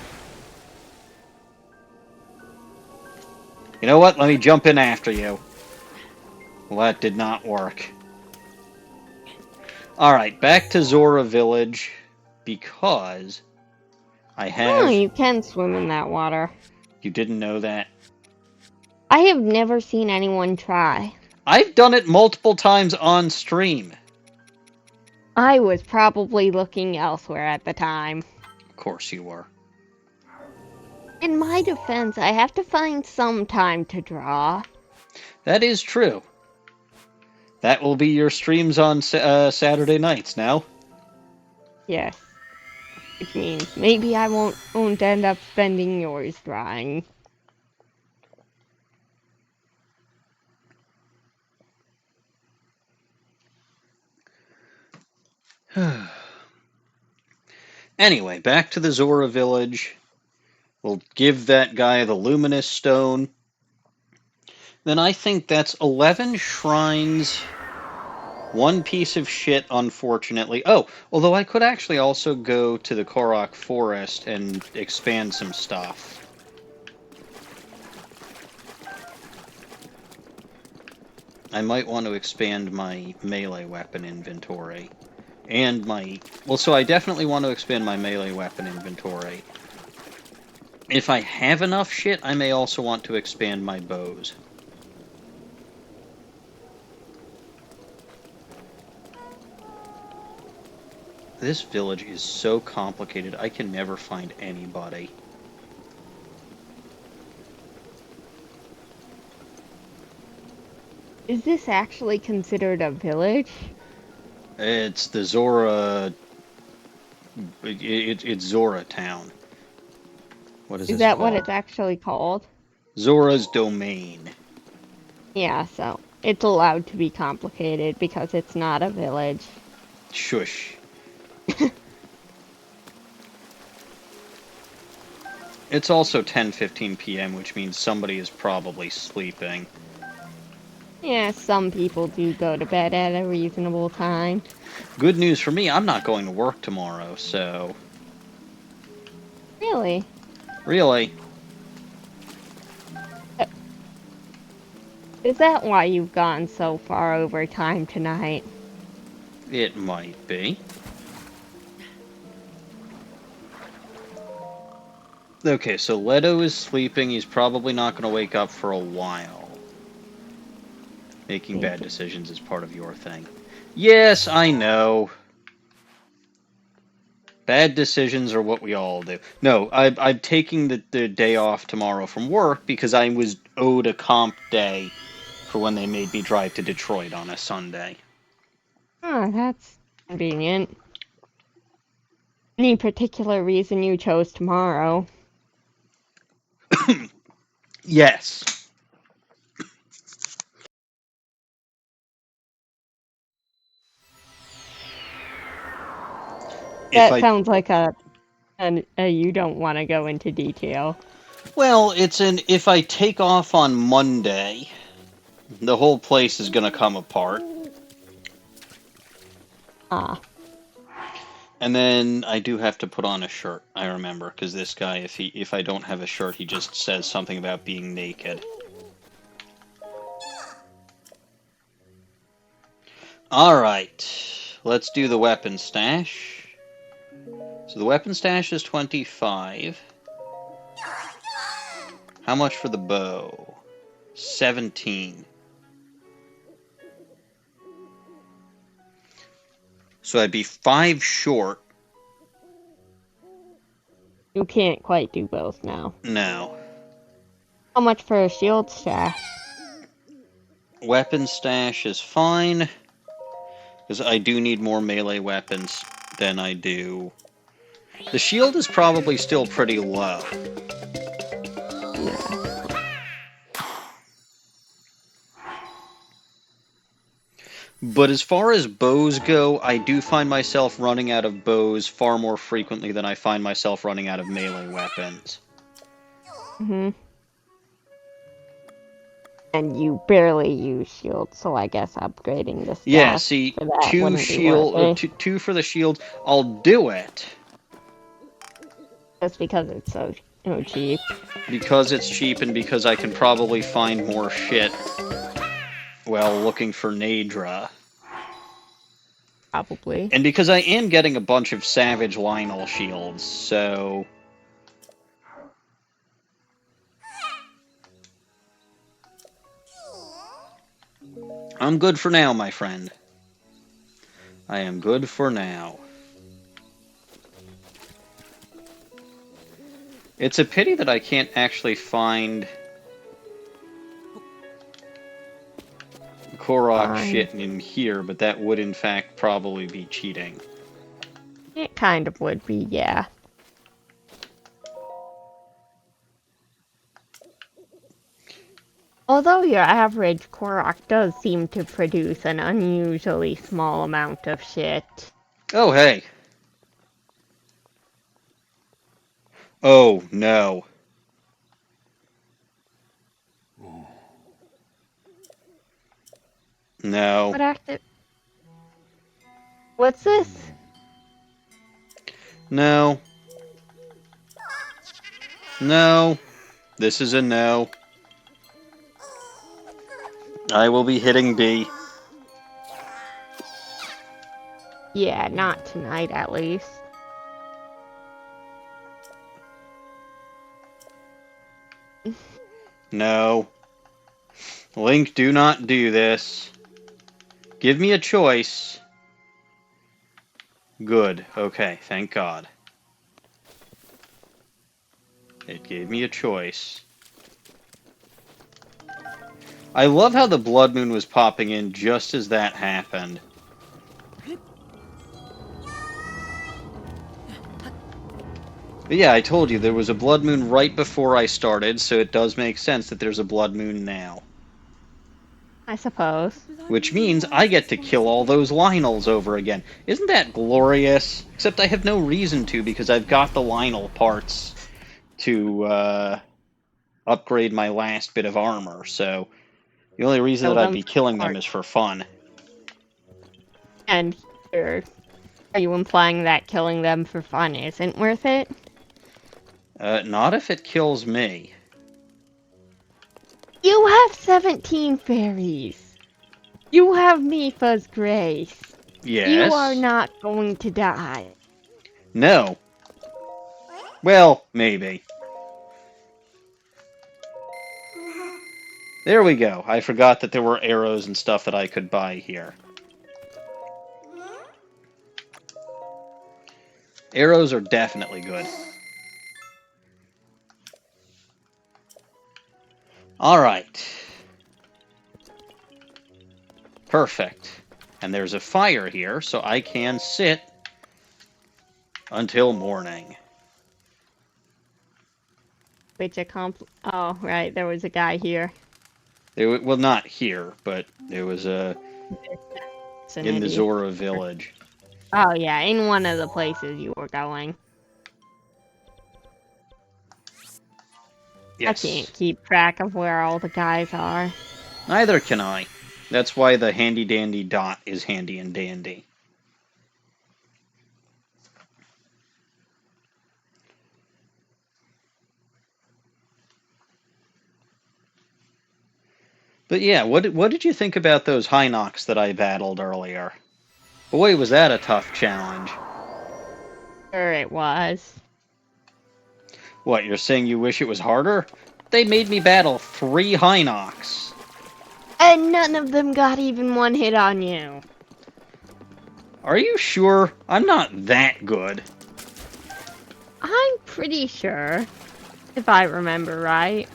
You know what? Let me jump in after you. Well, that did not work. Alright, back to Zora Village, because I Oh, have... you can swim in that water. You didn't know that? I have never seen anyone try. I've done it multiple times on stream. I was probably looking elsewhere at the time. Of course you were. In my defense, I have to find some time to draw. That is true. That will be your streams on Saturday nights now. Yes. Which means maybe I won't end up spending yours drawing. Anyway, back to the Zora Village. We'll give that guy the Luminous Stone. Then I think that's 11 shrines, one piece of shit, unfortunately. Oh, although I could actually also go to the Korok Forest and expand some stuff. I might want to expand my melee weapon inventory. And my... Well, so I definitely want to expand my melee weapon inventory. If I have enough shit, I may also want to expand my bows. This village is so complicated, I can never find anybody. Is this actually considered a village? It's the Zora... It's Zora Town. What is Is this that what called? it's actually called? Zora's Domain. Yeah, so it's allowed to be complicated because it's not a village. Shush. It's also 10:15 p.m., which means somebody is probably sleeping. Yeah, some people do go to bed at a reasonable time. Good news for me, I'm not going to work tomorrow, so... Really? Really? Is that why you've gone so far over time tonight? It might be. Okay, so Leto is sleeping. He's probably not going to wake up for a while. Making bad decisions is part of your thing. Yes, I know. Bad decisions are what we all do. No, I'm taking the day off tomorrow from work because I was owed a comp day for when they made me drive to Detroit on a Sunday. Oh, that's convenient. Any particular reason you chose tomorrow? Yes. That sounds like a you don't want to go into detail. Well, it's an if I take off on Monday, the whole place is gonna come apart. Ah. And then I do have to put on a shirt, I remember, because this guy, if I don't have a shirt, he just says something about being naked. Alright, let's do the weapon stash. So the weapon stash is 25. How much for the bow? 17. So I'd be 5 short. You can't quite do both now. No. How much for a shield stash? Weapon stash is fine. Because I do need more melee weapons than I do. The shield is probably still pretty low. Yeah. But as far as bows go, I do find myself running out of bows far more frequently than I find myself running out of melee weapons. Mm-hmm. And you barely use shields, so I guess upgrading the staff Yeah, see, for that 2 wouldn't shield, be worth it. 2 for the shield. I'll do it Just because it's so cheap. because it's cheap and because I can probably find more shit while looking for Nadra. Probably. And because I am getting a bunch of Savage Lionel shields, so... I'm good for now, my friend. I am good for now. It's a pity that I can't actually find Korok shit in here, but that would in fact probably be cheating. It kind of would be, yeah. Although your average Korok does seem to produce an unusually small amount of shit. Oh, hey. Oh, no. No. What active? What's this? No. No. This is a no. I will be hitting B. Yeah, not tonight at least. No. Link, do not do this. Give me a choice. Good. Okay, thank God. It gave me a choice. I love how the blood moon was popping in just as that happened. But yeah, I told you, there was a blood moon right before I started, so it does make sense that there's a blood moon now. I suppose. Which means I get to kill all those Lionels over again. Isn't that glorious? Except I have no reason to, because I've got the Lionel parts to upgrade my last bit of armor, so the only reason that I'd be killing them is for fun. And are you implying that killing them for fun isn't worth it? Not if it kills me. You have 17 fairies. You have Mifa's grace. Yes? You are not going to die. No. Well, maybe. There we go. I forgot that there were arrows and stuff that I could buy here. Arrows are definitely good. Alright. Perfect. And there's a fire here, so I can sit until morning. Which oh, right, there was a guy here. Well, not here, but there was a... in the Zora village. Oh yeah, in one of the places you were going. Yes. I can't keep track of where all the guys are. Neither can I. That's why the handy-dandy dot is handy and dandy. But yeah, what did you think about those Hinox that I battled earlier? Boy, was that a tough challenge. Sure it was. What, you're saying you wish it was harder? They made me battle 3 Hinox. And none of them got even one hit on you. Are you sure? I'm not that good. I'm pretty sure, if I remember right.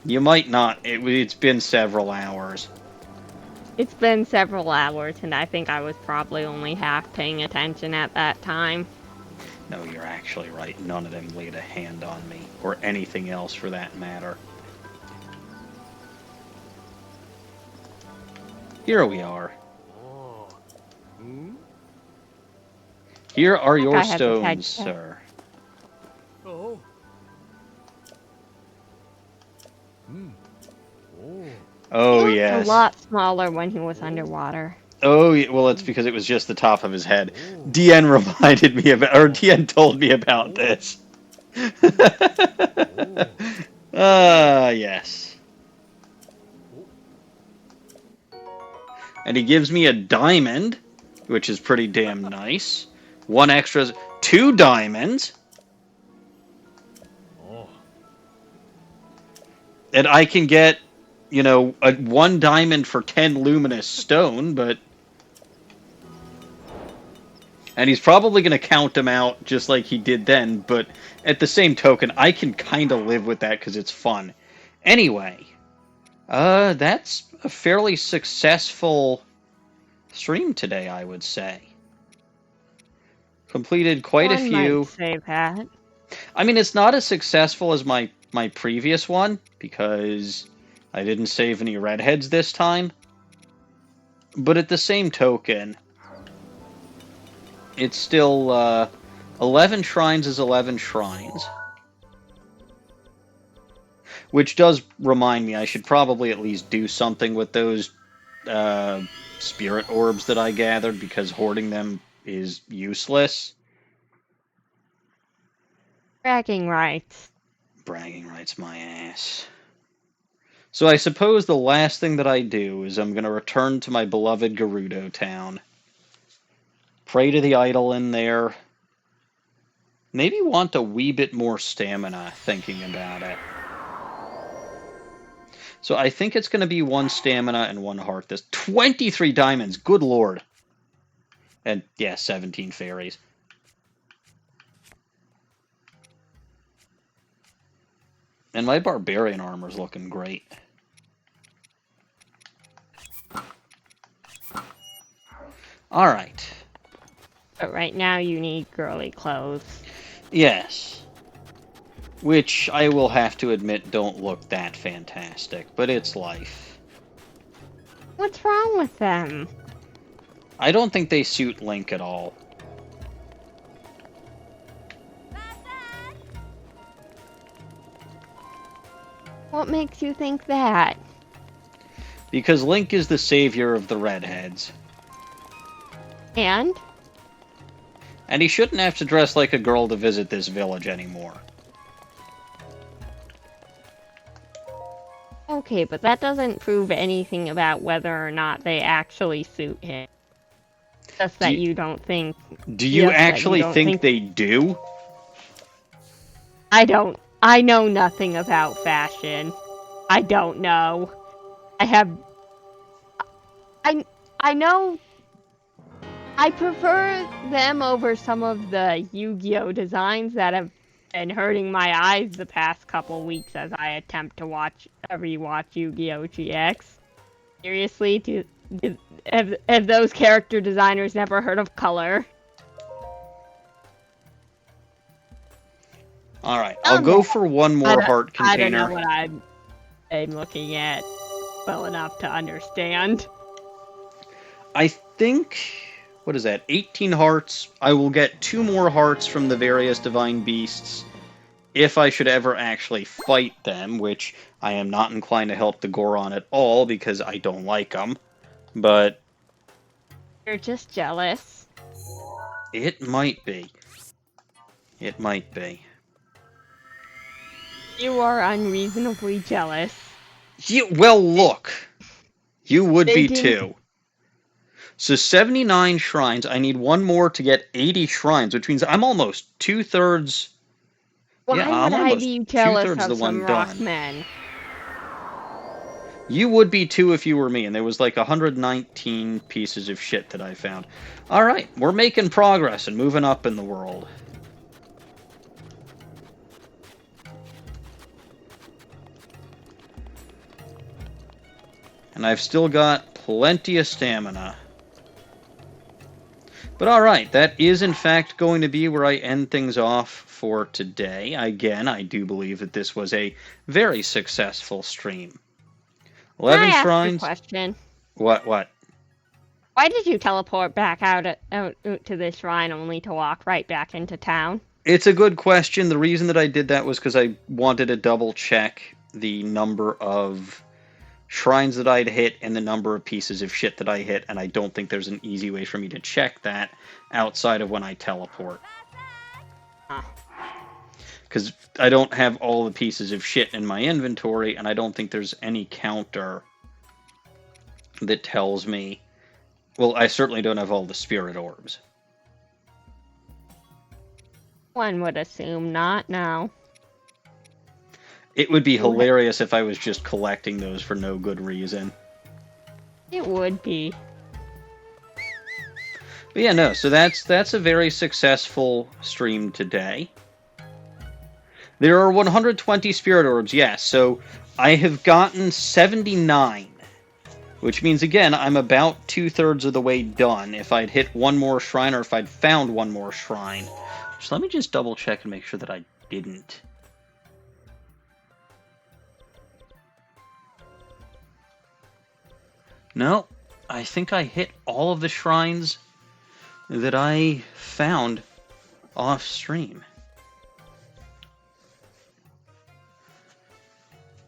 You might not. It's been several hours. It's been several hours, and I think I was probably only half paying attention at that time. No, you're actually right. None of them laid a hand on me, or anything else for that matter. Here we are. Oh. Hmm? Here are your I have to stones, check that. sir. Oh. Hmm. Oh. Oh, He looked yes. a lot smaller when he was underwater. Oh, well, it's because it was just the top of his head. Oh. DN reminded me about, or DN told me about this. Yes. And he gives me a diamond, which is pretty damn nice. 1 extra, 2 diamonds. Oh. And I can get, you know, 1 diamond for 10 luminous stone, but... And he's probably going to count them out just like he did then, but at the same token, I can kind of live with that because it's fun. Anyway, that's a fairly successful stream today, I would say. Completed quite a One few. might say that. I mean, it's not as successful as my previous one, because I didn't save any redheads this time. But at the same token, it's still, 11 shrines is 11 shrines. Which does remind me I should probably at least do something with those spirit orbs that I gathered, because hoarding them is useless. Bragging rights. Bragging rights my ass. So I suppose the last thing that I do is I'm going to return to my beloved Gerudo town. Pray to the idol in there. Maybe want a wee bit more stamina thinking about it. So I think it's going to be 1 stamina and 1 heart. This 23 diamonds, good lord. And yeah, 17 fairies. And my barbarian armor's looking great. Alright. But right now you need girly clothes. Yes. Which I will have to admit don't look that fantastic, but it's life. What's wrong with them? I don't think they suit Link at all. What makes you think that? Because Link is the savior of the redheads. And? And he shouldn't have to dress like a girl to visit this village anymore. Okay, but that doesn't prove anything about whether or not they actually suit him. Just that you don't think... Do you Yes, that you actually don't think think- they do? I don't. I know nothing about fashion. I don't know. I know... I prefer them over some of the Yu-Gi-Oh! Designs that have been hurting my eyes the past couple weeks as I attempt to rewatch Yu-Gi-Oh! GX. Seriously, have those character designers never heard of color? Alright, I'll go for 1 more heart container. I don't know what I'm looking at well enough to understand. I think... What is that? 18 hearts. I will get 2 more hearts from the various divine beasts if I should ever actually fight them, which I am not inclined to help the Goron at all because I don't like them. But You're just jealous. it might be. It might be. You are unreasonably jealous. Well, look. You would They be didn't- too. So 79 shrines. I need one more to get 80 shrines, which means I'm almost 2/3. Why Yeah, would I'm I almost be jealous 2/3 of the some one rock done. men? You would be too if you were me, and there was like 119 pieces of shit that I found. Alright, we're making progress and moving up in the world. And I've still got plenty of stamina. But alright, that is in fact going to be where I end things off for today. Again, I do believe that this was a very successful stream. Can 11 I ask you a shrines. question? What? Why did you teleport back out to this shrine only to walk right back into town? It's a good question. The reason that I did that was because I wanted to double check the number of shrines that I'd hit and the number of pieces of shit that I hit, and I don't think there's an easy way for me to check that outside of when I teleport. Huh. Because I don't have all the pieces of shit in my inventory, and I don't think there's any counter that tells me... Well, I certainly don't have all the spirit orbs. One would assume not now. It would be You ha- hilarious if I was just collecting those for no good reason. It would be. But yeah, no, so that's a very successful stream today. There are 120 spirit orbs, yes, so I have gotten 79. Which means, again, I'm about 2/3 of the way done. If I'd hit one more shrine, or if I'd found one more shrine. So let me just double check and make sure that I didn't. No, I think I hit all of the shrines that I found off stream.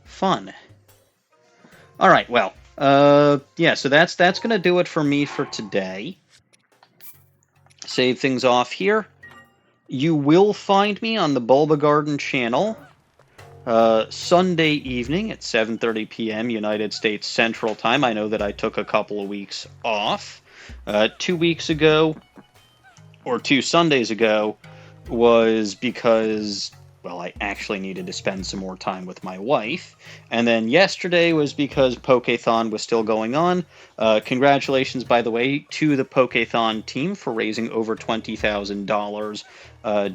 Fun. Alright, well, yeah, so that's going to do it for me for today. Save things off here. You will find me on the Bulba Garden channel Sunday evening at 7:30 p.m. United States Central Time. I know that I took a couple of weeks off. 2 weeks ago, or 2 Sundays ago, was because, well, I actually needed to spend some more time with my wife. And then yesterday was because Pokethon was still going on. Congratulations, by the way, to the Pokethon team for raising over $20,000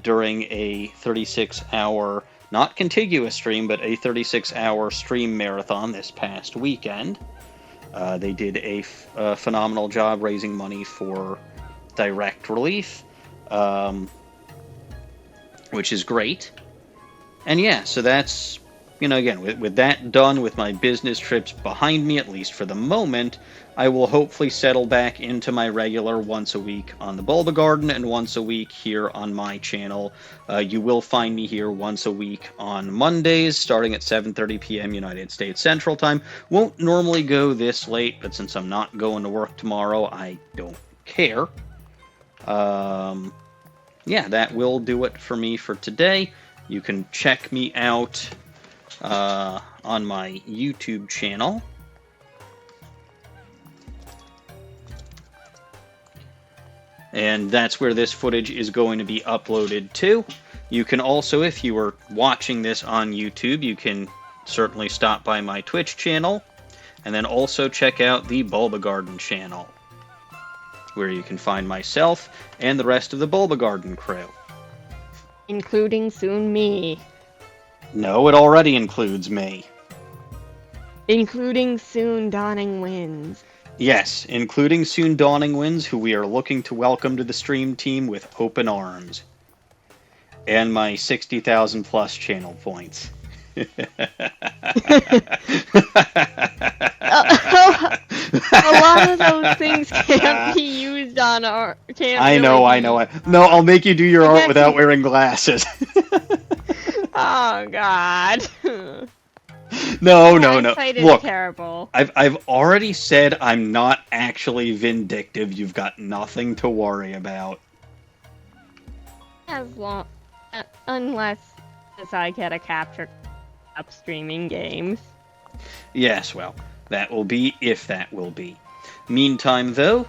during a 36-hour, not contiguous stream, but a 36-hour stream marathon this past weekend. They did a phenomenal job raising money for direct relief, which is great. And yeah, so that's, you know, again, with that done, with my business trips behind me, at least for the moment, I will hopefully settle back into my regular once a week on the Bulba Garden and once a week here on my channel. You will find me here once a week on Mondays, starting at 7:30 p.m. United States Central Time. Won't normally go this late, but since I'm not going to work tomorrow, I don't care. Yeah, that will do it for me for today. You can check me out on my YouTube channel. And that's where this footage is going to be uploaded to. You can also, if you are watching this on YouTube, you can certainly stop by my Twitch channel. And then also check out the Bulba Garden channel, where you can find myself and the rest of the Bulba Garden crew. Including soon me. No, it already includes me. Including soon DawningWinds. Yes, including soon DawningWinds, who we are looking to welcome to the stream team with open arms. And my 60,000 plus channel points. A lot of those things can't be used on our channel. I know. No, I'll make you do your art without wearing glasses. Oh God. No. Eyesight is Look, terrible. I've already said I'm not actually vindictive. You've got nothing to worry about. As long, unless I get a capture up streaming games. Yes, well, that will be if that will be. Meantime, though,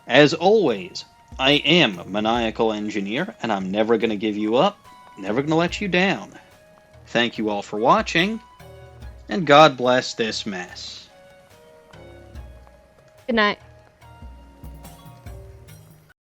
As always, I am Maniacal Engineer, and I'm never going to give you up, never going to let you down. Thank you all for watching, and God bless this mess. Good night.